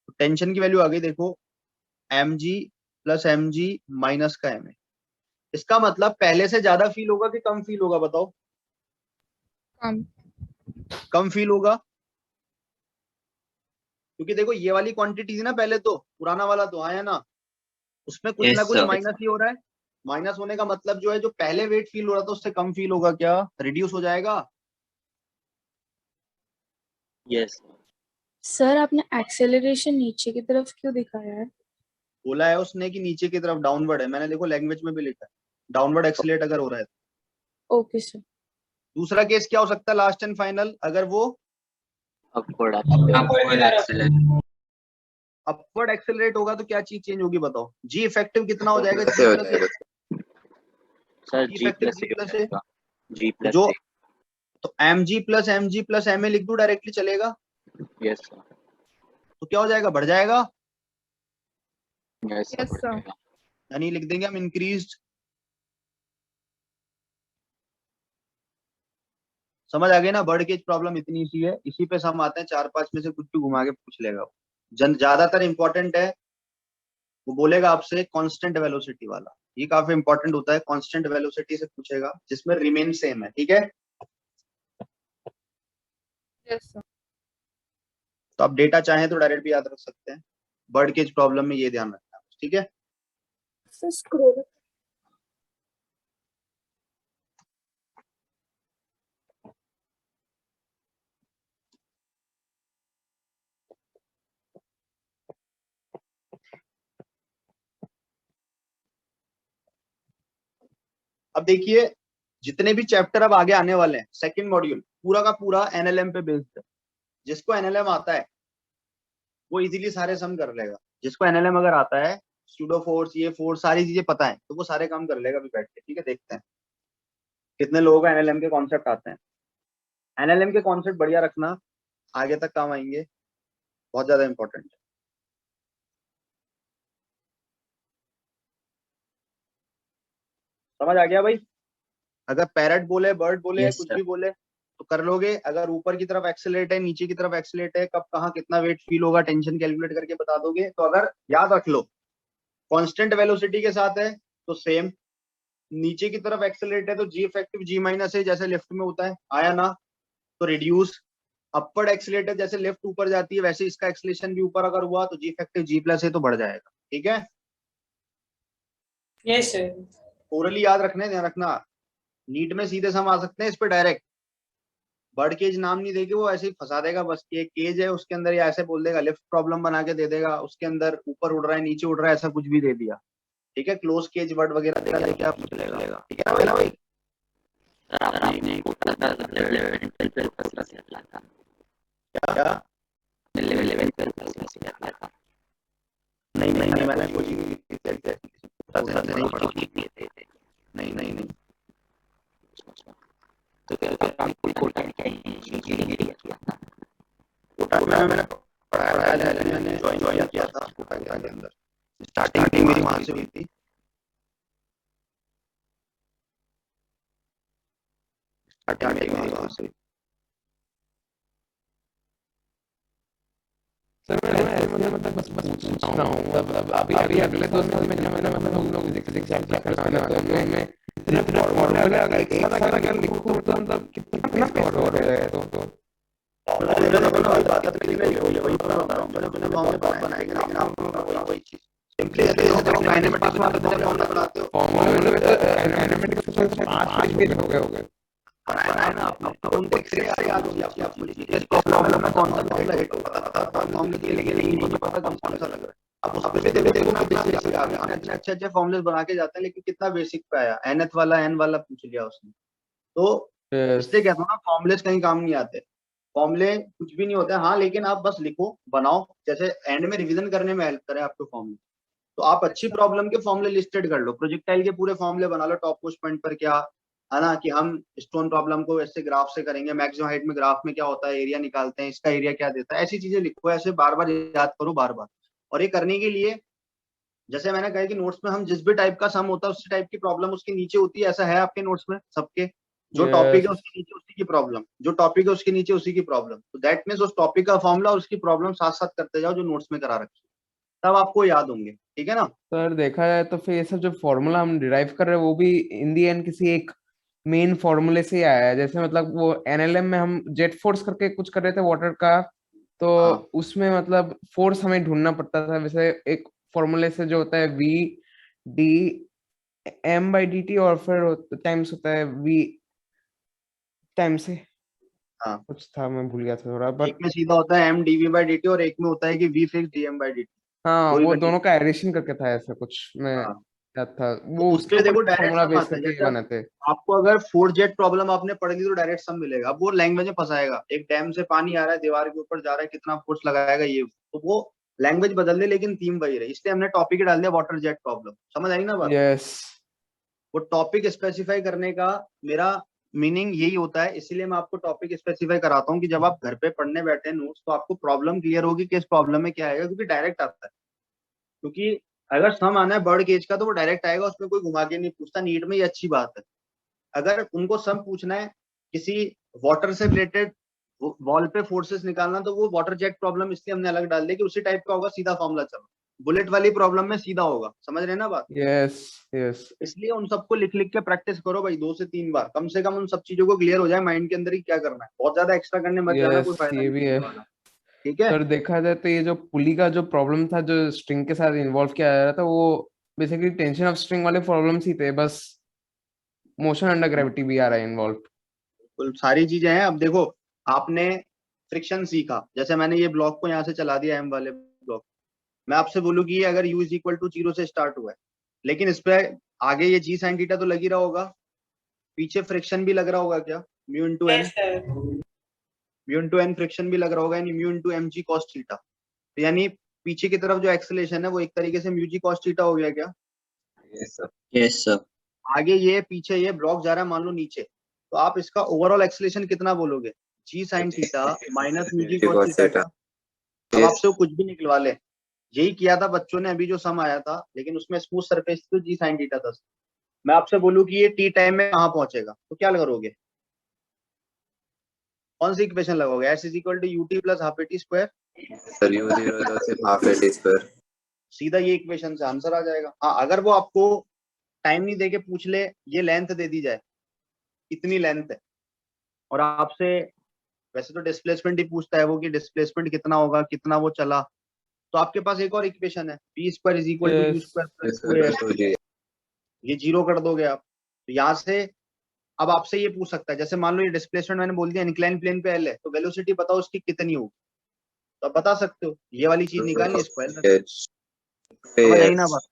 तो टेंशन की वैल्यू आ गई, देखो mg प्लस mg माइनस का m है। इसका मतलब पहले से ज्यादा फील होगा कि कम फील होगा? बताओ। कम फील होगा, क्योंकि देखो ये वाली क्वांटिटी थी ना पहले, तो पुराना वाला तो आया ना, उसमें कुछ Yes, ना कुछ sir. माइनस ही हो रहा है। माइनस होने का मतलब जो है, जो पहले वेट फील हो रहा था उससे कम फील होगा, क्या रिड्यूस हो जाएगा? Yes. सर आपने एक्सेलरेशन नीचे की तरफ क्यों दिखाया है? बोला है उसने कि नीचे की तरफ डाउनवर्ड है, मैंने देखो लैंग्वेज में भी लिखा है डाउनवर्ड एक्सीलरेट अगर हो रहा है। Okay sir. दूसरा केस क्या हो सकता है लास्ट एंड फाइनल, अगर वो Upward Upward acceleration. Upward accelerate होगा तो क्या चीज चेंज होगी बताओ? जी इफेक्टिव कितना हो जाएगा? ऐसे हो जाएगा। Sir, G G effective plus G A plus हो A। जाएगा. G plus जो A. तो mg प्लस ma लिख दूं डायरेक्टली, चलेगा? Yes, sir. तो क्या हो जाएगा? बढ़ जाएगा, Yes, sir. Yes, sir. यानी लिख देंगे हम इंक्रीज्ड। समझ आ गई ना? बर्ड केज प्रॉब्लम इतनी सी है, इसी पे हम आते हैं, 4-5 में से कुछ भी घुमा के पूछ लेगा वो। ज्यादातर इंपॉर्टेंट है, वो बोलेगा आपसे कांस्टेंट वेलोसिटी वाला, ये काफी इंपॉर्टेंट होता है। कांस्टेंट वेलोसिटी से पूछेगा जिसमें रिमेन सेम है, ठीक है। Yes, sir. तो आप डेटा चाहें तो डायरेक्ट भी याद रख सकते हैं। बर्ड केज प्रॉब्लम में ये ध्यान रखना, ठीक है। सर स्क्रॉल अब देखिए जितने भी चैप्टर अब आगे आने वाले हैं, सेकंड मॉड्यूल पूरा का पूरा एनएलएम पे बेस्ड है। जिसको एनएलएम आता है वो इजीली सारे सम कर लेगा। जिसको एनएलएम अगर आता है, स्यूडो फोर्स, ये फोर्स, सारी चीजें पता है, तो वो सारे काम कर लेगा अभी बैठ के, ठीक है। देखते हैं कितने लोगों को एनएलएम के कॉन्सेप्ट आते हैं। एनएलएम के कॉन्सेप्ट बढ़िया रखना, आगे तक काम आएंगे, बहुत ज्यादा इंपॉर्टेंट है। समझ आ गया भाई? अगर पैरट बोले, बर्ड बोले, Yes, कुछ sir. भी बोले तो कर लोगे। अगर ऊपर की तरफ एक्सेलरेट है, नीचे की तरफ एक्सेलरेट है, कब कहाँ कितना वेट फील होगा, टेंशन कैलकुलेट करके बता दोगे। तो अगर याद रख लो कांस्टेंट वेलोसिटी के साथ है तो सेम, नीचे की तरफ एक्सेलरेट है तो जी इफेक्टिव जी माइनस है, जैसे लेफ्ट में होता है, आया ना? तो रिड्यूस। अपवर्ड एक्सेलरेट है, जैसे लेफ्ट ऊपर जाती है वैसे इसका एक्सेलेरेशन भी ऊपर अगर हुआ तो जी इफेक्टिव जी प्लस है, तो बढ़ जाएगा, ठीक है। Yes sir. ओरली याद रखना है, ध्यान रखना। नीट में सीधे सम आ सकते हैं इस पे डायरेक्ट। बर्ड केज नाम नहीं देके वो ऐसे ही फंसा देगा बस, कि एक केज है उसके अंदर, या ऐसे बोल देगा लिफ्ट प्रॉब्लम बना के दे देगा, उसके अंदर ऊपर उड़ रहा है नीचे उड़ रहा है, ऐसा कुछ भी दे दिया, ठीक है। क्लोज केज वर्ड वगैरह देके आप चलेगा, ठीक है ना भाई? Sir, आपने एक छोटा सा 11 12 का क्लास लिया था. क्या नहीं मैंने कोचिंग नहीं ली थी नहीं तो कोटा मैंने पढ़ाया मैंने ज्वाइन किया था कोटा के अंदर। स्टार्टिंग मेरी वहां से हुई थी। सर मैं मतलब बस पूछ रहा हूँ मतलब अभी अगले 2 साल में जब मैंने मतलब हम लोग फिजिक्स एग्जाम करने वाले हैं तो मैं इतने फॉर्मूला अगर एक साल अगर लिखूं तो मतलब कितना कवर हो जाएगा तो वही फॉर्मूला बनाएंगे लेकिन आप वही चीज सिंपली देखो काइनेमेटिक्स में आप इतने फॉर्मूला बनाते हो। फॉर्मूला में तो काइनेमेटिक्स में 5 पेज हो गए बनाया है ना आपने तो उनको ट्रिक से याद होगी आपको इस प्रॉब्लम में कौन सा फॉर्मूला हिट होगा पता फॉर्मूले के लिए लेकिन मुझे पता कौन सा लग रहा है। अब उस पे देखो ना बेसिक आ गया इतने अच्छे फॉर्मूले बना के जाते हैं लेकिन कितना बेसिक पे आया nth वाला n वाला पूछ लिया उसने। तो इसलिए कहता हूँ ना फॉर्मूलेस कहीं काम नहीं आते। फॉर्मूले कुछ भी नहीं होते हाँ लेकिन आप बस लिखो बनाओ जैसे एंड में रिवीजन करने में हेल्प करे आपको फॉर्मूले। तो आप अच्छी प्रॉब्लम के फॉर्मूले लिस्टेड कर लो प्रोजेक्टाइल के पूरे फॉर्मूले बना लो टॉप मोस्ट पॉइंट पर क्या है ना कि हम स्टोन प्रॉब्लम को ऐसे ग्राफ से करेंगे मैक्सिमम हाइट में ग्राफ में क्या होता है एरिया निकालते हैं इसका एरिया क्या देता है ऐसी चीजें लिखो ऐसे बार बार याद करो बार बार। और ये करने के लिए जैसे मैंने कहा कि नोट्स में हम जिस भी टाइप का सम होता है उसी टाइप की प्रॉब्लम उसके नीचे होती है। ऐसा है आपके नोट्स में सबके जो टॉपिक है उसके नीचे उसी की प्रॉब्लम जो टॉपिक है उसके नीचे उसी की प्रॉब्लम। तो दैट मीन्स उस टॉपिक का फॉर्मूला उसकी प्रॉब्लम साथ साथ करते जाओ जो नोट्स में करा रखी तब आपको याद होंगे। ठीक है ना सर देखा जाए तो फिर ये सब जो फॉर्मूला हम डिराइव कर रहे हैं वो भी इन दी एंड किसी एक मेन फॉर्मूले से ही आया है। जैसे मतलब वो एनएलएम में हम जेट फोर्स करके कुछ कर रहे थे वाटर का तो उसमें मतलब फोर्स हमें ढूंढना पड़ता था। वैसे एक फॉर्मूले से जो होता है V D M by D T और फिर टाइम्स होता है वी टाइम से कुछ था मैं भूल गया था थोड़ा एक में सीधा होता है एम डीवी बाई डी और एक में होता है कि we fix DM by D. हाँ वो दोनों का एडिशन करके था ऐसा कुछ मैं याद था वो उसके लिए देखो डायरेक्ट फॉर्मूला सम बेस आता है। करके जैसे बने थे। आपको अगर 4 जेट प्रॉब्लम आपने पढ़ ली तो डायरेक्ट सम मिलेगा। अब वो लैंग्वेज में फंसाएगा एक डैम से पानी आ रहा है दीवार के ऊपर जा रहा है कितना फोर्स लगाएगा ये तो वो लैंग्वेज बदल दे लेकिन थीम वही रही। इसलिए हमने टॉपिक डाल दिया वाटर जेट प्रॉब्लम। समझ आई ना बात। यस वो टॉपिक स्पेसिफाई करने का मेरा मीनिंग यही होता है। इसीलिए मैं आपको टॉपिक स्पेसिफाई कराता हूँ कि जब आप घर पे पढ़ने बैठे नोट्स तो आपको प्रॉब्लम क्लियर होगी कि इस प्रॉब्लम में क्या आएगा क्योंकि डायरेक्ट आता है। क्योंकि अगर सम आना है बर्ड केज का तो वो डायरेक्ट आएगा उसमें कोई घुमा के नहीं पूछता। नीट में ये अच्छी बात है। अगर उनको सम पूछना है किसी वाटर से रिलेटेड वॉल पे फोर्सेस निकालना तो वो वाटर जेट प्रॉब्लम इसलिए हमने अलग डाल दिया कि उसी टाइप का होगा सीधा फॉर्मूला चलो। बुलेट वाली प्रॉब्लम में सीधा होगा। समझ रहे हैं ना बात। यस यस इसलिए उन सबको लिख लिख के प्रैक्टिस करो भाई 2 से 3 बार कम से कम उन सब चीजों को क्लियर हो जाए माइंड के अंदर ही क्या करना है। बहुत ज्यादा एक्स्ट्रा करने मत जाना कोई फायदा ये भी नहीं है। वाला। ठीक है सर देखा जाए तो ये जो पुली का जो प्रॉब्लम था जो स्ट्रिंग के साथ इन्वॉल्व किया जा रहा था वो बेसिकली टेंशन ऑफ स्ट्रिंग वाले प्रॉब्लम्स ही थे बस मोशन अंडर ग्रेविटी भी आ रहा है इन्वॉल्व। बिल्कुल सारी चीजें हैं। अब देखो आपने फ्रिक्शन सीखा जैसे मैंने ये ब्लॉक को यहाँ से चला दिया एम वाले ब्लॉक। मैं आपसे बोलूँ कि अगर u इज इक्वल टू 0 से स्टार्ट हुआ है लेकिन इस पे आगे ये जी साइन थीटा तो लग ही रहा होगा पीछे फ्रिक्शन भी लग रहा होगा क्या म्यू इंटू एन फ्रिक्शन भी लग रहा होगा यानी mu into M G cos theta. तो यानी पीछे की तरफ जो एक्सेलेरेशन है वो एक तरीके से म्यू जी कॉस थीटा हो गया क्या। Yes sir. आगे ये पीछे ये ब्लॉक जा रहा है मान लो नीचे तो आप इसका ओवरऑल एक्सेलेरेशन कितना बोलोगे जी sine theta minus mu G cos theta. अब आपसे वो कुछ भी निकलवा ले। यही किया था बच्चों ने अभी जो सम आया था लेकिन उसमें स्मूथ सरफेस तो जी साइन थीटा था। मैं आपसे बोलूं कि ये टी टाइम में कहाँ पहुंचेगा तो क्या करोगे कौन सी इक्वेशन लगोगे S is equal to UT plus half AT square. Sir u 0 तो सिर्फ हाफ एटी स्क्वायर सीधा ये इक्वेशन से आंसर आ जाएगा। हाँ अगर वो आपको टाइम नहीं देके पूछ ले ये लेंथ दे दी जाए इतनी लेंथ है और आपसे वैसे तो डिस्प्लेसमेंट ही पूछता है वो कि डिस्प्लेसमेंट कितना होगा कितना वो चला तो आपके पास एक और इक्वेशन है P square is equal to U square plus 2a ये जीरो कर दोगे आप। तो यहाँ से अब आपसे ये पूछ सकता है जैसे मान लो ये डिस्प्लेसमेंट मैंने बोल दिया इंक्लाइन प्लेन पे एल है तो वेलोसिटी बताओ उसकी कितनी होगी तो आप बता सकते हो ये वाली चीज निकालनी स्क्वायर समझ आई ना बात।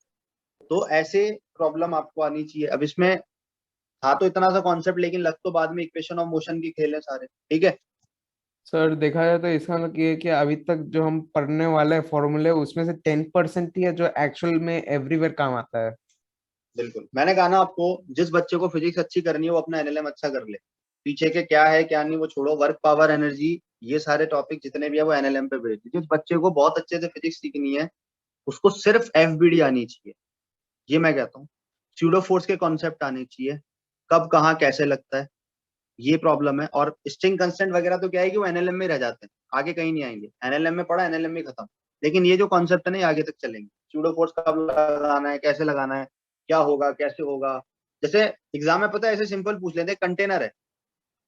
तो ऐसे प्रॉब्लम आपको आनी चाहिए। अब इसमें था तो इतना सा कॉन्सेप्ट लेकिन लग तो बाद में इक्वेशन ऑफ मोशन की खेल है सारे। ठीक है सर देखा जाए तो इसका मतलब ये है कि अभी तक जो हम पढ़ने वाले फॉर्मूले उसमें से 10% ही है जो एक्चुअल में एवरीवेयर काम आता है। बिल्कुल, मैंने कहा ना आपको, जिस बच्चे को फिजिक्स अच्छी करनी है वो अपना एनएलएम अच्छा कर ले, पीछे के क्या है क्या नहीं वो छोड़ो, वर्क पावर एनर्जी ये सारे टॉपिक जितने भी है वो एनएलएम पे भेज दीजिए। जिस बच्चे को बहुत अच्छे से फिजिक्स सीखनी है उसको सिर्फ एफबीडी आनी चाहिए, ये मैं कहता हूँ। स्यूडो फोर्स के कॉन्सेप्ट आने चाहिए, कब कहाँ कैसे लगता है, ये प्रॉब्लम है। और स्ट्रिंग कंस्टेंट वगैरह तो क्या है कि वो एनएलएम में रह जाते हैं, आगे कहीं नहीं आएंगे। एनएलएम में पढ़ा, एनएलएम में खत्म। लेकिन ये जो कॉन्सेप्ट है ना ये आगे तक चलेंगे। स्यूडो फोर्स कब लगाना है, कैसे लगाना है, क्या होगा, कैसे होगा। जैसे एग्जाम में पता है ऐसे सिंपल पूछ लेते हैं, कंटेनर है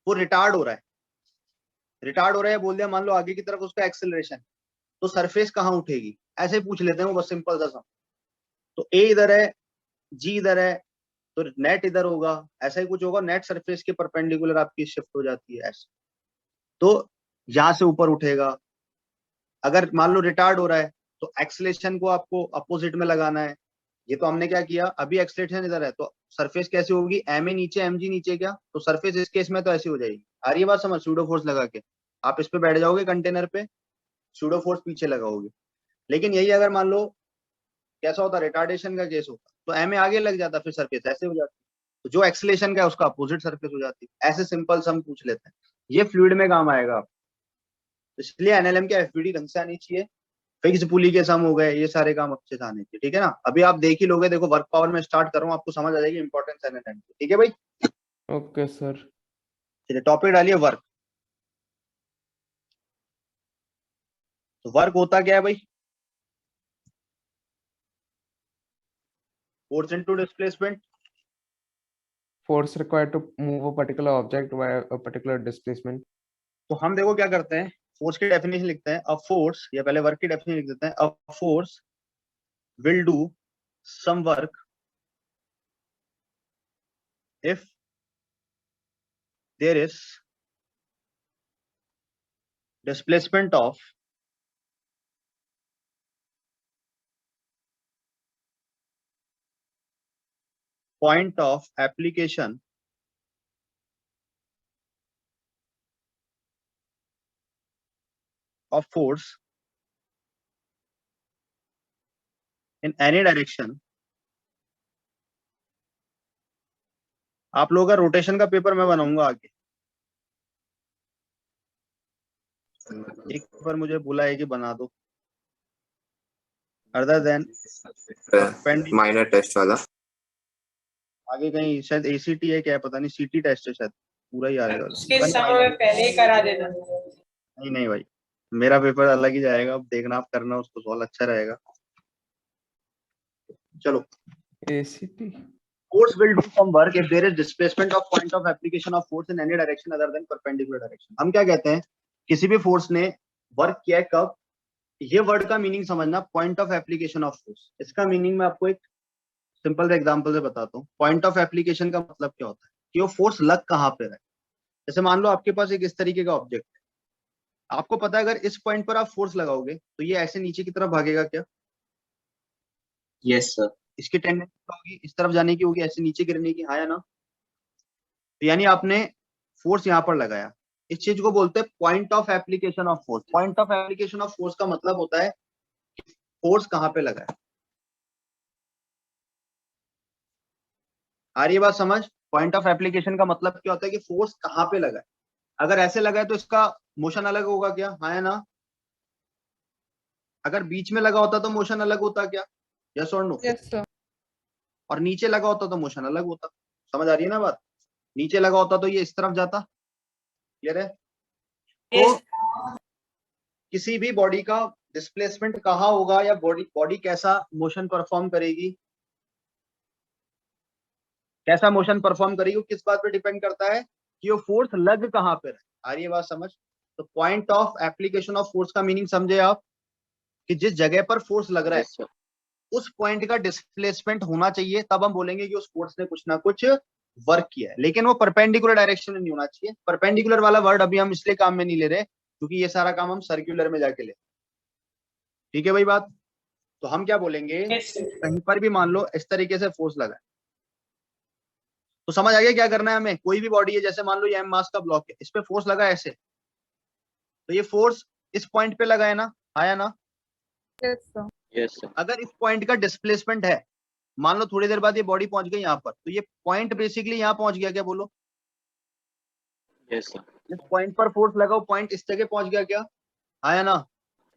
वो रिटार्ड हो रहा है, बोल दिया मान लो आगे की तरफ उसका एक्सेलरेशन, तो सरफेस कहाँ उठेगी, ऐसे ही पूछ लेते हैं वो बस सिंपल सा सम। तो ए इधर है, जी इधर है, तो नेट इधर होगा, ऐसा ही कुछ होगा, नेट सरफेस के परपेंडिकुलर आपकी शिफ्ट हो जाती है ऐसे, तो यहां से ऊपर उठेगा। अगर मान लो रिटार्ड हो रहा है तो एक्सेलेरेशन को आपको अपोजिट में लगाना है। ये तो हमने क्या किया, अभी एक्सेलेरेशन इधर है तो सरफेस कैसी होगी, एम ए नीचे एम जी नीचे, क्या तो सरफेस इस केस में तो ऐसी हो जाएगी। आ रही है बात समझ, सूडो फोर्स लगा के आप इस पे बैठ जाओगे कंटेनर पे, सूडो फोर्स पीछे लगाओगे। लेकिन यही अगर मान लो कैसा होता, रिटार्डेशन का केस होता, तो एम ए आगे लग जाता, फिर सरफेस ऐसे हो जाती, तो जो एक्सेलेरेशन का है उसका अपोजिट सरफेस हो जाती। ऐसे सिंपल सम पूछ लेते हैं, ये फ्लूइड में काम आएगा। इसलिए एनएलएम के एफबीडी ढंग से आनी चाहिए, फिक्स पुली के सम हो गए, ये सारे काम अच्छे से आने चाहिए। ठीक है ना, अभी आप देख ही लोगे, देखो वर्क पावर में स्टार्ट कर रहा हूँ, आपको समझ आ जाएगी इंपॉर्टेंस एनएलएम की। ठीक है भाई, ओके सर। चलिए टॉपिक डालिए वर्क। तो वर्क होता क्या है भाई, force into displacement. Force required to move a particular object by a particular displacement. तो हम देखो क्या करते हैं, फोर्स की डेफिनेशन लिखते हैं। अ फोर्स, या पहले वर्क की डेफिनेशन लिख देते हैं। A force will do some work if there is displacement of point of application of force in any direction। आप लोगों का रोटेशन का पेपर मैं बनाऊंगा आगे, एक पेपर मुझे बोला है कि बना दो, अदर देन माइनर टेस्ट वाला। आगे कहीं शायद एसीटी है क्या है पता नहीं, सीटी टेस्ट है शायद, पूरा ही आएगा। उसके समय में पहले ही करा देना। नहीं नहीं भाई, मेरा पेपर अलग ही जाएगा, अब देखना आप करना उसको, सवाल अच्छा रहेगा। चलो, ACT. force will do some work if there is displacement of point of application of force in any direction other than perpendicular direction। हम क्या कहते हैं, किसी भी फोर्स ने वर्क किया है कब, ये वर्ड का मीनिंग समझना, point of application of force. इसका मीनिंग मैं आपको एक सिंपल से एग्जांपल से बताता हूँ। पॉइंट ऑफ एप्लीकेशन का मतलब क्या होता है कि वो फोर्स लग कहाँ पे है। जैसे मान लो आपके पास एक इस तरीके का ऑब्जेक्ट है, आपको पता है अगर इस पॉइंट पर आप फोर्स लगाओगे तो ये ऐसे नीचे की तरफ भागेगा क्या, यस सर। इसकी टेंडेंसी होगी इस तरफ जाने की, होगी ऐसे नीचे गिरने की, हाँ या ना। तो यानी आपने फोर्स यहाँ पर लगाया, इस चीज को बोलते हैं point of application of force. Point of application of force का मतलब होता है कि फोर्स कहाँ पे लगा है। आ रही है बात समझ, पॉइंट ऑफ एप्लीकेशन का मतलब क्या होता है कि फोर्स कहाँ पे लगा है। अगर ऐसे लगा है तो इसका मोशन अलग होगा क्या, हाँ या ना। अगर बीच में लगा होता तो मोशन अलग होता क्या, यस और नो। Yes sir. और नीचे लगा होता तो मोशन अलग होता। समझ आ रही है ना बात, नीचे लगा होता तो ये इस तरफ जाता, क्लियर है। तो किसी भी बॉडी का डिस्प्लेसमेंट कहाँ होगा, या बॉडी कैसा मोशन परफॉर्म करेगी, कैसा मोशन परफॉर्म करेगी, वो किस बात पे डिपेंड करता है कि वो फोर्स लग कहाँ पे रहे। आ रही है बात समझ। तो point of application of force का मीनिंग समझे आप, कि जिस जगह पर फोर्स लग रहा है उस पॉइंट का डिस्प्लेसमेंट होना चाहिए, तब हम बोलेंगे कि उस फोर्स ने कुछ ना कुछ वर्क किया है। लेकिन वो परपेंडिकुलर डायरेक्शन में नहीं होना चाहिए। परपेंडिकुलर वाला वर्ड अभी हम इसलिए काम में नहीं ले रहे क्योंकि ये सारा काम हम सर्कुलर में जाके ले। ठीक है भाई बात। तो हम क्या बोलेंगे, कहीं पर भी मान लो इस तरीके से फोर्स लगा है, तो समझ आ गया क्या करना है हमें। कोई भी बॉडी है, जैसे मान लो ये एम मास का ब्लॉक है, इस पे फोर्स लगा है ऐसे, तो ये फोर्स इस पॉइंट पे लगा है ना, आया ना। Yes, sir. Yes, sir. अगर इस पॉइंट का डिस्प्लेसमेंट है, मान लो थोड़ी देर बाद ये बॉडी पहुंच गई यहाँ पर, तो ये पॉइंट बेसिकली यहाँ पहुंच गया क्या, बोलो। Yes, sir. जिस पॉइंट पर फोर्स लगा वो पॉइंट इस जगह पहुंच गया क्या, आया ना।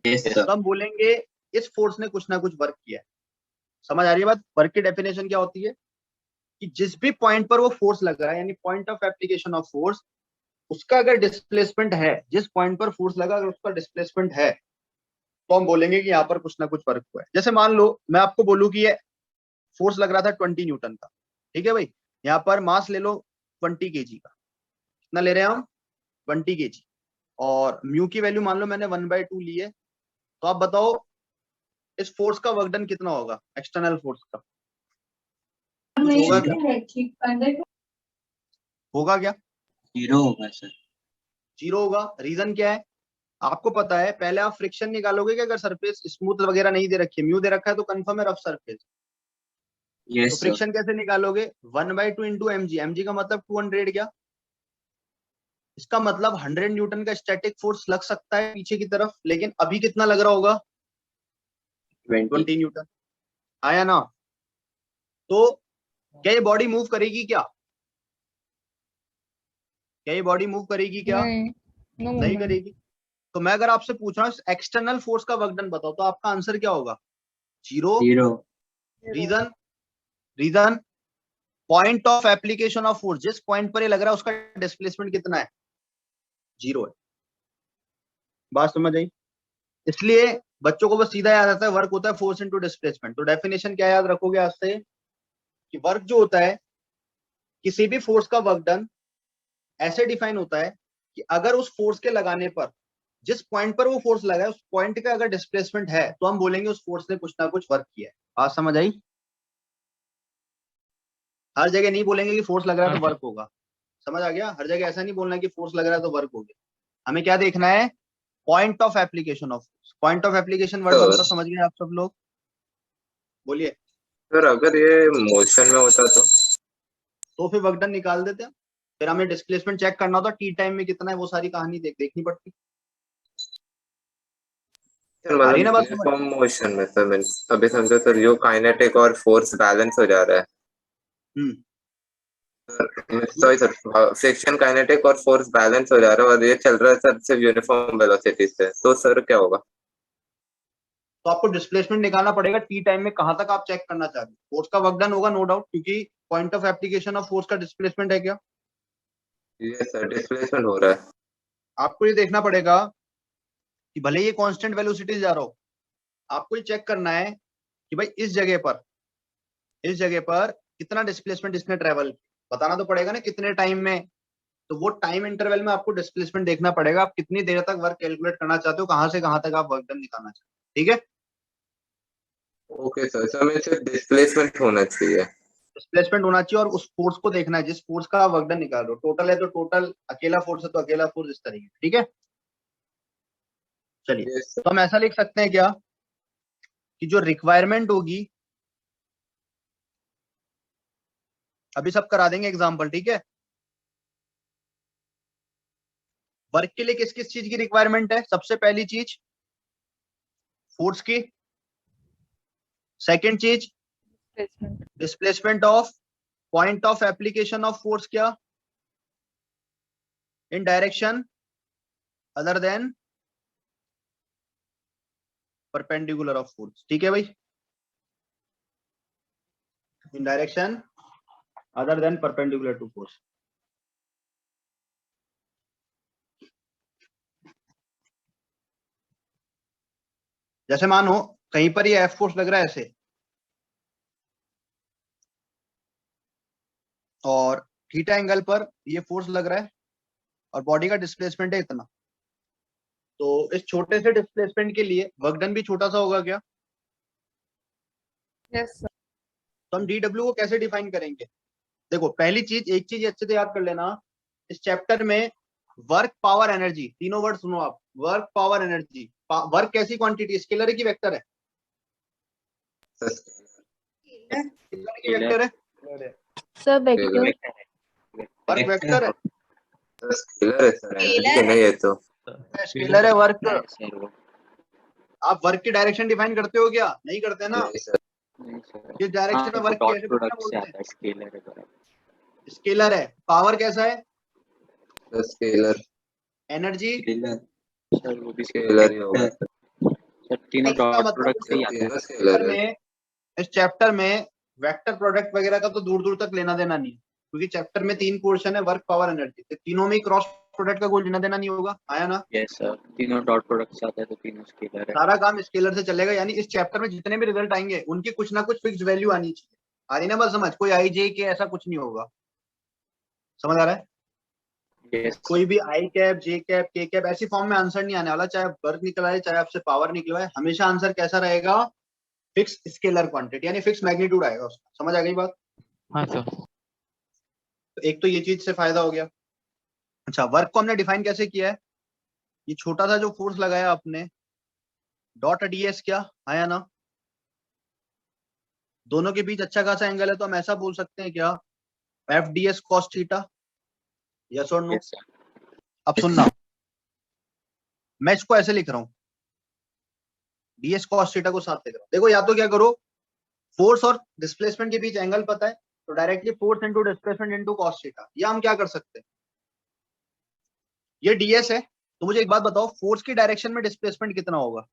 Yes, तो sir. हम बोलेंगे इस फोर्स ने कुछ ना कुछ वर्क किया है। समझ आ रही है बात। वर्क की डेफिनेशन क्या होती है कि जिस भी पॉइंट पर वो फोर्स लग रहा है, यानी point of application of force, उसका अगर डिस्प्लेसमेंट है, जिस पॉइंट पर फोर्स लगा अगर उसका डिस्प्लेसमेंट है, तो हम बोलेंगे कि यहाँ पर कुछ ना कुछ वर्क हुआ है। जैसे मान लो मैं आपको बोलूं कि ये फोर्स लग रहा था 20 न्यूटन का, ठीक है भाई। यहाँ पर मास ले लो 20 kg का। कितना ले रहे हैं हम, 20 kg। और म्यू की वैल्यू मान लो मैंने 1/2 ली है। तो आप बताओ इस फोर्स का वर्क डन कितना होगा, एक्सटर्नल फोर्स का। कुछ होगा क्या, होगा क्या, 0 होगा सर। 0 होगा। रीजन क्या है, आपको पता है। पहले आप फ्रिक्शन निकालोगे कि अगर सरफेस स्मूथ वगैरह नहीं दे रखी है, म्यू दे रखा है, तो कंफर्म है रफ सरफेस। तो Yes, sir. फ्रिक्शन कैसे निकालोगे, 1/2 इंटू mg। mg का मतलब 200 क्या, इसका मतलब 100 न्यूटन का स्टैटिक फोर्स लग सकता है पीछे की तरफ, लेकिन अभी कितना लग रहा होगा, 20. 20 न्यूटन। आया ना। तो क्या ये बॉडी मूव करेगी क्या, क्या ये बॉडी मूव करेगी क्या, नहीं, no नहीं movement. करेगी। तो मैं अगर आपसे पूछ रहा हूँ एक्सटर्नल फोर्स का वर्क डन बताओ, तो आपका आंसर क्या होगा, 0। 0. Reason, reason point of application of force, जिस पॉइंट पर ये लग रहा है उसका डिस्प्लेसमेंट कितना है, 0 है। बात समझ आई। इसलिए बच्चों को बस सीधा याद आता है वर्क होता है फोर्स इनटू डिस्प्लेसमेंट। तो डेफिनेशन क्या याद रखोगे आज से, कि वर्क जो होता है किसी भी फोर्स का वर्क डन ऐसे डिफाइन होता है कि अगर उस फोर्स के लगाने पर, जिस पॉइंट पर वो फोर्स लगा है, उस पॉइंट का अगर डिस्प्लेसमेंट है, तो हम बोलेंगे उस फोर्स ने कुछ ना कुछ वर्क किया है। बात समझ आई। हर जगह नहीं बोलेंगे कि फोर्स लग रहा है तो वर्क होगा, समझ आ गया। हर जगह ऐसा नहीं बोलना कि फोर्स लग रहा है तो वर्क हो गया। हमें क्या देखना है, point of application of force. Point of application word मतलब समझ गए आप सब लोग, बोलिए। सर अगर ये मोशन में होता तो फिर वर्क डन निकाल देते हैं। फिर हमें डिस्प्लेसमेंट चेक करना होता, टी टाइम में कितना है, वो सारी कहानी देखनी पड़ती। सर, आ रही मतलब ना बात समझ। यूनिफॉर्म मोशन में सर, मीन्स अभी समझो सर, जो काइनेटिक और फोर्स बैलेंस हो जा रहा है। सॉरी सर, फ्रिक्शन काइनेटिक और फोर्स बैलेंस हो जा रहा है और ये चल रहा है सर सिर्फ यूनिफॉर्म वेलोसिटी से, तो सर क्या होगा। तो आपको डिस्प्लेसमेंट निकालना पड़ेगा टी टाइम में कहां तक आप चेक करना चाहते हैं। फोर्स का वर्क डन होगा नो डाउट, क्योंकि point of application of force का डिस्प्लेसमेंट है क्या। ये सर डिस्प्लेसमेंट हो रहा है। आपको ये देखना पड़ेगा कि भले ये कांस्टेंट वेलोसिटी जा रहा हो, आपको ये चेक करना है कि भाई इस जगह पर कितना डिस्प्लेसमेंट इसने ट्रेवल, बताना तो पड़ेगा ना कितने टाइम में। तो वो टाइम इंटरवल में आपको डिस्प्लेसमेंट देखना पड़ेगा, आप कितनी देर तक वर्क कैलकुलेट करना चाहते हो, कहां से कहां तक आप वर्क डन निकालना चाहते हो। ठीक है, ओके सर, सर में सिर्फ डिस्प्लेसमेंट होना चाहिए। डिस्प्लेसमेंट होना चाहिए और उस फोर्स को देखना है जिस फोर्स का वर्क डन निकाल रहे हो। टोटल है तो टोटल, अकेला फोर्स है तो अकेला फोर्स, इस तरीके। ठीक है, चलिए। Yes, sir. तो हम ऐसा लिख सकते हैं क्या कि जो रिक्वायरमेंट होगी, अभी सब करा देंगे एग्जांपल, ठीक है। वर्क के लिए किस किस चीज की रिक्वायरमेंट है, सबसे पहली चीज फोर्स की, सेकंड चीज Displacement. Displacement of point of application of force, क्या, in direction other than perpendicular of force. ठीक है भाई, in direction other than perpendicular to force. जैसे मानो कहीं पर ये एफ फोर्स लग रहा है ऐसे, और थीटा एंगल पर ये फोर्स लग रहा है, और बॉडी का डिस्प्लेसमेंट है इतना। तो इस छोटे से डिस्प्लेसमेंट के लिए वर्क डन भी छोटा सा होगा क्या। Yes, sir. तो हम डीडब्ल्यू को कैसे डिफाइन करेंगे, देखो पहली चीज, एक चीज अच्छे से याद कर लेना, इस चैप्टर में वर्क पावर एनर्जी, तीनों वर्ड सुनो आप। वर्क पावर एनर्जी, वर्क कैसी क्वांटिटी, स्केलर है कि वेक्टर है, स्केलर की वेक्टर है, सर वेक्टर। वर्क वेक्टर है, स्केलर है सर, एनर्जी नहीं है तो स्केलर है वर्क। नहीं सर वो आप वर्क की डायरेक्शन डिफाइन करते हो क्या? नहीं करते ना। नहीं सर। नहीं सर किस डायरेक्शन में वो वर्क डॉट कैसे प्रोडक्ट से बोलते आता है स्केलर है बराबर हैं? स्केलर है। पावर कैसा है? तो स्केलर एनर्जी। स्केलर सर वो भी स्केलर ही होगा वेक्टर सर तीनों इसका डॉट मतलब प्रोडक्ट से ही आता है तीनों स्केलर है। इस चैप्टर में वेक्टर प्रोडक्ट वगैरह का तो दूर दूर तक लेना देना नहीं, क्योंकि चैप्टर में 3 पोर्शन है, वर्क, पावर, एनर्जी। तो तीनों में क्रॉस प्रोडक्ट का कोई लेना देना नहीं होगा। आया ना? यस सर तीनों डॉट प्रोडक्ट से आता है तो तीनों स्केलर है सारा काम स्केलर से चलेगा। यानी इस चैप्टर में जितने भी रिजल्ट आएंगे उनकी कुछ ना कुछ फिक्स वैल्यू आनी चाहिए। आ रही ना बात समझ? कोई आई जे के ऐसा कुछ नहीं होगा। समझ आ रहा है? यस कोई भी आई कैप, जे कैप, के कैप ऐसी फॉर्म में आंसर नहीं आने वाला। चाहे वर्क निकला है, चाहे आपसे पावर निकलवाए, हमेशा आंसर कैसा रहेगा? फिक्स स्केलर क्वांटिटी, यानी फिक्स मैग्नीट्यूड आएगा उसका। समझ आ गई बात? हाँ सर तो एक तो ये चीज से फायदा हो गया। अच्छा, वर्क को हमने डिफाइन कैसे किया है? ये छोटा सा जो फोर्स लगाया आपने, डॉट डीएस, क्या आया ना? दोनों के बीच अच्छा खासा एंगल है, तो हम ऐसा बोल सकते हैं क्या? F D S cos theta. Yes और नो? यस सर अब सुनना, मैं इसको ऐसे लिख रहा हूँ, डीएस कॉस थीटा को साथ लिख रहा हूँ। देखो, या तो क्या करो, फोर्स और डिस्प्लेसमेंट के बीच एंगल पता है तो directly force into displacement into cos theta. या हम क्या कर सकते हैं, ये डीएस है, तो मुझे एक बात बताओ, फोर्स की डायरेक्शन में डिस्प्लेसमेंट कितना होगा?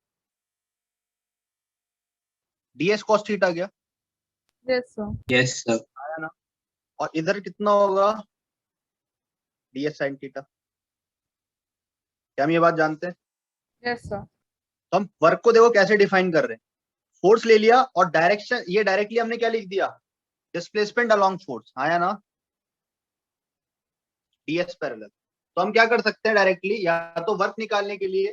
डीएस कॉस थीटा क्या Yes, sir. यस सर आया ना? और इधर कितना होगा? DS sine theta. क्या हम ये बात जानते हैं? Yes, sir. तो हम वर्क को देखो कैसे डिफाइन कर रहे हैं। फोर्स ले लिया और डायरेक्शन, ये डायरेक्टली हमने क्या लिख दिया? Displacement along force. आया ना? DS parallel. तो हम क्या कर सकते हैं डायरेक्टली, या तो वर्क निकालने के लिए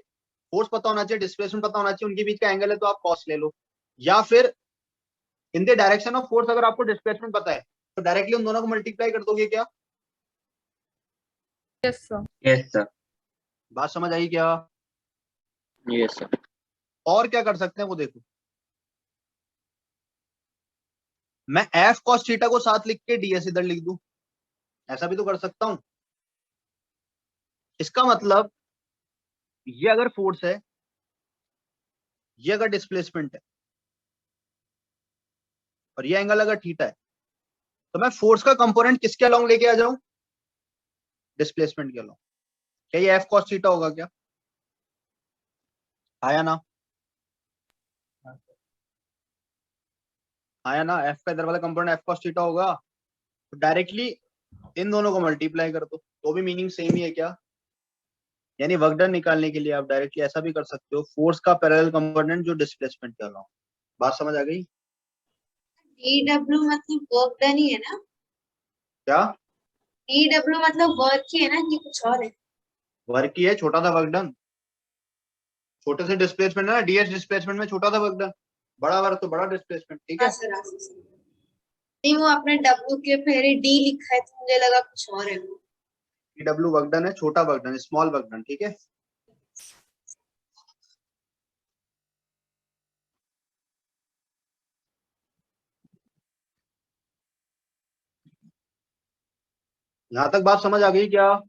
फोर्स पता होना चाहिए, डिस्प्लेसमेंट पता होना चाहिए, उनके बीच का एंगल है तो आप कॉस ले लो, या फिर in the direction of force अगर आपको डिस्प्लेसमेंट पता है तो डायरेक्टली उन दोनों को मल्टीप्लाई कर दोगे। क्या Yes, sir. यस सर बात समझ आई क्या? यस सर और क्या कर सकते हैं वो देखो, मैं एफ कॉस थीटा को साथ लिख के डीएस इधर लिख दूं, ऐसा भी तो कर सकता हूं। इसका मतलब ये अगर फोर्स है, ये अगर डिस्प्लेसमेंट है, और ये एंगल अगर थीटा है, तो मैं फोर्स का कंपोनेंट किसके अलोंग लेके आ जाऊं? डिस्प्लेसमेंट के अलोंग। क्या ये एफ कॉस थीटा होगा क्या? आया ना? आया ना? एफ का इधर वाला कंपोनेंट एफ कॉस थीटा होगा, तो डायरेक्टली इन दोनों को मल्टीप्लाई कर दो, तो भी मीनिंग सेम ही है। क्या यानी वर्क डन निकालने के लिए आप डायरेक्टली ऐसा भी कर सकते हो, फोर्स का पैरेलल कंपोनेंट जो डिस्प्लेसमेंट के अलावा। बात समझ आ गई? डब्ल्यू मतलब वर्क डन ही है ना? क्या डब्ल्यू मतलब वर्क ही है ना कि कुछ और है? वर्क ही है, छोटा सा वर्क डन। छोटे से डिस्प्लेसमेंट है ना, डीएस डिस्प्लेसमेंट में छोटा सा वर्क डन, बड़ा वर्क तो बड़ा डिस्प्लेसमेंट। ठीक है? हाँ सर, हाँ सर। नहीं, वो आपने डब्ल्यू के पहले डी लिखा है तो मुझे लगा कुछ और है वो। डब्ल्यू वर्क डन है, छोटा work done, small work done. ठीक है? यहां तक बात समझ आ गई क्या?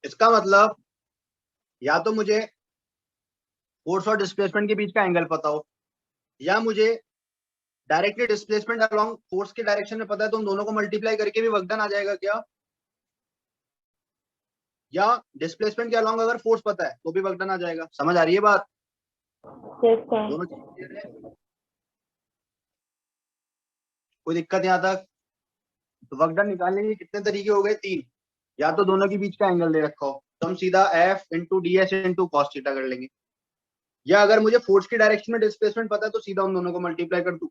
इसका मतलब या तो मुझे फोर्स और डिस्प्लेसमेंट के बीच का एंगल पता हो, या मुझे डायरेक्टली डिस्प्लेसमेंट अलोंग फोर्स के डायरेक्शन में पता है, तो उन दोनों को मल्टीप्लाई करके भी वर्क डन आ जाएगा। क्या या डिस्प्लेसमेंट के अलोंग अगर फोर्स पता है तो भी वर्क डन आ जाएगा। समझ आ रही है बात? Yes, sir. दोनों चीजें clear है? कोई दिक्कत यहाँ तक? तो वर्क डन निकालने के कितने तरीके हो गए? 3। या तो दोनों के बीच का एंगल दे रखा हो तो हम सीधा F into D S into cos theta कर लेंगे, या अगर मुझे फोर्स की डायरेक्शन में डिस्प्लेसमेंट पता है तो सीधा उन दोनों को मल्टीप्लाई कर दूं,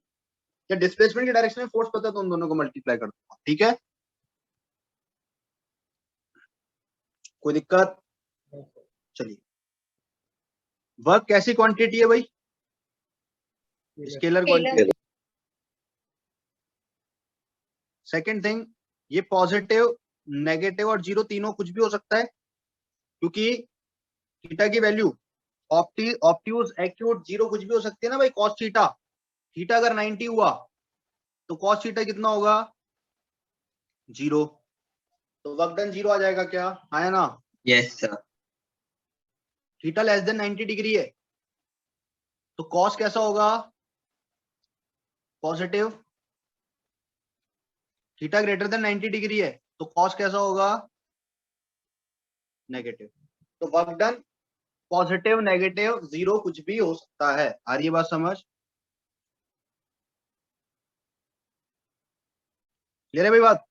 या डिस्प्लेसमेंट की डायरेक्शन में फोर्स पता है तो उन दोनों को मल्टीप्लाई कर दूंगा। ठीक है? कोई दिक्कत? चलिए, वर्क कैसी क्वांटिटी है भाई? Scalar quantity. सेकंड थिंग, ये पॉजिटिव, नेगेटिव और जीरो तीनों कुछ भी हो सकता है, क्योंकि थीटा की वैल्यू ऑप्ट्यूज, एक्यूट, जीरो कुछ भी हो सकती है ना भाई। कॉस थीटा, थीटा अगर 90 हुआ तो कॉस थीटा कितना होगा? 0। तो वर्क डन 0 आ जाएगा क्या, आया ना। Yes sir. Theta less than 90 degree है तो कॉस कैसा होगा, positive. Theta greater than 90 degree है तो कॉस कैसा होगा, नेगेटिव। तो वर्क डन पॉजिटिव, नेगेटिव, 0 कुछ भी हो सकता है। आ रही है बात समझ, क्लियर है भाई बात।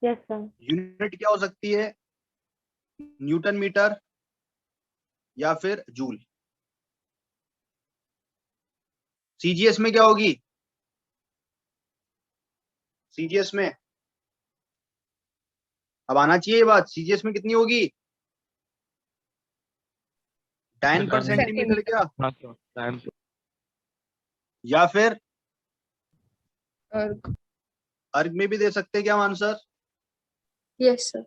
Yes sir. यूनिट क्या हो सकती है, न्यूटन मीटर या फिर जूल। सीजीएस में क्या होगी, सीजीएस में अब आना चाहिए ये बात, सीजीएस में कितनी होगी, डायन पर सेंटीमीटर क्या, या फिर अर्ग में भी दे सकते हैं क्या आंसर। Yes sir.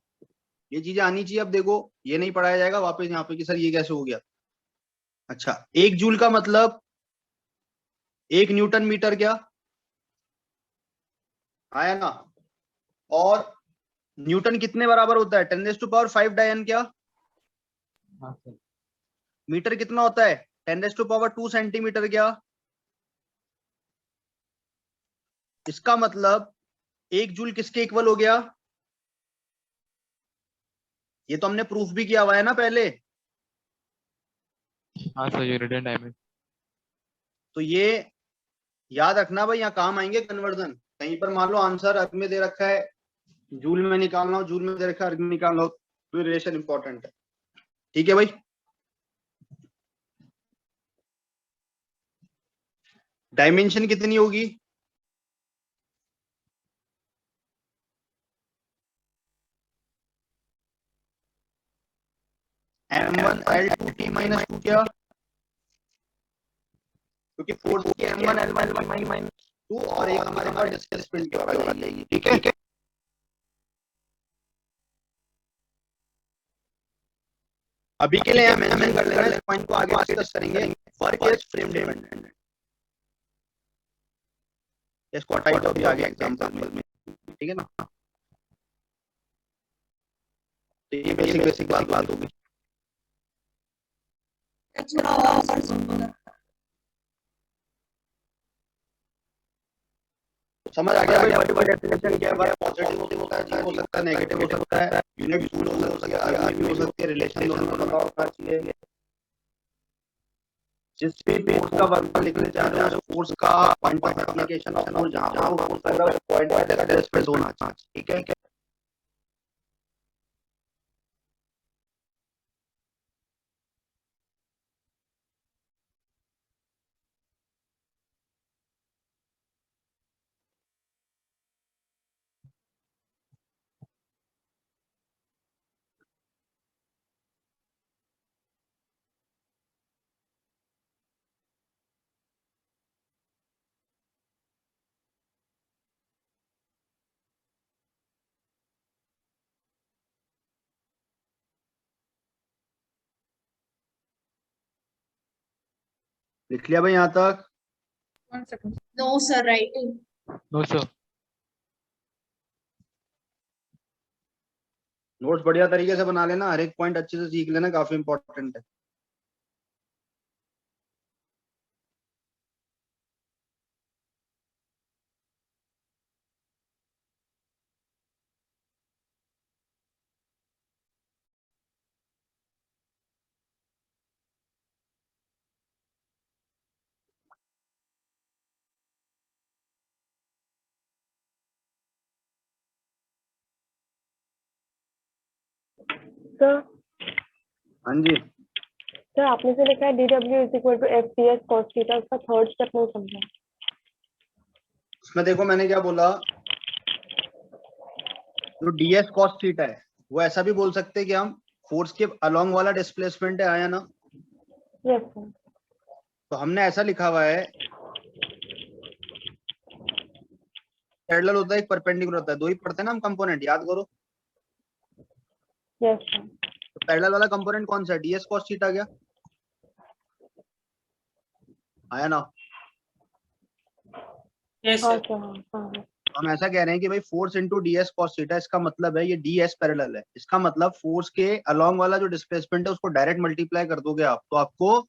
ये चीजें आनी चाहिए। अब देखो ये नहीं पढ़ाया जाएगा वापस यहाँ पे कि सर ये कैसे हो गया। अच्छा, 1 जूल का मतलब 1 न्यूटन मीटर क्या, आया ना। और न्यूटन कितने बराबर होता है, 10⁵ डायन क्या, मीटर कितना होता है 10⁻² सेंटीमीटर क्या। इसका मतलब 1 जूल किसके इक्वल हो गया, ये तो हमने प्रूफ भी किया हुआ है ना पहले। हाँ सर, यूनिट टाइम। तो ये याद रखना भाई, यहाँ काम आएंगे कन्वर्जन। कहीं पर मान लो आंसर अर्ग में दे रखा है, जूल में निकालना हो, जूल में दे रखा है अर्ग में निकालना हो, तो रिलेशन इंपॉर्टेंट है। ठीक है भाई। डायमेंशन कितनी होगी, m1L2T-2 क्या, क्योंकि फोर्स की m1L1L2 और एक हमारे पास डिस्प्लेसमेंट की वैल्यू आ जाएगी। ठीक है, अभी के लिए मेंशन कर लेना, इस पॉइंट को आगे डिस्कस करेंगे। वर्क इज फ्रेम डिपेंडेंट, इसको टाइप भी आगे एग्जांपल में, ठीक है ना। तो ये बेसिक बात होगी। समझ आ गया भाई, मल्टीपल डेफिनेशन क्या है, पॉजिटिव हो सकता है, नेगेटिव हो सकता है, यूनिट जूल हो सकता है, आरपीएम हो सकती है, रिलेशन दोनों का पता होना चाहिए। जिस भी फोर्स का वर्क लिखने जा रहे हो, फोर्स का point of application of force जहां पर वो फोर्स लग रहा है पॉइंट पे लगा डिस्प्लेस होना चाहिए। ठीक है, लिख लिया भाई यहाँ तक। 1 second. No sir, writing. No sir. Notes बढ़िया तरीके से बना लेना, हर एक पॉइंट अच्छे से सीख लेना, काफी इंपॉर्टेंट है। सर हाँ जी, सर आपने जो लिखा है DW is equal to FPS cos theta, उसका थर्ड स्टेप नहीं समझा। उसमें देखो मैंने क्या बोला, जो ds cos थीटा है वो ऐसा भी बोल सकते हैं कि हम फोर्स के अलोंग वाला डिस्प्लेसमेंट है, आया ना। Yes sir. तो हमने ऐसा लिखा हुआ है, पैरेलल होता है एक परपेंडिकुलर होता है, दो ही पढ़ते हैं ना हम कंपोनेंट, याद करो। Yes sir. तो पैरेलल वाला कंपोनेंट कौन सा है, ds cos थीटा क्या, आया ना। यस हाँ सर। सर। हाँ हाँ। हम ऐसा कह रहे हैं कि भाई force into D S cos theta, इसका मतलब है ये डी एस पैरेलल है, इसका मतलब फोर्स के अलोंग वाला जो डिस्प्लेसमेंट है उसको डायरेक्ट मल्टीप्लाई कर दोगे आप तो आपको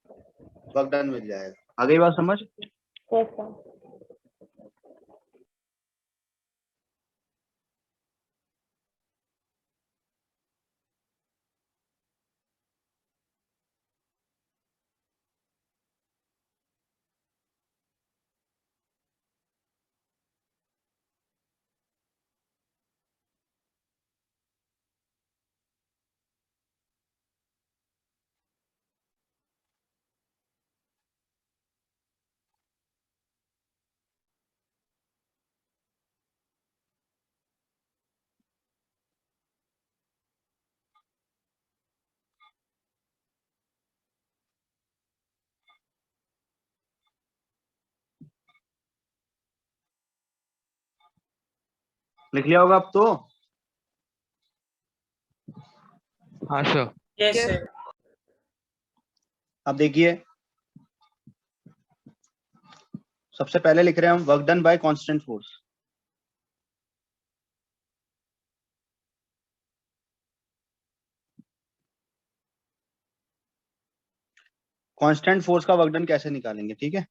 वर्क डन मिल जाएगा। आगे बात समझ? Yes sir. लिख लिया होगा अब तो? हाँ सर। Yes sir. अब देखिए, सबसे पहले लिख रहे हैं हम work done by constant force. Constant force का वर्क डन कैसे निकालेंगे, ठीक है?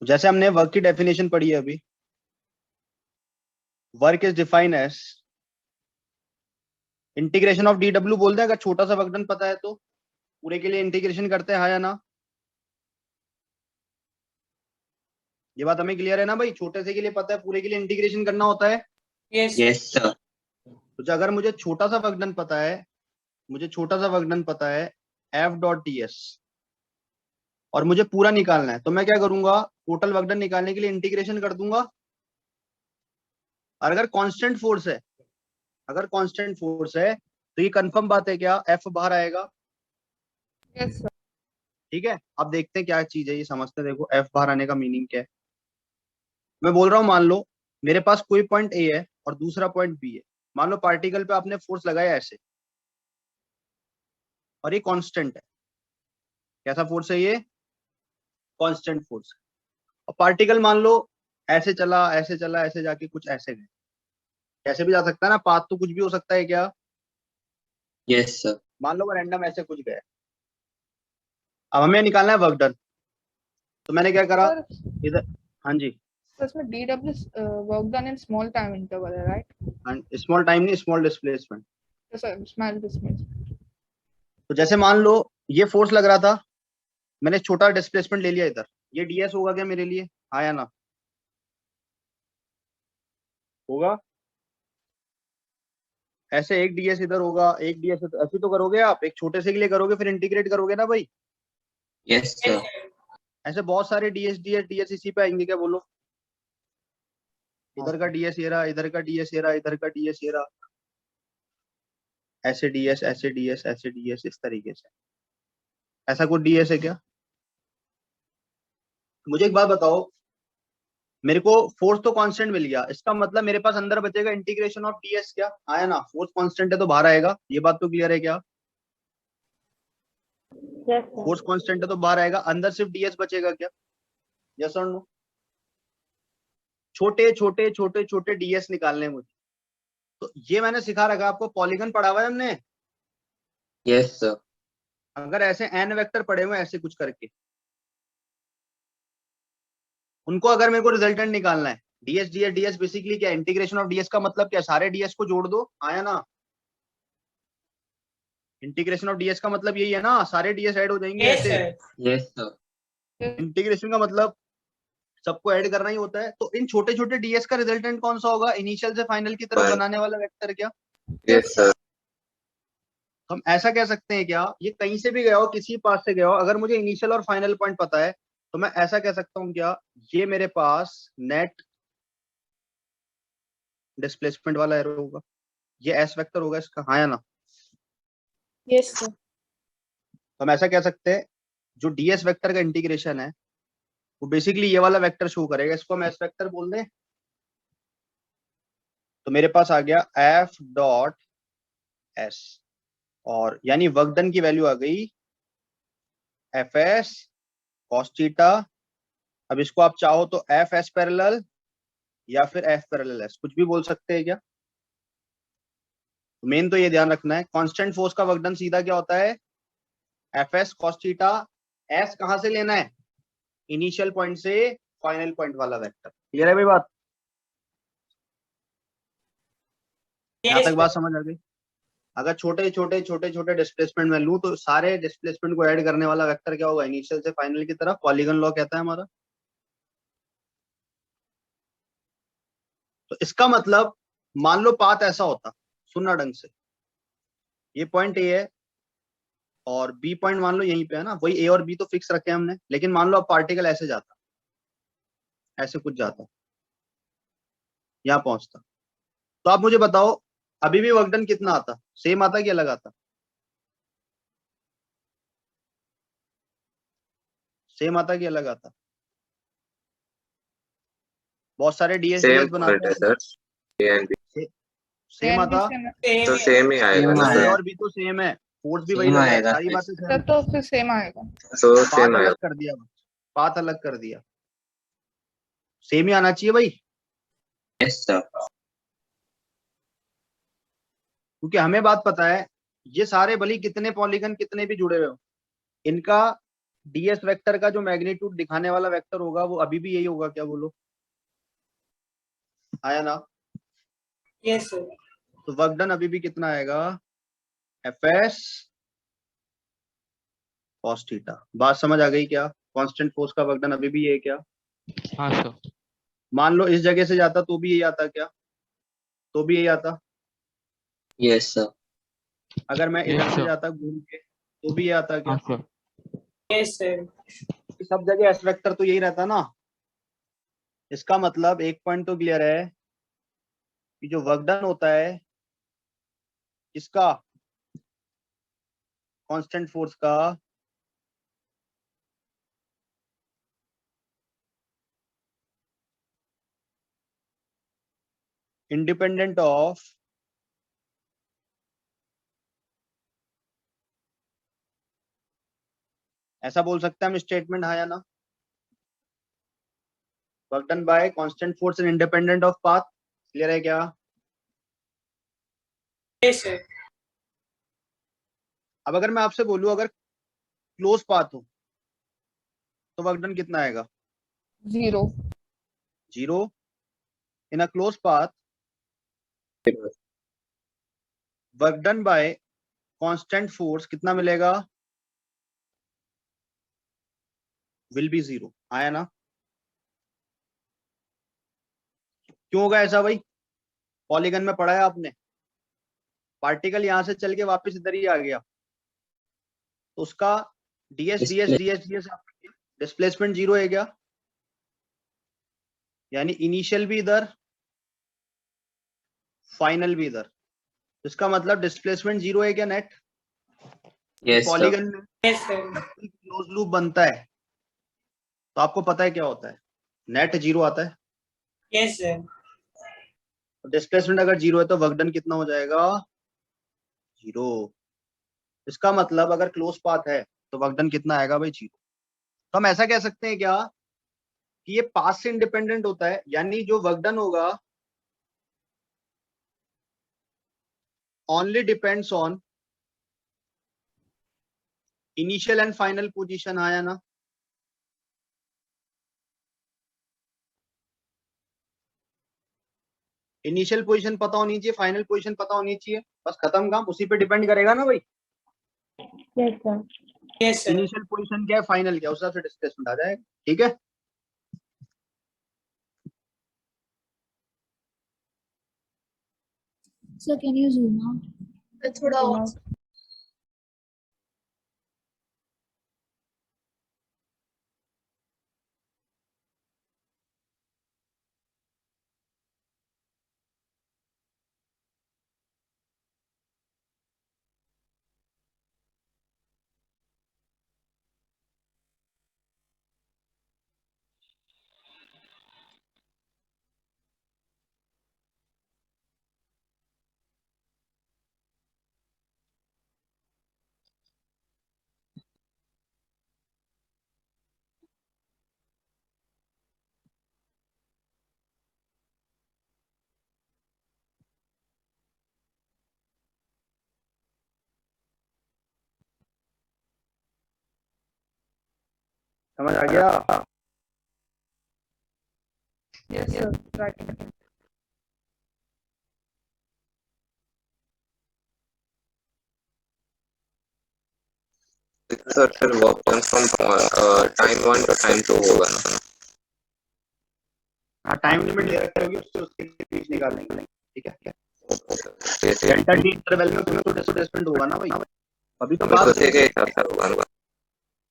जैसे हमने वर्क की डेफिनेशन पढ़ी है अभी, work is defined as integration of D W बोल दें अगर छोटा सा वर्क डन पता है तो, पूरे के लिए इंटीग्रेशन करते हैं, हाँ या ना? ये बात हमें क्लियर है ना भाई? छोटे से के लिए पता है, पूरे के लिए इंटीग्रेशन करना होता है। Yes sir. तो अगर मुझे छोटा सा वर्क डन पता है, मुझे छोटा सा वर्क डन पता है एफ डॉट टी एस, और मुझे पूरा निकालना है, तो मैं क्या करूंगा? टोटल वर्क डन निकालने के लिए इंटीग्रेशन कर दूंगा। और अगर कांस्टेंट फोर्स है, अगर कांस्टेंट फोर्स है तो ये कंफर्म बात है क्या एफ बाहर आएगा? Yes sir. ठीक है, अब देखते हैं क्या चीज है ये, समझते हैं। देखो एफ बाहर आने का मीनिंग क्या है। मैं बोल रहा हूँ मान लो मेरे पास कोई पॉइंट ए है और दूसरा पॉइंट बी है। मान लो पार्टिकल पे आपने फोर्स लगाया ऐसे, और ये कांस्टेंट है। कैसा फोर्स है ये? Constant force. और पार्टिकल मान लो ऐसे चला, ऐसे चला, ऐसे जाके कुछ ऐसे गए, ऐसे भी जा सकता है ना, पाथ तो कुछ भी हो सकता है क्या? Yes sir. मान लो रैंडम ऐसे कुछ गए। अब हमें निकालना है वर्क डन, तो मैंने क्या करा इधर, हाँ जी, So इसमें DW work done in small time interval है, right? स्मॉल टाइम नहीं, स्मॉल डिस्प्लेसमेंट। तो सर small displacement. तो जैसे मान लो ये फोर्स लग रहा था, मैंने छोटा डिस्प्लेसमेंट ले लिया इधर, ये डीएस होगा क्या मेरे लिए, हाँ या ना? होगा। ऐसे एक डीएस इधर होगा, एक डीएस ऐसे तो करोगे आप, एक छोटे से के लिए करोगे फिर इंटीग्रेट करोगे ना भाई। Yes sir. ऐसे बहुत सारे डीएस डीएस डीएस इसी पे आएंगे, क्या बोलो? इधर का डीएस ये रहा, इधर का डीएस ये रहा, इधर का डीएस ये रहा, ऐसे डीएस, ऐसे डीएस, ऐसे डीएस, इस तरीके से। ऐसा कोई डीएस है क्या? मुझे एक बात बताओ, मेरे को फोर्स तो कांस्टेंट मिल गया, इसका मतलब मेरे पास अंदर बचेगा इंटीग्रेशन ऑफ डीएस, क्या आया ना? फोर्स कांस्टेंट है तो बाहर आएगा, ये बात तो क्लियर है क्या? यस फोर्स कांस्टेंट है तो बाहर आएगा, अंदर सिर्फ डीएस बचेगा क्या? यस और नो? छोटे छोटे छोटे छोटे डीएस निकालने मुझे, तो ये मैंने सिखा रखा, आपको पॉलीगन पढ़ा हुआ है हमने। Yes sir. अगर ऐसे एन वेक्टर पड़े हुए ऐसे कुछ करके, उनको अगर मेरे को रिजल्टेंट निकालना है, डीएस डीएस डीएस बेसिकली क्या? इंटीग्रेशन ऑफ डीएस का मतलब क्या? सारे डीएस को जोड़ दो, आया ना? इंटीग्रेशन ऑफ डीएस का मतलब यही है ना, सारे डीएस ऐड हो जाएंगे ऐसे। Yes sir. इंटीग्रेशन का मतलब सबको ऐड करना ही होता है। तो इन छोटे छोटे डीएस का रिजल्टेंट कौन सा होगा? इनिशियल से फाइनल की तरफ बनाने वाला वेक्टर, क्या? Yes sir. हम ऐसा कह सकते हैं क्या, ये कहीं से भी गया हो, किसी पास से गया हो, अगर मुझे इनिशियल और फाइनल पॉइंट पता है तो मैं ऐसा कह सकता हूँ क्या, ये मेरे पास नेट डिस्प्लेसमेंट वाला एरो होगा, ये एस वेक्टर होगा इसका, हाँ या ना? Yes sir. तो हम ऐसा कह सकते हैं जो डीएस वेक्टर का इंटीग्रेशन है वो बेसिकली ये वाला वेक्टर शो करेगा, इसको हम एस वेक्टर बोल दें। तो मेरे पास आ गया एफ डॉट एस, और यानी वर्क डन की वैल्यू आ गई एफ एस कॉस थीटा। अब इसको आप चाहो तो एफ एस पैरेलल या फिर एफ पैरेलल एस, कुछ भी बोल सकते हैं क्या? मेन तो ये ध्यान रखना है, कांस्टेंट फोर्स का वर्कडन सीधा क्या होता है? F S cos theta. S कहां से लेना है? इनिशियल पॉइंट से फाइनल पॉइंट वाला वेक्टर। क्लियर है भाई बात? यहां तक बात समझ आ गई? अगर छोटे छोटे छोटे छोटे डिस्प्लेसमेंट में लूं तो सारे डिस्प्लेसमेंट को ऐड करने वाला वेक्टर क्या होगा? इनिशियल से फाइनल की तरफ। पॉलीगन लॉ कहता है हमारा। तो इसका मतलब मान लो पाथ ऐसा होता, सुनना ढंग से, ये पॉइंट ए है और बी पॉइंट मान लो यहीं पे है ना, वही ए और बी तो फिक्स रखे हैं हमने, लेकिन मान लो अब पार्टिकल ऐसे जाता, ऐसे कुछ जाता, यहां पहुंचता, तो आप मुझे बताओ अभी भी वर्कडन कितना आता? सेम आता कि अलग आता? सेम आता कि अलग आता? बहुत सारे डीएस सेम डीएस बनाते है हैं। Sir, A and B same आता तो सेम ही आएगा ना ए सर। और बी तो सेम है, फोर्स भी वही सेम लगा है, आएगा सारी बातें सेम। तो फिर सेम आएगा। तो पाथ सेम अलग आएगा। कर दिया, पाथ अलग कर दिया, सेम ही आना चाहिए भाई, यस सर। क्योंकि हमें बात पता है ये सारे भली कितने पॉलीगन कितने भी जुड़े हुए हो, इनका डीएस वेक्टर का जो मैग्नीट्यूड दिखाने वाला वेक्टर होगा वो अभी भी यही होगा। क्या बोलो? आया ना? Yes sir. तो वर्कडन अभी भी कितना आएगा? F S cos theta. बात समझ आ गई क्या? कांस्टेंट फोर्स का वर्कडन अभी भी ये है क्या? हाँ सर। मान लो इस जगह से जाता तो भी यही आता क्या? तो भी यही आता। Yes sir. अगर मैं इधर Yes, से sir. जाता घूम के तो भी ये आता क्या? हाँ सर। Yes sir. सब जगह एस वेक्टर तो यही रहता ना। इसका मतलब एक पॉइंट तो क्लियर है कि जो वर्कडन होता है इसका, कांस्टेंट फोर्स का, इंडिपेंडेंट ऑफ ऐसा बोल सकते हैं हम स्टेटमेंट, हाँ या ना? Work done by constant force and independent of path. Clear है क्या? Yes sir. अब अगर मैं आपसे बोलूं अगर क्लोज पाथ हो तो वर्क डन कितना आएगा? 0। 0 in a close path. Work done by constant force कितना मिलेगा? Will be 0। आया ना? क्यों होगा ऐसा भाई? पॉलीगन में पढ़ा है आपने, पार्टिकल यहां से चल के वापस इधर ही आ गया तो उसका DS DS DS DS displacement 0 है क्या? यानी इनिशियल भी इधर, फाइनल भी इधर, इसका मतलब डिस्प्लेसमेंट 0 है क्या नेट? Yes sir. पॉलीगन में यस सर। क्लोज लूप बनता है तो आपको पता है क्या होता है? नेट 0 आता है। Yes sir. डिस्प्लेसमेंट अगर 0 है तो वर्क डन कितना हो जाएगा? 0। इसका मतलब अगर क्लोज पाथ है तो वर्क डन कितना आएगा भाई? 0। तो हम ऐसा कह सकते हैं क्या कि ये पाथ से इंडिपेंडेंट होता है, यानी जो वर्क डन होगा only depends on initial and final position. आया ना? इनिशियल पोजीशन पता होनी चाहिए, फाइनल पोजीशन पता होनी चाहिए, बस खत्म काम, उसी पे डिपेंड करेगा ना भाई। Yes sir. Yes sir. Initial position क्या है, फाइनल क्या है, उस हिसाब से डिस्प्लेसमेंट आ जाएगा। ठीक है? Sir can you zoom out? थोड़ा और समझ आ गया? Yes, sir. Right. सर फिर work done from time 1 to time 2 होगा ना? हाँ, टाइम लिमिट दे रखी होगी, उसके बीच निकाल लेंगे। ठीक है, डेल्टा टी इंटरवल में तुम्हें तो डिस्प्लेसमेंट होगा ना भाई। अभी तो बात के हिसाब से होगा ना?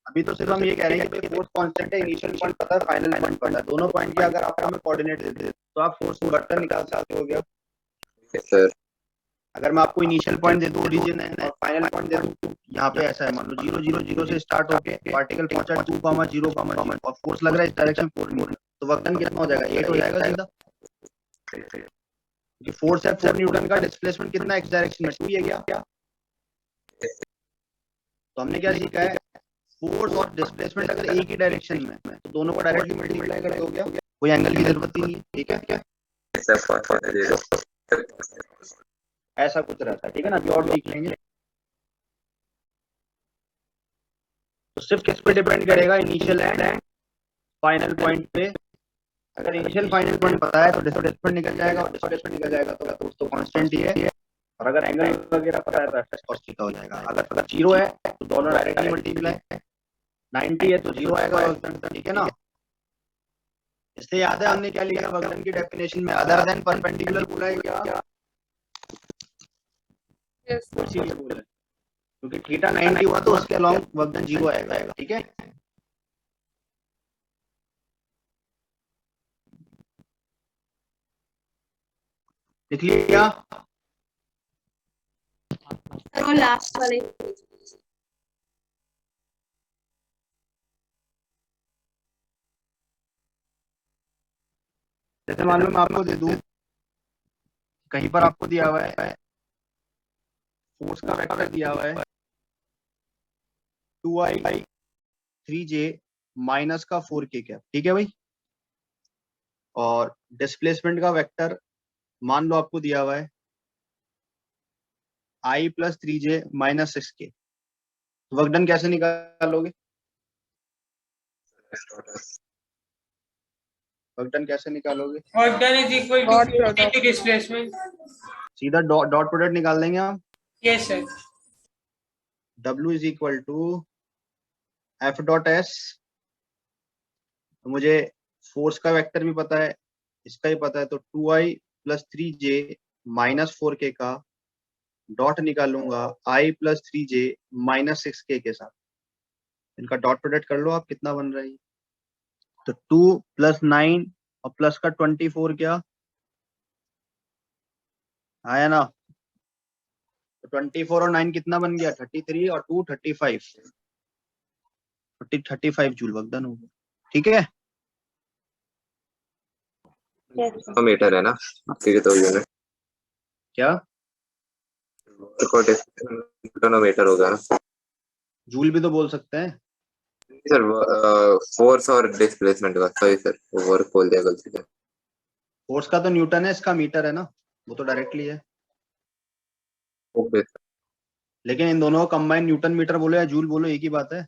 अभी तो सिर्फ हम ये कह रहे हैं कि फोर्स कांस्टेंट है, इनिशियल पॉइंट पता है, फाइनल पॉइंट पता है। दोनों पॉइंट की अगर आपको हमें कोऑर्डिनेट दे दे तो आप फोर्स वेक्टर निकाल सकते हो। गया सर? अगर मैं आपको इनिशियल पॉइंट दे दूं ओरिजिन है और फाइनल पॉइंट दे दूं, यहाँ पे ऐसा है, मान लो 0 0 0 से स्टार्ट होके पार्टिकल पहुंचा 2, 0, 0 और फोर्स लग रहा है इस डायरेक्शन 4, तो वर्क डन कितना हो जाएगा? 8 हो जाएगा सीधा। क्योंकि फोर्स है 4 न्यूटन का, डिस्प्लेसमेंट कितना एक्स डायरेक्शन में 2 ही है क्या? तो हमने क्या सीखा है, फोर्स और डिस्प्लेसमेंट अगर एक ही डायरेक्शन में तो दोनों को डायरेक्टली मल्टीप्लाई कर दो, क्या कोई एंगल की जरूरत ही नहीं है। ठीक है, क्या ऐसा कुछ रहता है। ठीक है ना, अभी और सीख लेंगे। तो सिर्फ किस पे डिपेंड करेगा? इनिशियल एंड फाइनल पॉइंट पे। अगर इनिशियल फाइनल पॉइंट पता है तो डिस्प्लेसमेंट निकल जाएगा, और डिस्प्लेसमेंट निकल जाएगा तो उसको कांस्टेंट ही है। और अगर एंगल वगैरह पता है तो एफ cos थीटा हो जाएगा। अगर 0 है तो दोनों डायरेक्टली मल्टीप्लाई, 90 है तो 0 आएगा वर्क डन। ठीक है ना? इसलिए याद है हमने क्या लिखा वर्क डन की डेफिनेशन में? अदर देन परपेंडिकुलर बोला है क्या? Yes, sir. इसीलिए बोला है क्योंकि थीटा 90 हुआ तो उसके अलोंग वर्क डन 0 आएगा। ठीक है, लिख लिया? सर वो लास्ट वाले जैसे मालूम आपको दे दूं, कहीं पर आपको दिया हुआ है फोर्स का वेक्टर दिया हुआ है 2i 3j माइनस का 4k कैप। ठीक है भाई, और डिस्प्लेसमेंट का वेक्टर मान लो आपको दिया हुआ है i plus 3j minus 6k। Work done कैसे निकालोगे? वर्क डन कैसे निकालोगे? Work done is equal Dot to product. Displacement. सीधा डॉट प्रोडक्ट निकाल देंगे हम। Yes sir. W is equal to F dot S. तो मुझे फोर्स का वेक्टर भी पता है, इसका ही पता है, तो 2i plus 3j minus 4k का डॉट निकालूंगा i plus 3j minus 6k के साथ। इनका डॉट प्रोडक्ट कर लो आप, कितना बन रहा है? तो 2 प्लस 9 और प्लस का 24 क्या आया ना? तो 24 और 9 कितना बन गया? 33 और 2 35, 35 जूल वर्क डन हो गया। ठीक है, Yes, sir. मीटर है ना आपके तो यूनिट? क्या मीटर होगा ना? जूल भी तो बोल सकते हैं सर फोर्स और डिस्प्लेसमेंट का सही सर, वर्क बोल दिया गलती से। फोर्स का तो न्यूटन है, इसका मीटर है ना, वो तो डायरेक्टली है। Okay sir. लेकिन इन दोनों को कंबाइन न्यूटन मीटर बोलो या जूल बोलो, एक ही बात है।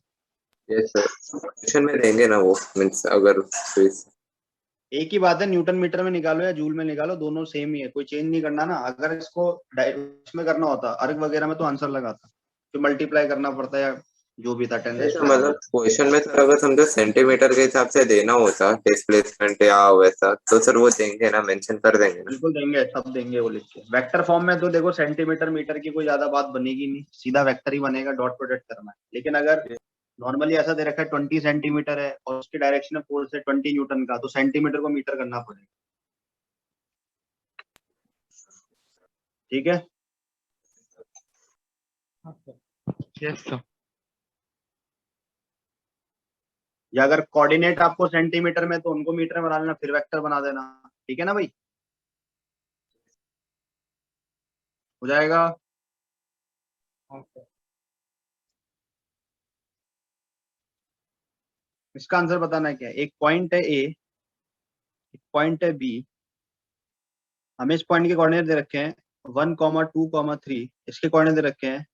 यस सर, क्वेश्चन में देंगे ना वो, मींस अगर एक ही बात है, न्यूटन मीटर में निकालो या जूल में निकालो, दोनों सेम ही है, कोई चेंज नहीं करना ना। अगर इसको इसमें करना होता अर्ग वगैरह में तो आंसर लगाता, तो मल्टीप्लाई करना पड़ता है या जो भी था 10 मतलब क्वेश्चन में सर अगर समझो सेंटीमीटर के हिसाब से देना होता डिस्प्लेसमेंट या वैसा, तो सर वो देंगे ना, मेंशन कर देंगे ना? बिल्कुल देंगे, सब देंगे वो लिख के। वेक्टर फॉर्म में तो देखो सेंटीमीटर मीटर की कोई ज्यादा बात बनेगी नहीं, सीधा वेक्टर ही बनेगा, डॉट प्रोडक्ट करना है। लेकिन अगर नॉर्मली ऐसा दे रखा है 20 सेंटीमीटर है और उसकी डायरेक्शन फोर्स है 20 न्यूटन का, तो सेंटीमीटर को मीटर करना पड़ेगा। ठीक है, यस सर। या अगर कोऑर्डिनेट आपको सेंटीमीटर में तो उनको मीटर में बना लेना, फिर वेक्टर बना देना। ठीक है ना भाई, हो जाएगा। इसका आंसर बताना क्या है? एक पॉइंट है ए, एक पॉइंट है बी, हमें इस पॉइंट के कोऑर्डिनेट दे रखे हैं 1, 2, 3। इसके कोऑर्डिनेट दे रखे हैं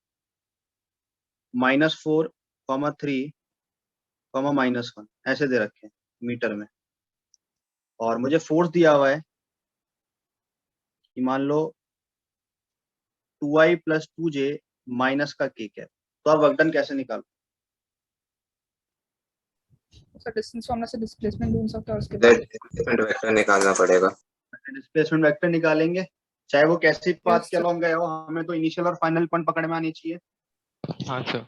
-4, 3 कॉमा -1 ऐसे दे रखे हैं मीटर में, और मुझे फोर्स दिया हुआ है कि मान लो 2i + 2j माइनस का k कैप। तो आप वर्क डन कैसे निकालो? सर डिस्टेंस फॉर्मूला से डिस्प्लेसमेंट ढूंढ सकते हैं उसके दैट बाद डिस्प्लेसमेंट वेक्टर निकालना पड़ेगा। डिस्प्लेसमेंट वेक्टर निकालेंगे, चाहे वो कैसी पाथ Yes, के sir. अलॉन्ग गया हो, हमें तो इनिशियल और फाइनल पॉइंट पकड़ में आनी चाहिए। हाँ सर।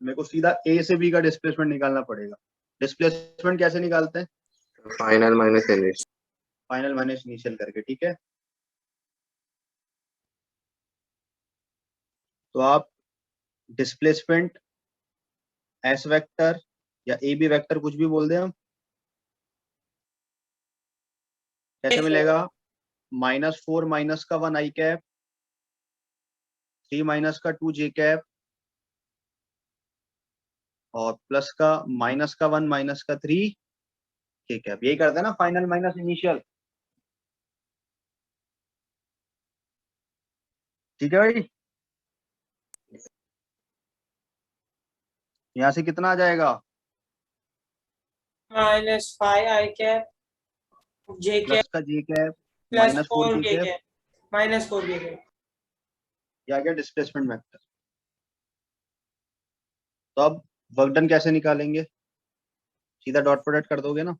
मेरे को सीधा A से B का डिस्प्लेसमेंट निकालना पड़ेगा। डिस्प्लेसमेंट कैसे निकालते हैं? Final minus initial. Final minus initial करके, ठीक है। तो आप डिस्प्लेसमेंट S वेक्टर या AB वेक्टर कुछ भी बोल दें हम, कैसे मिलेगा? -4 माइनस का 1 i कैप, 3 माइनस का 2 j कैप, और प्लस का -1 माइनस का 3 k कैप। यही करते हैं ना फाइनल माइनस इनिशियल, ठीक है भाई। यहाँ से कितना आ जाएगा? -5 i cap j cap plus का j cap +4 -4 k k cap, cap -4 k cap. या गया डिस्प्लेसमेंट वेक्टर। तो अब वर्क डन कैसे निकालेंगे? सीधा डॉट प्रोडक्ट कर दोगे ना।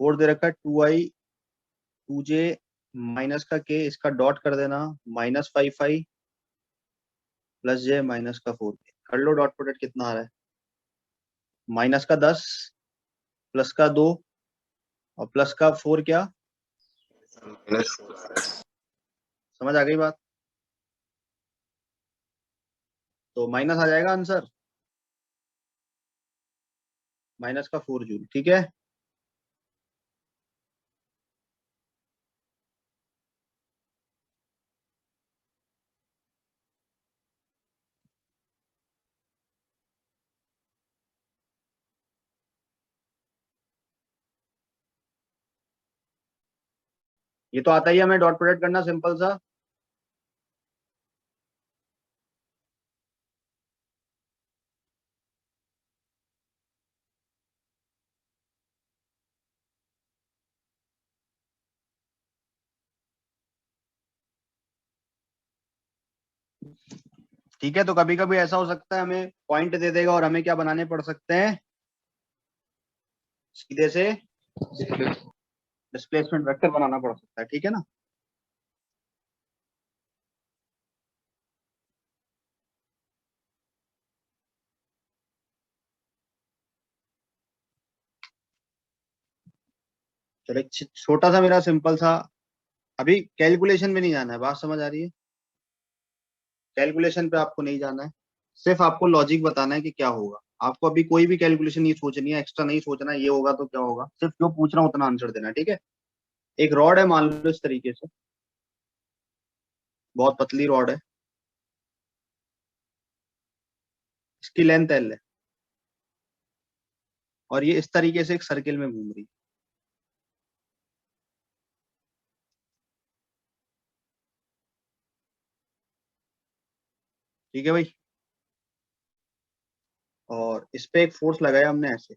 4 दे रखा है, 2i 2j माइनस का k, इसका डॉट कर देना, -5i + j -का 4k। कर लो डॉट प्रोडक्ट, कितना आ रहा है? माइनस का 10 प्लस का 2 और प्लस का 4 क्या? समझ आ गई बात? तो माइनस आ जाएगा आंसर, -का 4 जूल, ठीक है। ये तो आता ही है हमें डॉट प्रोडक्ट करना, सिंपल सा। ठीक है, तो कभी कभी ऐसा हो सकता है हमें पॉइंट दे देगा और हमें क्या बनाने पड़ सकते हैं, सीधे से डिस्प्लेसमेंट वेक्टर बनाना पड़ सकता है, ठीक है ना। चलो एक छोटा सा मेरा सिंपल सा, अभी कैलकुलेशन में नहीं जाना है, बात समझ आ रही है? कैलकुलेशन पे आपको नहीं जाना है, सिर्फ आपको लॉजिक बताना है कि क्या होगा। आपको अभी कोई भी कैलकुलेशन नहीं सोचनी है, एक्स्ट्रा नहीं सोचना है ये होगा तो क्या होगा, सिर्फ जो पूछ रहा हूँ उतना आंसर देना है, ठीक है। एक रॉड है, मान लो इस तरीके से, बहुत पतली रॉड है, इसकी लेंथ L है, और ये इस तरीके से एक सर्किल में घूम रही है। ठीक है भाई, और इस पे एक फोर्स लगाया हमने ऐसे,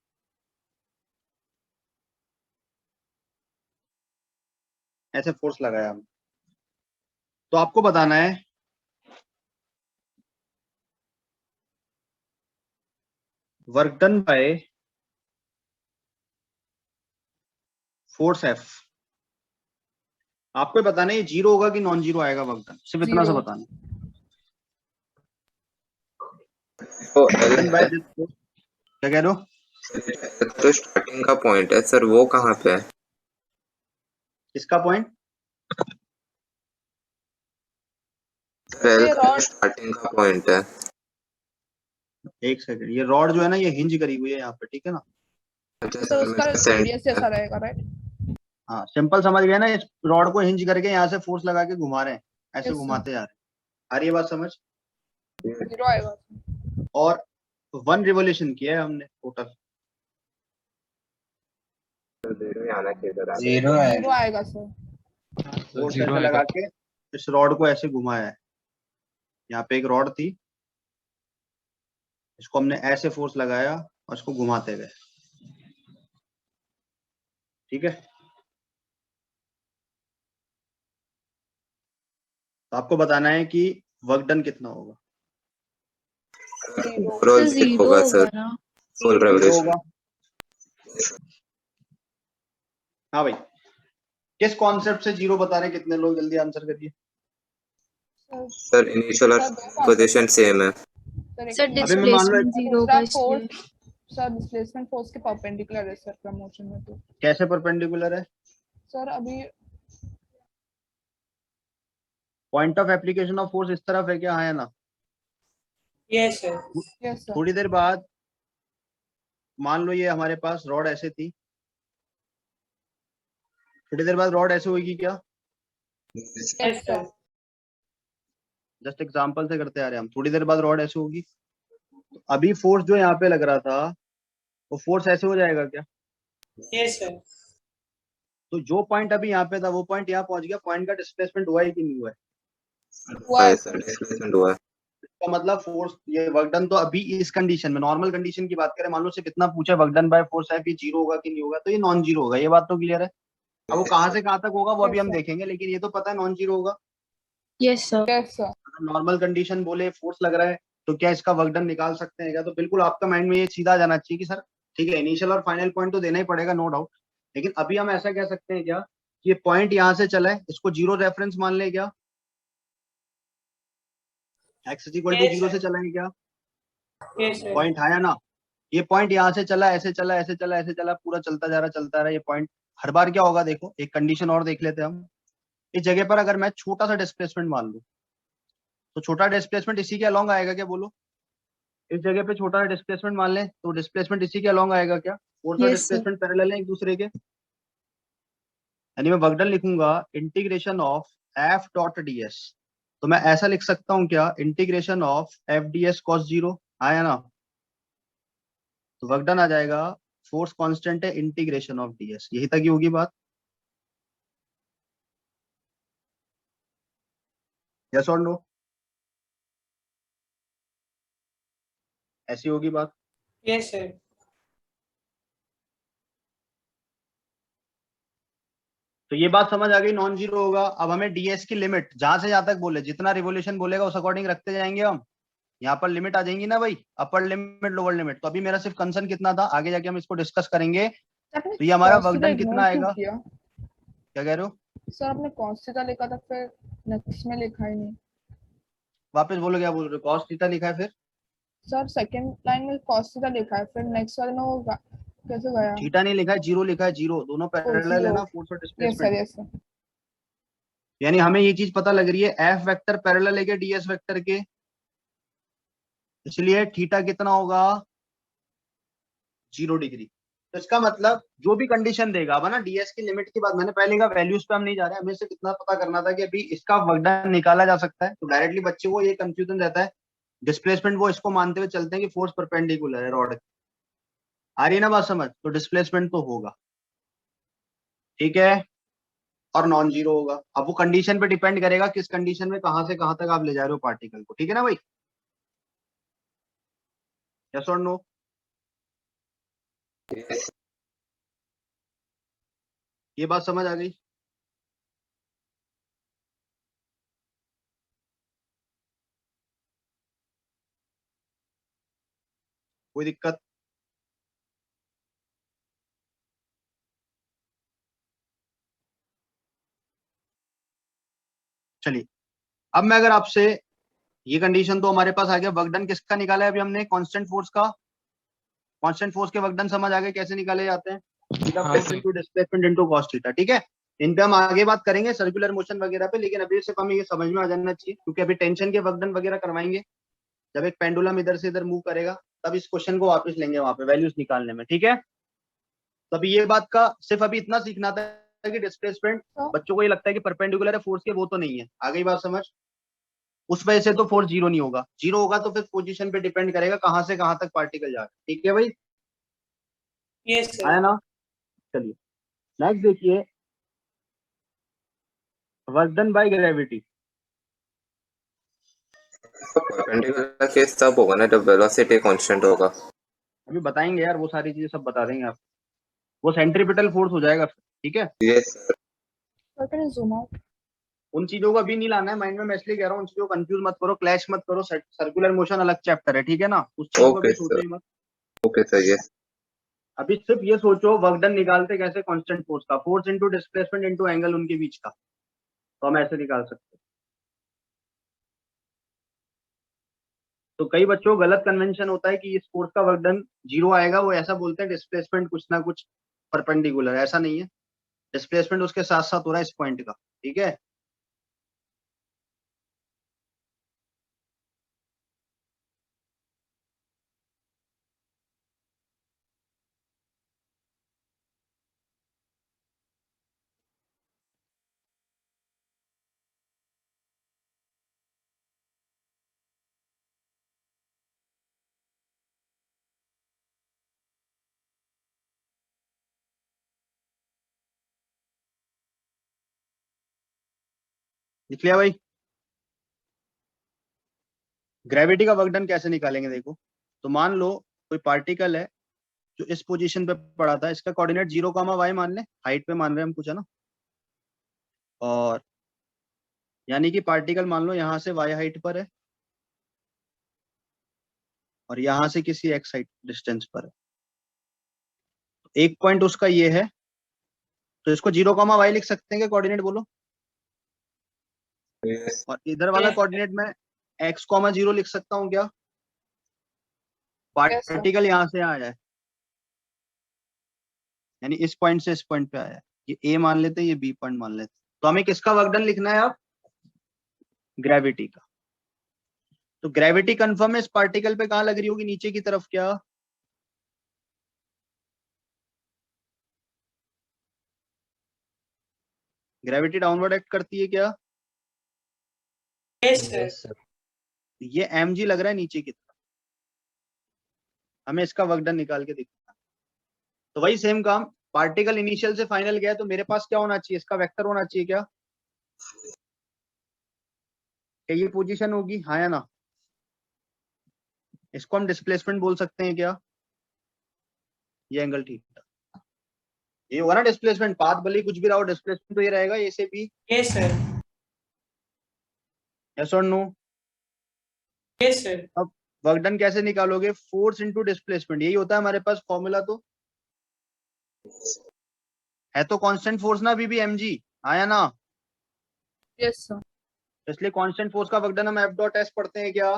ऐसे फोर्स लगाया हमने। तो आपको बताना है work done by force F। आपको बताना है ये 0 होगा कि नॉन जीरो आएगा वर्क डन, सिर्फ इतना सा Zero. बताना है। तो डन बाय दिस फोर्स, क्या कह रहे हो? तो स्टार्टिंग का पॉइंट है सर, वो कहाँ पे है? इसका पॉइंट स्टार्टिंग का पॉइंट है। एक सेकंड, ये रॉड जो है ना ये हिंज करी हुई है यहाँ पे, ठीक है ना। तो उसका रेडियस जैसा रहेगा, राइट? हाँ सिंपल समझ गए ना, इस रॉड को हिंज करके यहाँ से फोर्स लगा के घुमा रहे हैं, ऐसे Yes, sir. घुमाते जा रहे हैं। आ रही है बात समझ? Zero आएगा। और 1 रिवोल्यूशन किया है हमने टोटल। जीरो Zero आएगा सर। फोर्स जीरो ऐसे आएगा। लगा के इस रॉड को ऐसे घुमाया है, यहाँ पे एक रॉड थी, इसको हमने ऐसे फोर्स लगाया और इसको घुमाते गए, ठीक है। तो आपको बताना है कि वर्क डन कितना होगा। रोल स्टिक होगा सर, फुल जीरो रेवोल्यूशन। होगा। हाँ भाई, किस कॉन्सेप्ट से जीरो बता रहे हैं कितने लोग, जल्दी आंसर करिए। सर इनिशियल और पोजीशन सेम है। सर अभी मैं मान लो डिस्प्लेसमेंट जीरो होगा इसलिए। सर डिस्प्लेसमेंट फोर्स के परपेंडिकुलर है सर प्रमोशन में। तो कैसे परपेंडिकुलर है? सर अभी point of application of force इस तरफ है क्या, हाँ या ना? Yes sir. Yes sir. थोड़ी देर बाद मान लो ये हमारे पास रॉड ऐसे थी, थोड़ी देर बाद रॉड ऐसे होगी क्या? Yes sir. जस्ट एग्जांपल से करते आ रहे हैं हम। थोड़ी देर बाद रॉड ऐसे होगी, तो अभी फोर्स जो यहाँ पे लग रहा था वो फोर्स ऐसे हो जाएगा क्या? Yes sir. तो जो पॉइंट अभी यहाँ पे था वो पॉइंट यहाँ पहुंच गया, पॉइंट का डिस्प्लेसमेंट हुआ है कि नहीं हुआ है? हुआ है सर, डिस्प्लेसमेंट हुआ है। इसका मतलब फोर्स, ये वर्क डन तो अभी इस कंडीशन में, नॉर्मल कंडीशन की बात करें, मान लो सिर्फ इतना पूछा वर्क डन बाय फोर्स है, ये जीरो होगा कि नहीं होगा, तो ये नॉन जीरो होगा, ये बात तो क्लियर है। अब वो कहाँ से कहाँ तक होगा वो अभी हम देखेंगे, लेकिन ये तो पता है नॉन जीरो होगा। Yes sir. Yes sir. Normal condition बोले फोर्स लग रहा है तो क्या इसका वर्क डन निकाल सकते हैं क्या? तो बिल्कुल आपका माइंड में ये सीधा जाना चाहिए कि सर ठीक है, इनिशियल और फाइनल पॉइंट तो देना ही पड़ेगा, नो डाउट, लेकिन अभी हम ऐसा कह सकते हैं क्या कि ये पॉइंट यहाँ से चला है, इसको जीरो रेफरेंस मान ले क्या? X is equal to zero से चलाएंगे क्या? Yes sir. पॉइंट आया ना, ये पॉइंट यहाँ से चला, ऐसे चला, ऐसे चला, ऐसे चला, पूरा चलता जा रहा, चलता रहा। ये पॉइंट हर बार क्या होगा देखो, एक कंडीशन और देख लेते हैं हम। इस जगह पर अगर मैं छोटा सा डिस्प्लेसमेंट मान लूं तो छोटा डिस्प्लेसमेंट इसी के अलोंग आएगा क्या? बोलो, इस जगह पे छोटा डिस्प्लेसमेंट मान लें तो डिस्प्लेसमेंट इसी के अलोंग आएगा क्या? फोर्स और Yes, डिस्प्लेसमेंट पैरेलल है एक दूसरे के, यानी मैं वर्क डन लिखूंगा integration of F dot D S, तो मैं ऐसा लिख सकता हूं क्या, integration of F D S cos zero, आया ना? तो वर्क डन आ जाएगा, फोर्स कांस्टेंट है, इंटीग्रेशन ऑफ डी एस, यही तक ही होगी बात। यस और नो? ऐसी होगी बात। Yes sir. तो ये बात समझ आ गई, नॉन जीरो होगा। अब हमें डीएस की लिमिट जहां से जहां तक बोले, जितना रिवोल्यूशन बोलेगा उस अकॉर्डिंग रखते जाएंगे हम। यहाँ पर लिमिट आ जाएंगी ना भाई, अपर लिमिट लोअर लिमिट। तो अभी मेरा सिर्फ कंसर्न कितना था, आगे जाके हम इसको डिस्कस करेंगे। तो ये हमारा वर्क डन कितना आएगा? क्या कह रहे हो सर? आपने कॉस थीटा लिखा था, फिर नेक्स्ट में लिखा ही नहीं। वापस बोलो, क्या बोल रहे हो? कॉस थीटा लिखा है, फिर सर सेकंड लाइन में कॉस थीटा लिखा है, फिर नेक्स्ट वाले में वो कैसे गया? थीटा नहीं लिखा है, जीरो लिखा है, जीरो। दोनों पैरेलल है ना, फोर्स और yes sir. Displacement. Yes sir. यानी हमें ये चीज पता लग रही है, एफ वेक्टर पैरेलल है डीएस वेक्टर के, इसलिए थीटा कितना होगा? 0 डिग्री। तो इसका मतलब जो भी कंडीशन देगा, अब ना डीएस की लिमिट की बात मैंने पहले कहा, वैल्यूज पे हम नहीं जा रहे, हमें सिर्फ इतना पता करना था कि अभी इसका वर्क डन निकाला जा सकता है। तो डायरेक्टली बच्चे को ये कंफ्यूजन रहता है, डिस्प्लेसमेंट वो इसको मानते हुए चलते हैं कि फोर्स परपेंडिकुलर है रॉड, आ रही है ना बात समझ? तो डिस्प्लेसमेंट तो होगा, ठीक है, और नॉन जीरो होगा। अब वो कंडीशन पे डिपेंड करेगा किस कंडीशन में कहां से कहां तक आप ले जा रहे हो पार्टिकल को, ठीक है ना भाई? यस और नो? ये बात समझ आ गई? कोई दिक्कत? चलिए, अब मैं अगर आपसे, ये कंडीशन तो हमारे पास आ गया, वर्क डन किसका निकाला है अभी हमने? कांस्टेंट फोर्स का। कांस्टेंट फोर्स के वर्क डन समझ आ गए कैसे निकाले जाते हैं? Theta force into displacement into cos theta, ठीक है। इन पे हम आगे बात करेंगे सर्कुलर मोशन वगैरह पे, लेकिन अभी सिर्फ हमें ये समझ में आ जाना चाहिए, क्योंकि अभी टेंशन के वर्क डन वगैरह करवाएंगे। जब एक पेंडुलम इधर से इधर मूव करेगा तब इस क्वेश्चन को वापस लेंगे वहां पे वैल्यूज निकालने में, ठीक है। तो अभी ये बात का सिर्फ अभी इतना सीखना था कि डिस्प्लेसमेंट, बच्चों को ये लगता है कि परपेंडिकुलर है फोर्स के, वो तो नहीं है। आ गई बात समझ? उस वजह से तो फोर्स जीरो नहीं होगा। जीरो होगा तो फिर पोजीशन पे डिपेंड करेगा कहां से कहां तक पार्टिकल जा रहा है, ठीक है भाई? Yes sir. आया ना? चलिए नेक्स्ट देखिए, work done by gravity. Perpendicular case तब होगा ना जब वेलोसिटी कांस्टेंट होगा। अभी बताएंगे यार, वो सारी चीजें सब बता देंगे आप, वो सेंट्रीपिटल फोर्स हो जाएगा फिर, ठीक है। Yes sir. Or can I zoom out? उन चीजों को अभी नहीं लाना है माइंड में, मैं इसलिए कह रहा हूँ उन चीजों को कंफ्यूज मत करो, क्लैश मत करो, सर्कुलर मोशन अलग चैप्टर है, ठीक है ना, उस चीज को ओके अभी सोचो ही मत। Okay sir yes. अभी सिर्फ ये सोचो वर्क डन निकालते कैसे, कांस्टेंट फोर्स का, force into displacement into angle उनके बीच का, तो हम ऐसे निकाल सकते हैं। तो कई बच्चों को गलत कन्वेंशन होता है कि इस फोर्स का वर्क डन 0 आएगा, वो ऐसा बोलते हैं डिस्प्लेसमेंट कुछ ना कुछ परपेंडिकुलर, ऐसा नहीं है, डिस्प्लेसमेंट उसके साथ साथ हो रहा है इस पॉइंट का, ठीक है। लिख लिया भाई। ग्रेविटी का वर्क डन कैसे निकालेंगे देखो, तो मान लो कोई पार्टिकल है जो इस पोजीशन पे पड़ा था, इसका कोऑर्डिनेट 0, y मान ले, हाइट पे मान रहे हैं हम कुछ, है ना, और यानी कि पार्टिकल मान लो यहाँ से y हाइट पर है और यहाँ से किसी x हाइट डिस्टेंस पर है, एक पॉइंट उसका ये है, तो इसको 0, y लिख सकते हैं क्या कोऑर्डिनेट बोलो, यस और इधर वाला कोऑर्डिनेट में x, 0 लिख सकता हूँ क्या, Yes, sir. पार्टिकल यहाँ से आया है, यानी इस पॉइंट से इस पॉइंट पे आया है, ये a मान लेते हैं, ये b पॉइंट मान लेते हैं, तो हमें किसका वर्क डन लिखना है अब, ग्रेविटी का। तो ग्रेविटी कंफर्म है इस पार्टिकल पे कहाँ लग रही होगी, नीचे की तरफ क्या, ग्रेविटी डाउनवर्ड एक्ट करती है क्या, यस सर। ये mg लग रहा है नीचे की तरफ, हमें इसका वर्क डन निकाल के दिखाना। तो वही सेम काम, पार्टिकल इनिशियल से फाइनल गया है, तो मेरे पास क्या होना चाहिए, इसका वेक्टर होना चाहिए क्या, ये पोजीशन होगी, हाँ या ना, इसको हम डिस्प्लेसमेंट बोल सकते हैं क्या, ये एंगल थीटा, ये होगा ना डिस्प्लेसमेंट, पाथ भले ही कुछ भी रहा हो, डिस्प्लेसमेंट तो ये रहेगा, ये से भी, यस सर। यस और नो। Yes sir. अब वर्क डन कैसे निकालोगे, फोर्स इनटू डिस्प्लेसमेंट, यही होता है हमारे पास फॉर्मूला, तो है तो कांस्टेंट फोर्स ना अभी भी mg, आया ना, Yes, sir. इसलिए कांस्टेंट फोर्स का वर्क डन हम F डॉट एस पढ़ते हैं क्या,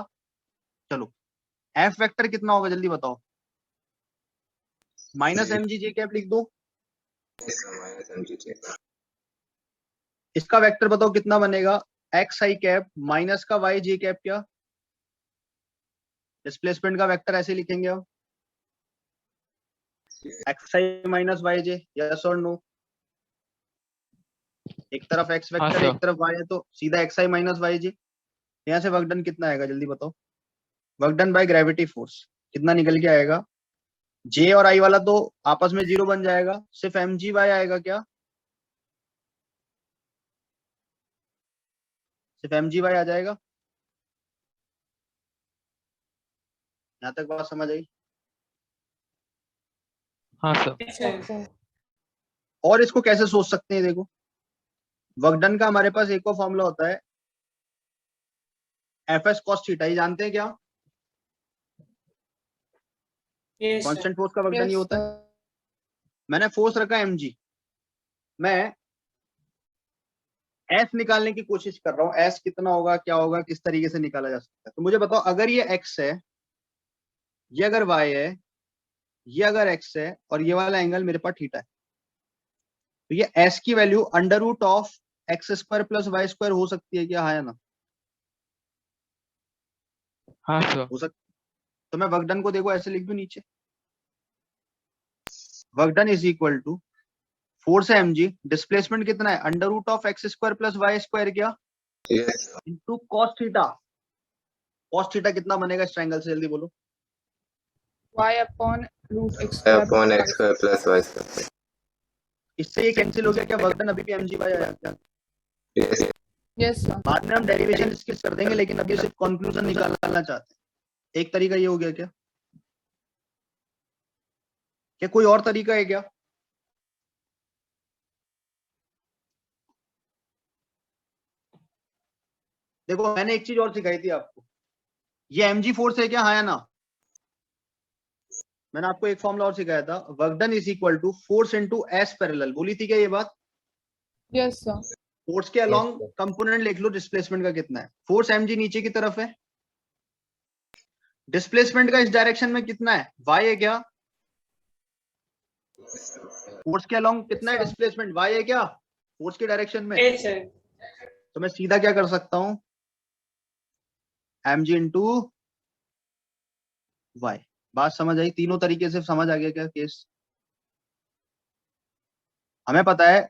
चलो F वेक्टर कितना होगा जल्दी बताओ, माइनस mg जे कैप लिख दो, इसका वेक्टर बताओ कितना बनेगा, x i कैप माइनस का y j कैप, क्या डिस्प्लेसमेंट का वेक्टर ऐसे लिखेंगे हम, एक्स आई माइनस वाई जे, यस और नो, एक तरफ x हाँ वेक्टर सर। एक तरफ y है, तो सीधा एक्स आई माइनस वाई जे, यहाँ से वर्क डन कितना आएगा जल्दी बताओ, work done by gravity force कितना निकल के आएगा, j और i वाला तो आपस में 0 बन जाएगा, सिर्फ mgy आएगा क्या, सिर्फ mgy आ जाएगा, यहाँ तक बात समझ आई। हाँ सर। Yes sir. अच्छा, और इसको कैसे सोच सकते हैं देखो, वर्क डन का हमारे पास एक और फॉर्मूला होता है एफ एस कॉस थीटा, ये जानते हैं क्या, यस सर। कांस्टेंट फोर्स का वर्क डन Yes, ये होता है, sir. मैंने फोर्स रखा mg, मैं एस निकालने की कोशिश कर रहा हूँ, एस कितना होगा क्या होगा किस तरीके से निकाला जा सकता है, तो मुझे बताओ अगर ये x है, ये अगर y है, ये अगर x है और ये वाला एंगल मेरे पास थीटा है, तो ये s की value under root of X square plus Y square हो सकती है क्या, हाँ या ना, हाँ सर। हो सकती, तो मैं वर्क डन को देखो ऐसे लिख दूं नीचे, work done is equal to force है mg, डिस्प्लेसमेंट कितना है under root of X square plus Y square क्या, yes into cos theta, cos theta कितना बनेगा इस ट्रायंगल से जल्दी बोलो, Y upon root x square. Upon X square plus Y square. इससे ये कैंसिल हो गया क्या, वर्क डन अभी भी mg बाय आया क्या, यस यस सर। बाद में हम डेरिवेशन स्किप कर देंगे, लेकिन अभी सिर्फ कंक्लूजन निकालना चाहते हैं। एक तरीका ये हो गया क्या? क्या कोई और तरीका है क्या? देखो मैंने एक चीज और सिखाई थी आपको, ये mg फोर्स है क्या, हाँ या ना? मैंने आपको एक फॉर्मूला और सिखाया था, work done is equal to force into S parallel, बोली थी क्या ये बात? Yes sir. फोर्स के अलोंग कंपोनेंट लिख लो, डिस्प्लेसमेंट का कितना है। फोर्स mg नीचे की तरफ है, डिस्प्लेसमेंट का इस डायरेक्शन में कितना है, y है क्या? फोर्स के अलोंग कितना है डिस्प्लेसमेंट, y है क्या फोर्स के डायरेक्शन में? yes sir, तो मैं सीधा क्या कर सकता हूं, mg इंटू y। बात समझ आई? तीनों तरीके से समझ आ गया क्या केस? हमें पता है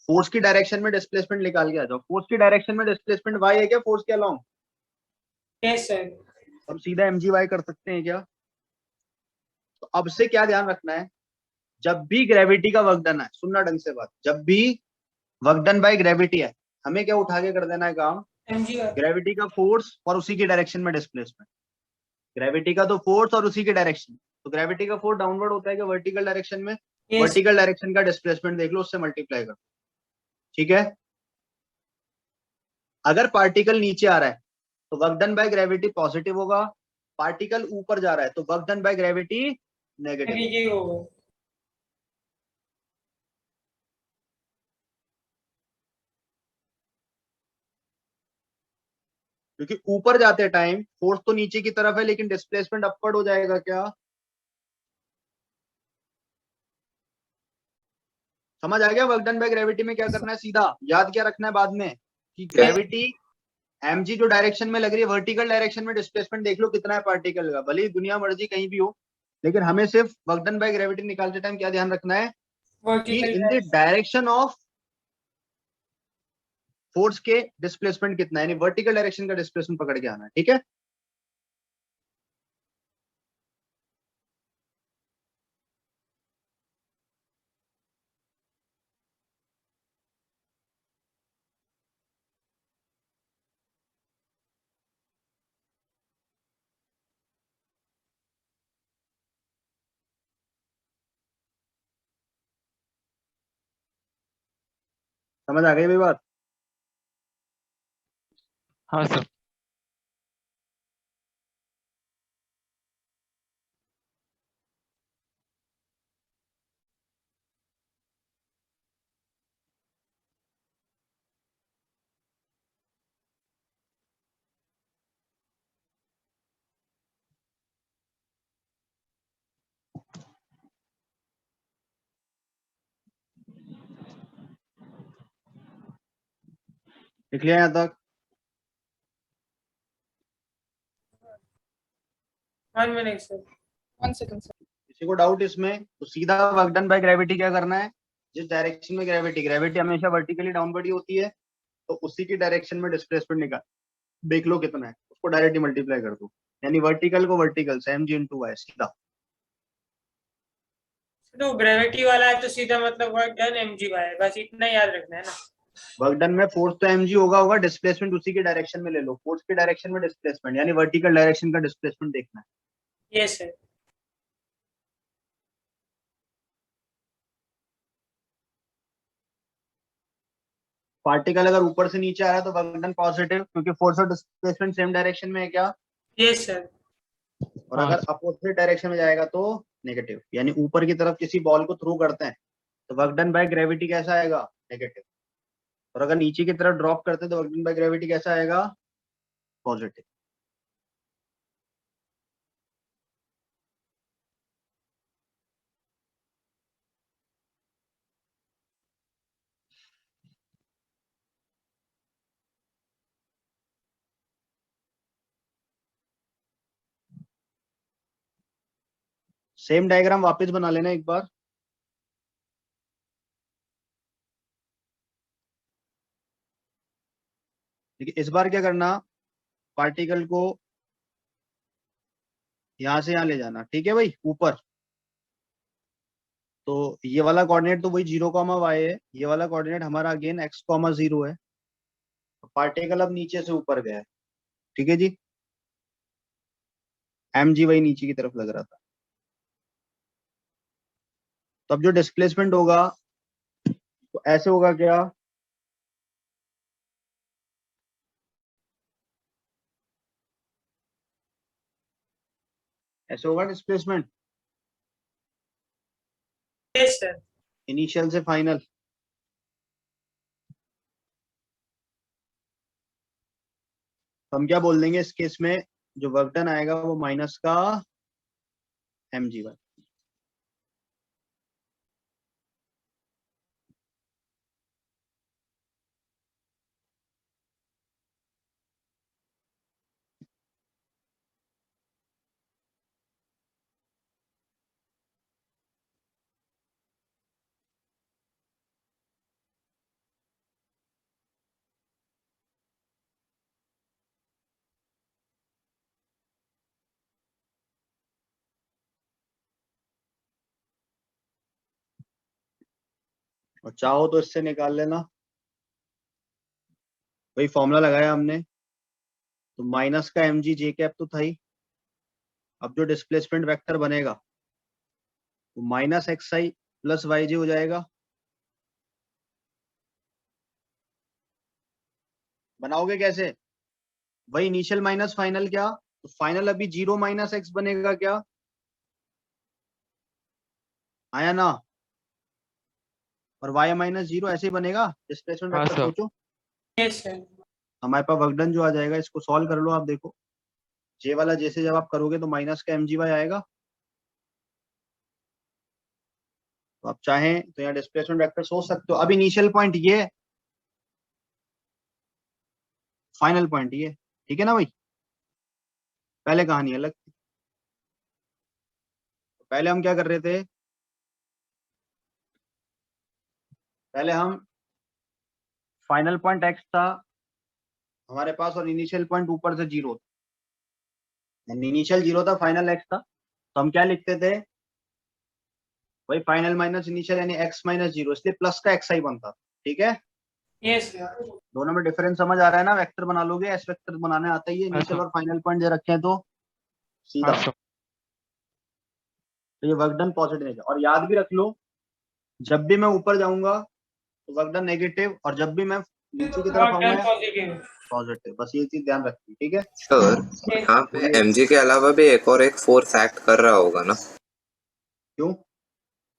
फोर्स की डायरेक्शन में डिस्प्लेसमेंट निकाल के आ जाओ। फोर्स की डायरेक्शन में डिस्प्लेसमेंट y है क्या फोर्स के अलोंग? yes sir, हम सीधा mg y कर सकते हैं क्या? तो अब से क्या ध्यान रखना है, जब भी ग्रेविटी का वर्क डन है, सुनना ढंग से बात, जब भी वर्क डन बाय ग्रेविटी है, हमें क्या उठा के कर देना है काम, mg ग्रेविटी का फोर्स और उसी की डायरेक्शन में डिस्प्लेसमेंट। ग्रेविटी का तो फोर्स और उसी के डायरेक्शन, तो ग्रेविटी का फोर्स डाउनवर्ड होता है क्या वर्टिकल डायरेक्शन में, yes, वर्टिकल डायरेक्शन का डिस्प्लेसमेंट देख लो, उससे मल्टीप्लाई कर। ठीक है, अगर पार्टिकल नीचे आ रहा है तो work done by gravity positive होगा, पार्टिकल ऊपर जा रहा है तो work done by gravity negative. Negative होगा। क्योंकि ऊपर जाते टाइम फोर्स तो नीचे की तरफ है, लेकिन डिस्प्लेसमेंट अपवर्ड हो जाएगा क्या? समझ आ गया? वर्क डन बाय ग्रेविटी में क्या करना है, सीधा याद क्या रखना है बाद में, कि ग्रेविटी mg जो डायरेक्शन में लग रही है, वर्टिकल डायरेक्शन में डिस्प्लेसमेंट देख लो कितना है पार्टिकल का, भले ही दुनिया मर्जी कहीं भी हो, लेकिन हमें सिर्फ वर्क डन बाय ग्रेविटी निकालते टाइम क्या ध्यान रखना है, कि vertical in the direction of force के डिस्प्लेसमेंट कितना है, यानी वर्टिकल डायरेक्शन का डिस्प्लेसमेंट पकड़ के आना है। ठीक है, समझ आ गई भाई बात? हाँ सर। लिख लिया यहाँ तक? 1 minute sir, 1 second सर। किसी को डाउट इसमें? तो सीधा वर्क डन बाय ग्रेविटी क्या करना है, जिस डायरेक्शन में ग्रेविटी हमेशा वर्टिकली डाउनवर्ड ही होती है, तो उसी की डायरेक्शन में डिस्प्लेसमेंट निकाल, देख लो कितना है, उसको डायरेक्टली मल्टीप्लाई कर दो, यानी वर्टिकल को वर्टिकल से mg इंटू y सीधा। तो ग्रेविटी वाला है तो सीधा मतलब वर्क डन mg है, बस इतना याद रखना है ना। वर्क डन में फोर्स तो mg होगा, डिस्प्लेसमेंट उसी की डायरेक्शन में ले लो, फोर्स की डायरेक्शन में डिस्प्लेसमेंट, यानी वर्टिकल डायरेक्शन का डिस्प्लेसमेंट देखना है। यस सर, पार्टिकल अगर ऊपर से नीचे आ रहा है तो वर्क डन पॉजिटिव, क्योंकि फोर्स और डिस्प्लेसमेंट सेम डायरेक्शन में है क्या? यस सर, और हाँ अगर अपोजिट डायरेक्शन में जाएगा तो नेगेटिव, यानी ऊपर की तरफ किसी बॉल को थ्रो करते हैं तो वर्क डन बाय ग्रेविटी कैसा आएगा, नेगेटिव, और अगर नीचे की तरफ ड्रॉप करते हैं तो वर्क डन बाय ग्रेविटी कैसा आएगा, पॉजिटिव। सेम डायग्राम वापस बना लेना एक बार। देखिए इस बार क्या करना, पार्टिकल को यहां से यहां ले जाना, ठीक है भाई, ऊपर। तो ये वाला कोऑर्डिनेट तो वही 0, y है, ये वाला कोऑर्डिनेट हमारा अगेन x, 0 है। पार्टिकल अब नीचे से ऊपर गया है, ठीक है जी, mg वही नीचे की तरफ लग रहा था। तो अब जो डिस्प्लेसमेंट होगा तो ऐसे होगा क्या, ऐसे होगा डिस्प्लेसमेंट यस सर। इनिशियल से फाइनल। तो हम क्या बोल देंगे इस केस में, जो वर्क डन आएगा वो माइनस का mg1। और चाहो तो इससे निकाल लेना, वही फॉर्मूला लगाया हमने, तो माइनस का mg जे कैप तो था ही। अब जो डिस्प्लेसमेंट वेक्टर बनेगा वो माइनस xi प्लस yj हो जाएगा। बनाओगे कैसे, वही इनिशियल माइनस फाइनल, क्या तो फाइनल अभी 0 माइनस x बनेगा, क्या आया ना, और y माइनस 0 ऐसे ही बनेगा डिस्प्लेसमेंट हाँ वेक्टर। सर। सोचो यस सर। हमारे पास वर्क डन जो आ जाएगा, इसको सॉल्व कर लो आप, देखो जे वाला जैसे जब आप करोगे तो माइनस का mgy आएगा। तो आप चाहें तो यहाँ डिस्प्लेसमेंट वेक्टर सोच सकते हो। अब इनिशियल पॉइंट ये, फाइनल पॉइंट ये, ठीक है ना भाई, पहले कहानी अलग थी। पहले हम क्या कर रहे थे, पहले हम फाइनल पॉइंट x था हमारे पास और इनिशियल पॉइंट ऊपर से 0 था, इनिशियल 0 था, फाइनल x था, तो हम क्या लिखते थे, वही फाइनल माइनस इनिशियल यानी x माइनस 0, इसलिए प्लस का xi बनता, ठीक है। Yes sir. दोनों में डिफरेंस समझ आ रहा है ना, वेक्टर बना लोगे, एस वेक्टर बनाने आता ही है, इनिशियल और फाइनल पॉइंट दे रखे हैं तो सीधा। हाँ सर। तो ये वर्क डन पॉजिटिव है, और याद भी रख लो जब भी मैं ऊपर जाऊंगा तो वर्क डन नेगेटिव, और जब भी मैं नीचे की तरफ आऊंगा पॉजिटिव। पॉजिटिव, बस ये चीज ध्यान रखनी, ठीक है। सर यहाँ पे mg के अलावा भी एक और एक फोर्स एक्ट कर रहा होगा ना? क्यों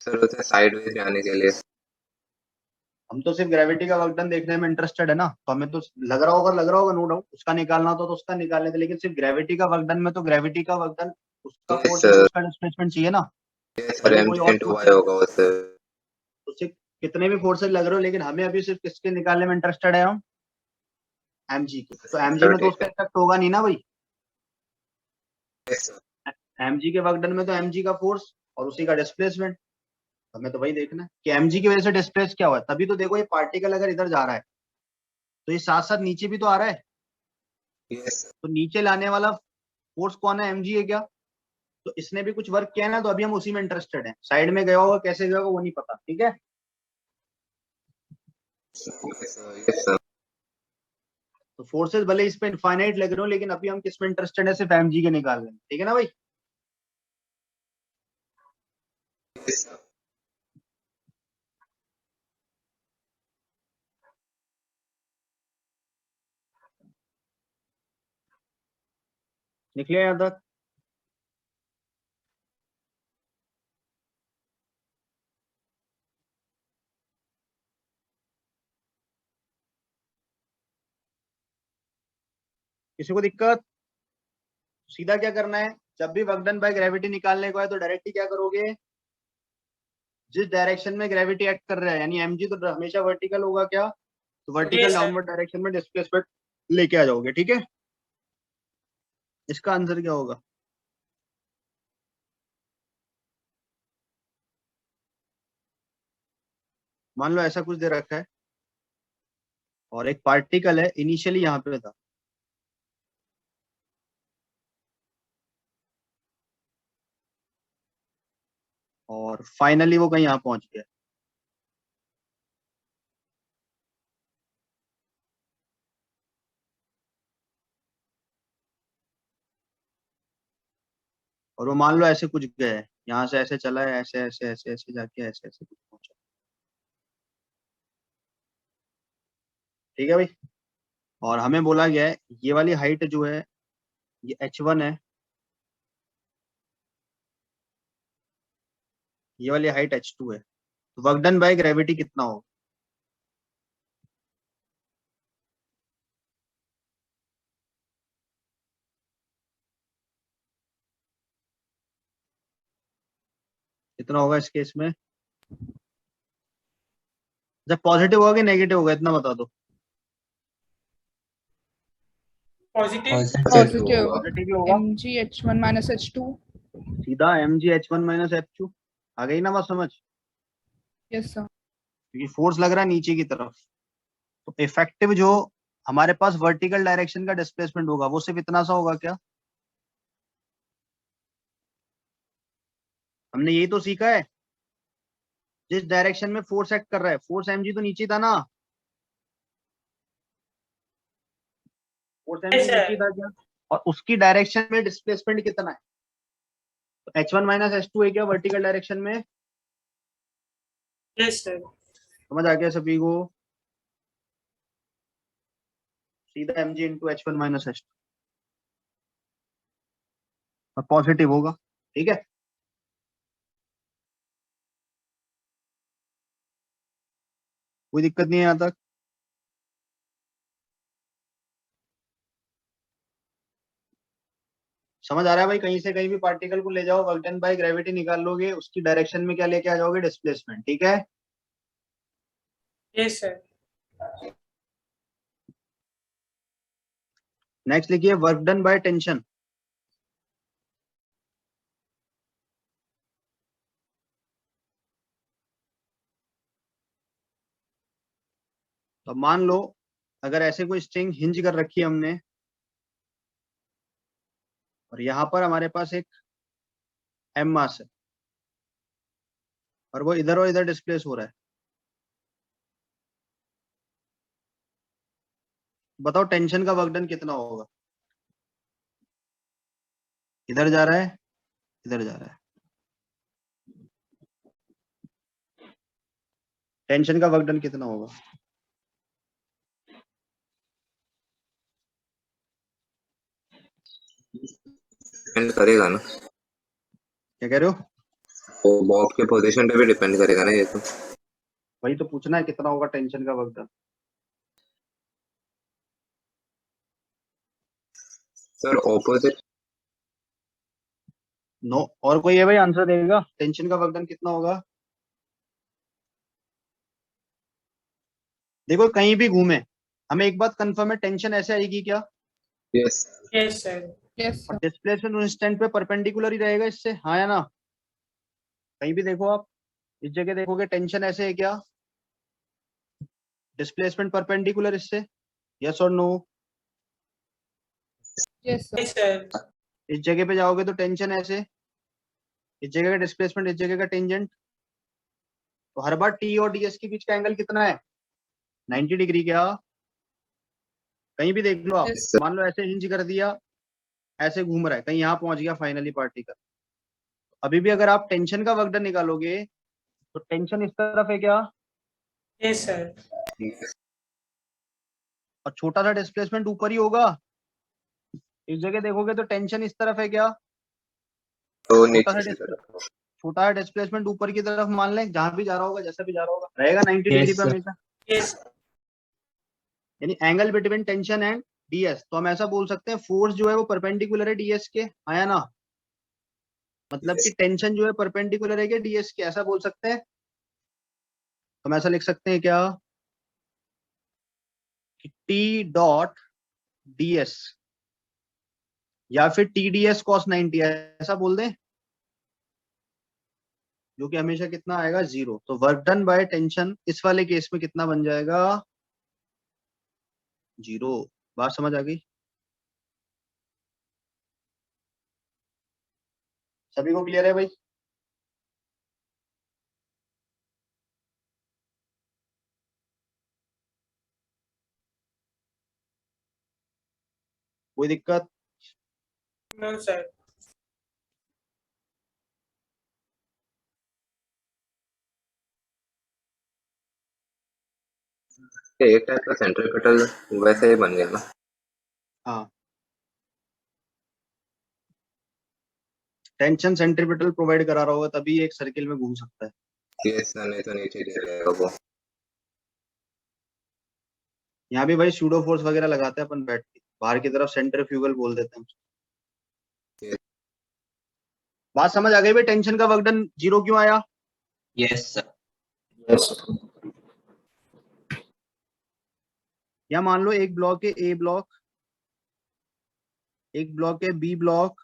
सर उसे साइडवेज जाने के लिए। हम तो सिर्फ ग्रेविटी का वर्क डन देखने में इंटरेस्टेड है ना, तो हमें तो लग रहा होगा नो डाउट, उसका निकालना तो उसका निकालने थे, लेकिन सिर्फ ग्रेविटी का वर्क डन में तो ग्रेविटी का वर्क डन, उसका Yes, फोर्स sir. उसका डिस्प्लेसमेंट चाहिए ना, सर भले कोई mg और into फोर्स y होगा वो सर। तो सिर्फ कितने भी फोर्सेज लग रहे हो, लेकिन हमें अभी सिर्फ किसके निकालने में इंटरेस्टेड है, हम mg के। तो mg में तो उसका इफेक्ट होगा नहीं ना भाई, Yes, sir. mg के वर्क डन में तो mg का फोर्स और उसी का डिस्प्लेसमेंट, हमें तो वही देखना है कि mg की वजह से डिस्प्लेस क्या हुआ है। तभी तो देखो ये पार्टिकल अगर इधर जा रहा है तो ये साथ साथ नीचे भी तो आ रहा है, Yes, sir. तो नीचे लाने वाला फोर्स कौन है, mg है क्या, तो इसने भी कुछ वर्क किया है ना, तो अभी हम उसी में इंटरेस्टेड हैं। साइड में गया होगा, कैसे गया होगा वो नहीं पता, ठीक है। Yes, sir. Yes, sir. तो फोर्सेस भले इस पे इनफाइनाइट लग रहे हो, लेकिन अभी हम किस में इंटरेस्टेड है, सिर्फ mg के निकालने में, ठीक है ना भाई। Yes, sir. निकले यहाँ तक, किसी को दिक्कत। सीधा क्या करना है, जब भी वर्क डन बाय ग्रेविटी निकालने को है तो डायरेक्टली क्या करोगे, जिस डायरेक्शन में ग्रेविटी एक्ट कर रहा है, यानी mg तो हमेशा वर्टिकल होगा, क्या तो vertical Yes, sir. Downward direction में डिस्प्लेसमेंट लेके आ जाओगे, ठीक है। इसका आंसर क्या होगा, मान लो ऐसा कुछ दे रखा है और एक पार्टिकल है इनिशियली यहाँ पे था, और फाइनली वो कहीं यहाँ पहुंच गया, और वो मान लो ऐसे कुछ गया है, यहाँ से ऐसे चला है, ऐसे ऐसे ऐसे ऐसे जाके ऐसे ऐसे कुछ पहुंचा। ठीक है भाई। और हमें बोला गया है ये वाली हाइट जो है ये h1 है, ये वाली हाइट h2 है। तो वर्क डन बाय ग्रेविटी कितना होगा? कितना होगा इस केस में? जब पॉजिटिव होगा कि नेगेटिव होगा इतना बता दो। पॉजिटिव। पॉजिटिव पॉजिटिव ही होगा। mg h1 - h2। सीधा mg h1 - h2 आ गई ना बात समझ? Yes sir. क्योंकि फोर्स लग रहा है नीचे की तरफ, तो इफेक्टिव जो हमारे पास वर्टिकल डायरेक्शन का डिस्प्लेसमेंट होगा वो सिर्फ इतना सा होगा क्या? हमने यही तो सीखा है, जिस डायरेक्शन में फोर्स एक्ट कर रहा है, फोर्स mg तो नीचे था ना, फोर्स mg नीचे था क्या? और उसकी डायरेक्शन में डिस्प्लेसमेंट कितना है? तो h1 - h2 है क्या वर्टिकल डायरेक्शन में? Yes sir. समझ आ गया सभी को? सीधा mg इंटू h1 - h2 और पॉजिटिव होगा। ठीक है, कोई दिक्कत नहीं है यहाँ तक? समझ आ रहा है भाई? कहीं से कहीं भी पार्टिकल को ले जाओ, वर्क डन बाय ग्रेविटी निकाल लोगे, उसकी डायरेक्शन में क्या लेके आ जाओगे? डिस्प्लेसमेंट। ठीक है, यस सर। नेक्स्ट लिखिए वर्क डन बाय टेंशन। तो मान लो अगर ऐसे कोई स्ट्रिंग हिंज कर रखी है हमने, और यहाँ पर हमारे पास एक m मास है और वो इधर और इधर डिस्प्लेस हो रहा है, बताओ टेंशन का वर्क डन कितना होगा? इधर जा रहा है, इधर जा रहा है, टेंशन का वर्क डन कितना होगा? डिपेंड करेगा ना, क्या कह रहे हो? वो बॉब के पोजीशन पे भी डिपेंड करेगा ना ये तो। वही तो पूछना है, कितना होगा टेंशन का work done? Sir opposite. No, और कोई है भाई आंसर देगा? टेंशन का वर्क डन कितना होगा? देखो कहीं भी घूमे, हमें एक बात कंफर्म है, टेंशन ऐसे आएगी क्या? Yes yes sir. यस और सर। डिस्प्लेसमेंट उस इंस्टेंट पे परपेंडिकुलर ही रहेगा इससे, हाँ या ना? कहीं भी देखो आप, इस जगह देखोगे टेंशन ऐसे है क्या? डिस्प्लेसमेंट परपेंडिकुलर इससे, यस और no? Yes sir. Yes sir. इस जगह पे जाओगे तो टेंशन ऐसे, इस जगह का डिस्प्लेसमेंट, इस जगह का टेंजेंट, तो हर बार टी और डीएस के बीच का एंगल कितना है? 90 डिग्री। क्या कहीं भी देख लो आप, यस मान लो ऐसे हिंज कर दिया, ऐसे घूम रहा है, कहीं यहाँ पहुंच गया फाइनली पार्टिकल, अभी भी अगर आप टेंशन का वर्क डन निकालोगे तो टेंशन इस तरफ है क्या? Yes sir. और छोटा सा डिस्प्लेसमेंट ऊपर ही होगा। इस जगह देखोगे तो टेंशन इस तरफ है क्या? तो छोटा नीचे सा की तरफ। छोटा सा डिस्प्लेसमेंट ऊपर की तरफ, मान लें जहां भी जा रहा होगा, जैसा भी जा रहा होगा, रहेगा 90 डिग्री यस पे सर। हमेशा। यस। यानी angle between tension and DS, तो हम ऐसा बोल सकते हैं फोर्स जो है वो परपेंडिकुलर है डीएस के, आया ना? मतलब कि टेंशन जो है परपेंडिकुलर है क्या डीएस के, ऐसा बोल सकते हैं? हम ऐसा लिख सकते हैं क्या कि टी डॉट डीएस या फिर टी डीएस कॉस 90, ऐसा बोल दें, जो कि हमेशा कितना आएगा? 0। तो वर्क डन बाय टेंशन इस वाले केस में कितना बन जाएगा? 0। बात समझ आ गई सभी को? क्लियर है भाई? कोई दिक्कत? No sir. एक टाइप का सेंट्रीपिटल वैसे ही बन गया ना। हाँ, टेंशन सेंट्रीपिटल प्रोवाइड करा रहा होगा तभी एक सर्किल में घूम सकता है। यस सर, नहीं तो नीचे गिर जाएगा वो। यहाँ भी भाई सूडो फोर्स वगैरह लगाते हैं अपन बैठ के, बाहर की तरफ सेंट्रीफ्यूगल बोल देते हैं। Yes. बात समझ आ गई भाई? टेंशन का वर्क डन 0 क्यों आया? Yes, sir. यस या मान लो एक ब्लॉक है ए ब्लॉक, एक ब्लॉक है बी ब्लॉक,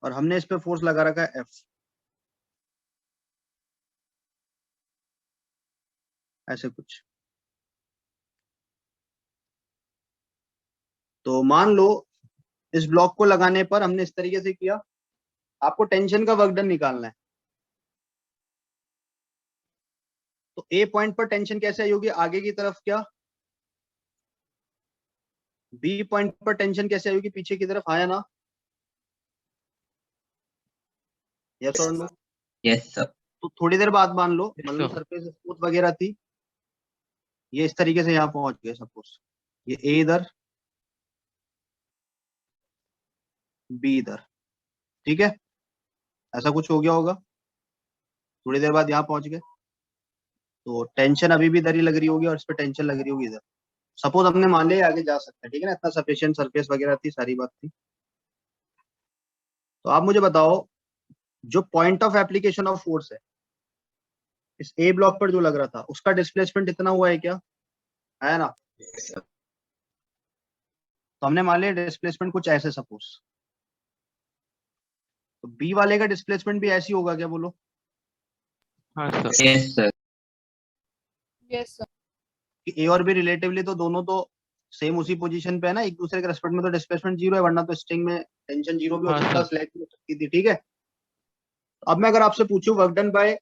और हमने इस पे फोर्स लगा रखा है एफ, ऐसे कुछ। तो मान लो इस ब्लॉक को लगाने पर हमने इस तरीके से किया, आपको टेंशन का वर्क डन निकालना है। तो ए पॉइंट पर टेंशन कैसे आई होगी? आगे की तरफ क्या? बी पॉइंट पर टेंशन कैसे आई होगी? पीछे की तरफ, आया ना? यस और नो? Yes, sir. तो थोड़ी देर बाद मान लो sir. सरफेस स्मूथ वगैरह थी, ये इस तरीके से यहाँ पहुंच गए, सपोज ये ए इधर, बी इधर, ठीक है, ऐसा कुछ हो गया होगा। थोड़ी देर बाद यहाँ पहुंच गए, तो टेंशन अभी भी इधर ही लग रही होगी और इस पे टेंशन लग रही होगी इधर। सपोज हमने मान लिया आगे जा सकते हैं, ठीक है ना, इतना सफिशिएंट सरफेस वगैरह थी, सारी बात थी। तो आप मुझे बताओ, जो point of application of force है इस ए ब्लॉक पर जो लग रहा था, उसका डिस्प्लेसमेंट इतना हुआ है क्या? है ना? Yes, sir. तो हमने मान लिया डिस्प्लेसमेंट कुछ ऐसे, सपोज तो बी वाले का डिस्प्लेसमेंट भी ऐसी होगा क्या? बोलो। हाँ sir. Yes, sir. Yes sir. कि ए और बी रिलेटिवली तो दोनों तो सेम उसी पोजीशन पे है ना, एक दूसरे के रेस्पेक्ट में, तो डिस्प्लेसमेंट 0 है, वरना तो स्ट्रिंग में टेंशन 0 भी हो हाँ, सकता है, सर। स्लैग भी हो सकती थी, ठीक है। अब मैं अगर आपसे पूछूं work done by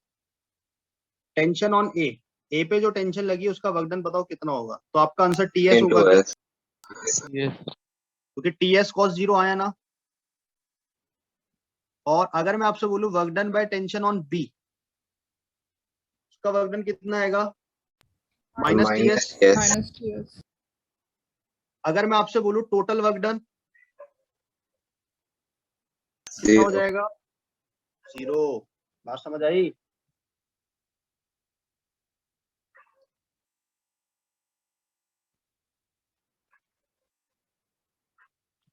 tension on A पे जो टेंशन लगी उसका वर्क डन बताओ कितना होगा? तो आपका आंसर टीएस Into होगा क्या? S. Yes, sir. Yes. क्योंकि टीएस कॉस 0 आया ना। और अगर मैं आपसे बोलूं work done by tension on B, उसका वर्क डन कितना आएगा? Minus TS. Yes. Minus TS. अगर मैं आपसे बोलूं टोटल वर्क डन कितना हो Zero. जाएगा? 0। बात समझ आई?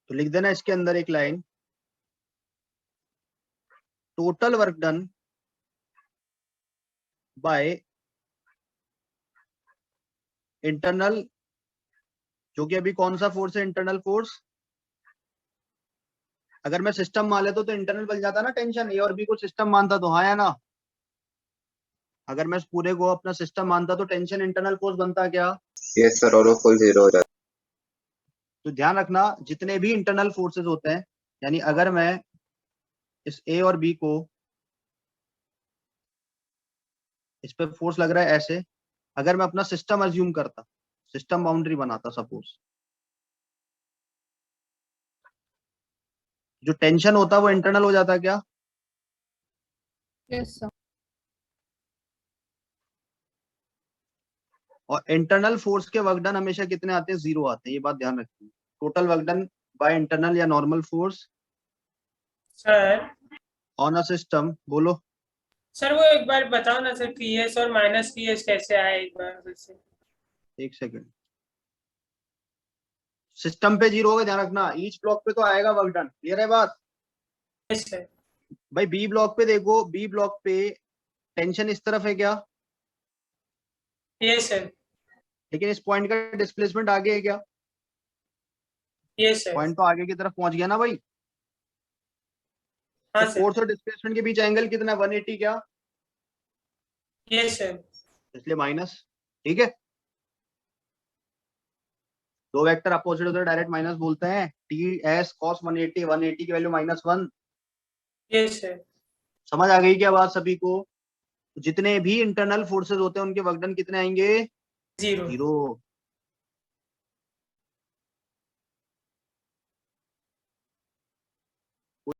तो लिख देना इसके अंदर एक line, total work done by internal, जो कि अभी कौन सा फोर्स है? Internal force. अगर मैं सिस्टम मान लेता तो इंटरनल बन जाता ना टेंशन, ए और बी को सिस्टम मानता तो, हाँ या ना? अगर मैं इस पूरे को अपना सिस्टम मानता तो टेंशन इंटरनल फोर्स बनता क्या? Yes, sir. और वो फुल 0 हो जाता तो ध्यान रखना, जितने भी इंटरनल फोर्सेस होते हैं, यानी अगर मैं इस ए और बी को, इस पे फोर्स लग रहा है ऐसे, अगर मैं अपना सिस्टम अज्यूम करता, सिस्टम बाउंड्री बनाता, सपोज जो टेंशन होता वो इंटरनल हो जाता क्या? Yes sir. और इंटरनल फोर्स के वर्क डन हमेशा कितने आते हैं? 0 आते हैं, ये बात ध्यान रखिए। Total work done by internal या normal force sir on a system, बोलो। सर वो एक बार बताओ ना सर, टीएस और माइनस टीएस कैसे आए एक बार फिर से? एक सेकंड, सिस्टम पे 0 होगा, ध्यान रखना, ईच ब्लॉक पे तो आएगा वर्क डन, क्लियर है बात? Yes sir. भाई बी ब्लॉक पे देखो, बी ब्लॉक पे टेंशन इस तरफ है क्या? Yes sir. लेकिन इस पॉइंट का डिस्प्लेसमेंट आगे है क्या? Yes sir. पॉइंट तो आगे की तरफ पहुंच गया ना भाई। हाँ तो सर। फोर्स और डिस्प्लेसमेंट के बीच एंगल कितना है? 180 क्या? Yes sir. इसलिए माइनस, ठीक है। दो वेक्टर अपोजिट होते हैं डायरेक्ट माइनस बोलते हैं, टी एस कॉस 180, 180 की वैल्यू -1। Yes sir. समझ आ गई क्या बात सभी को? जितने भी इंटरनल फोर्सेस होते हैं उनके वर्क डन कितने आएंगे? 0। 0।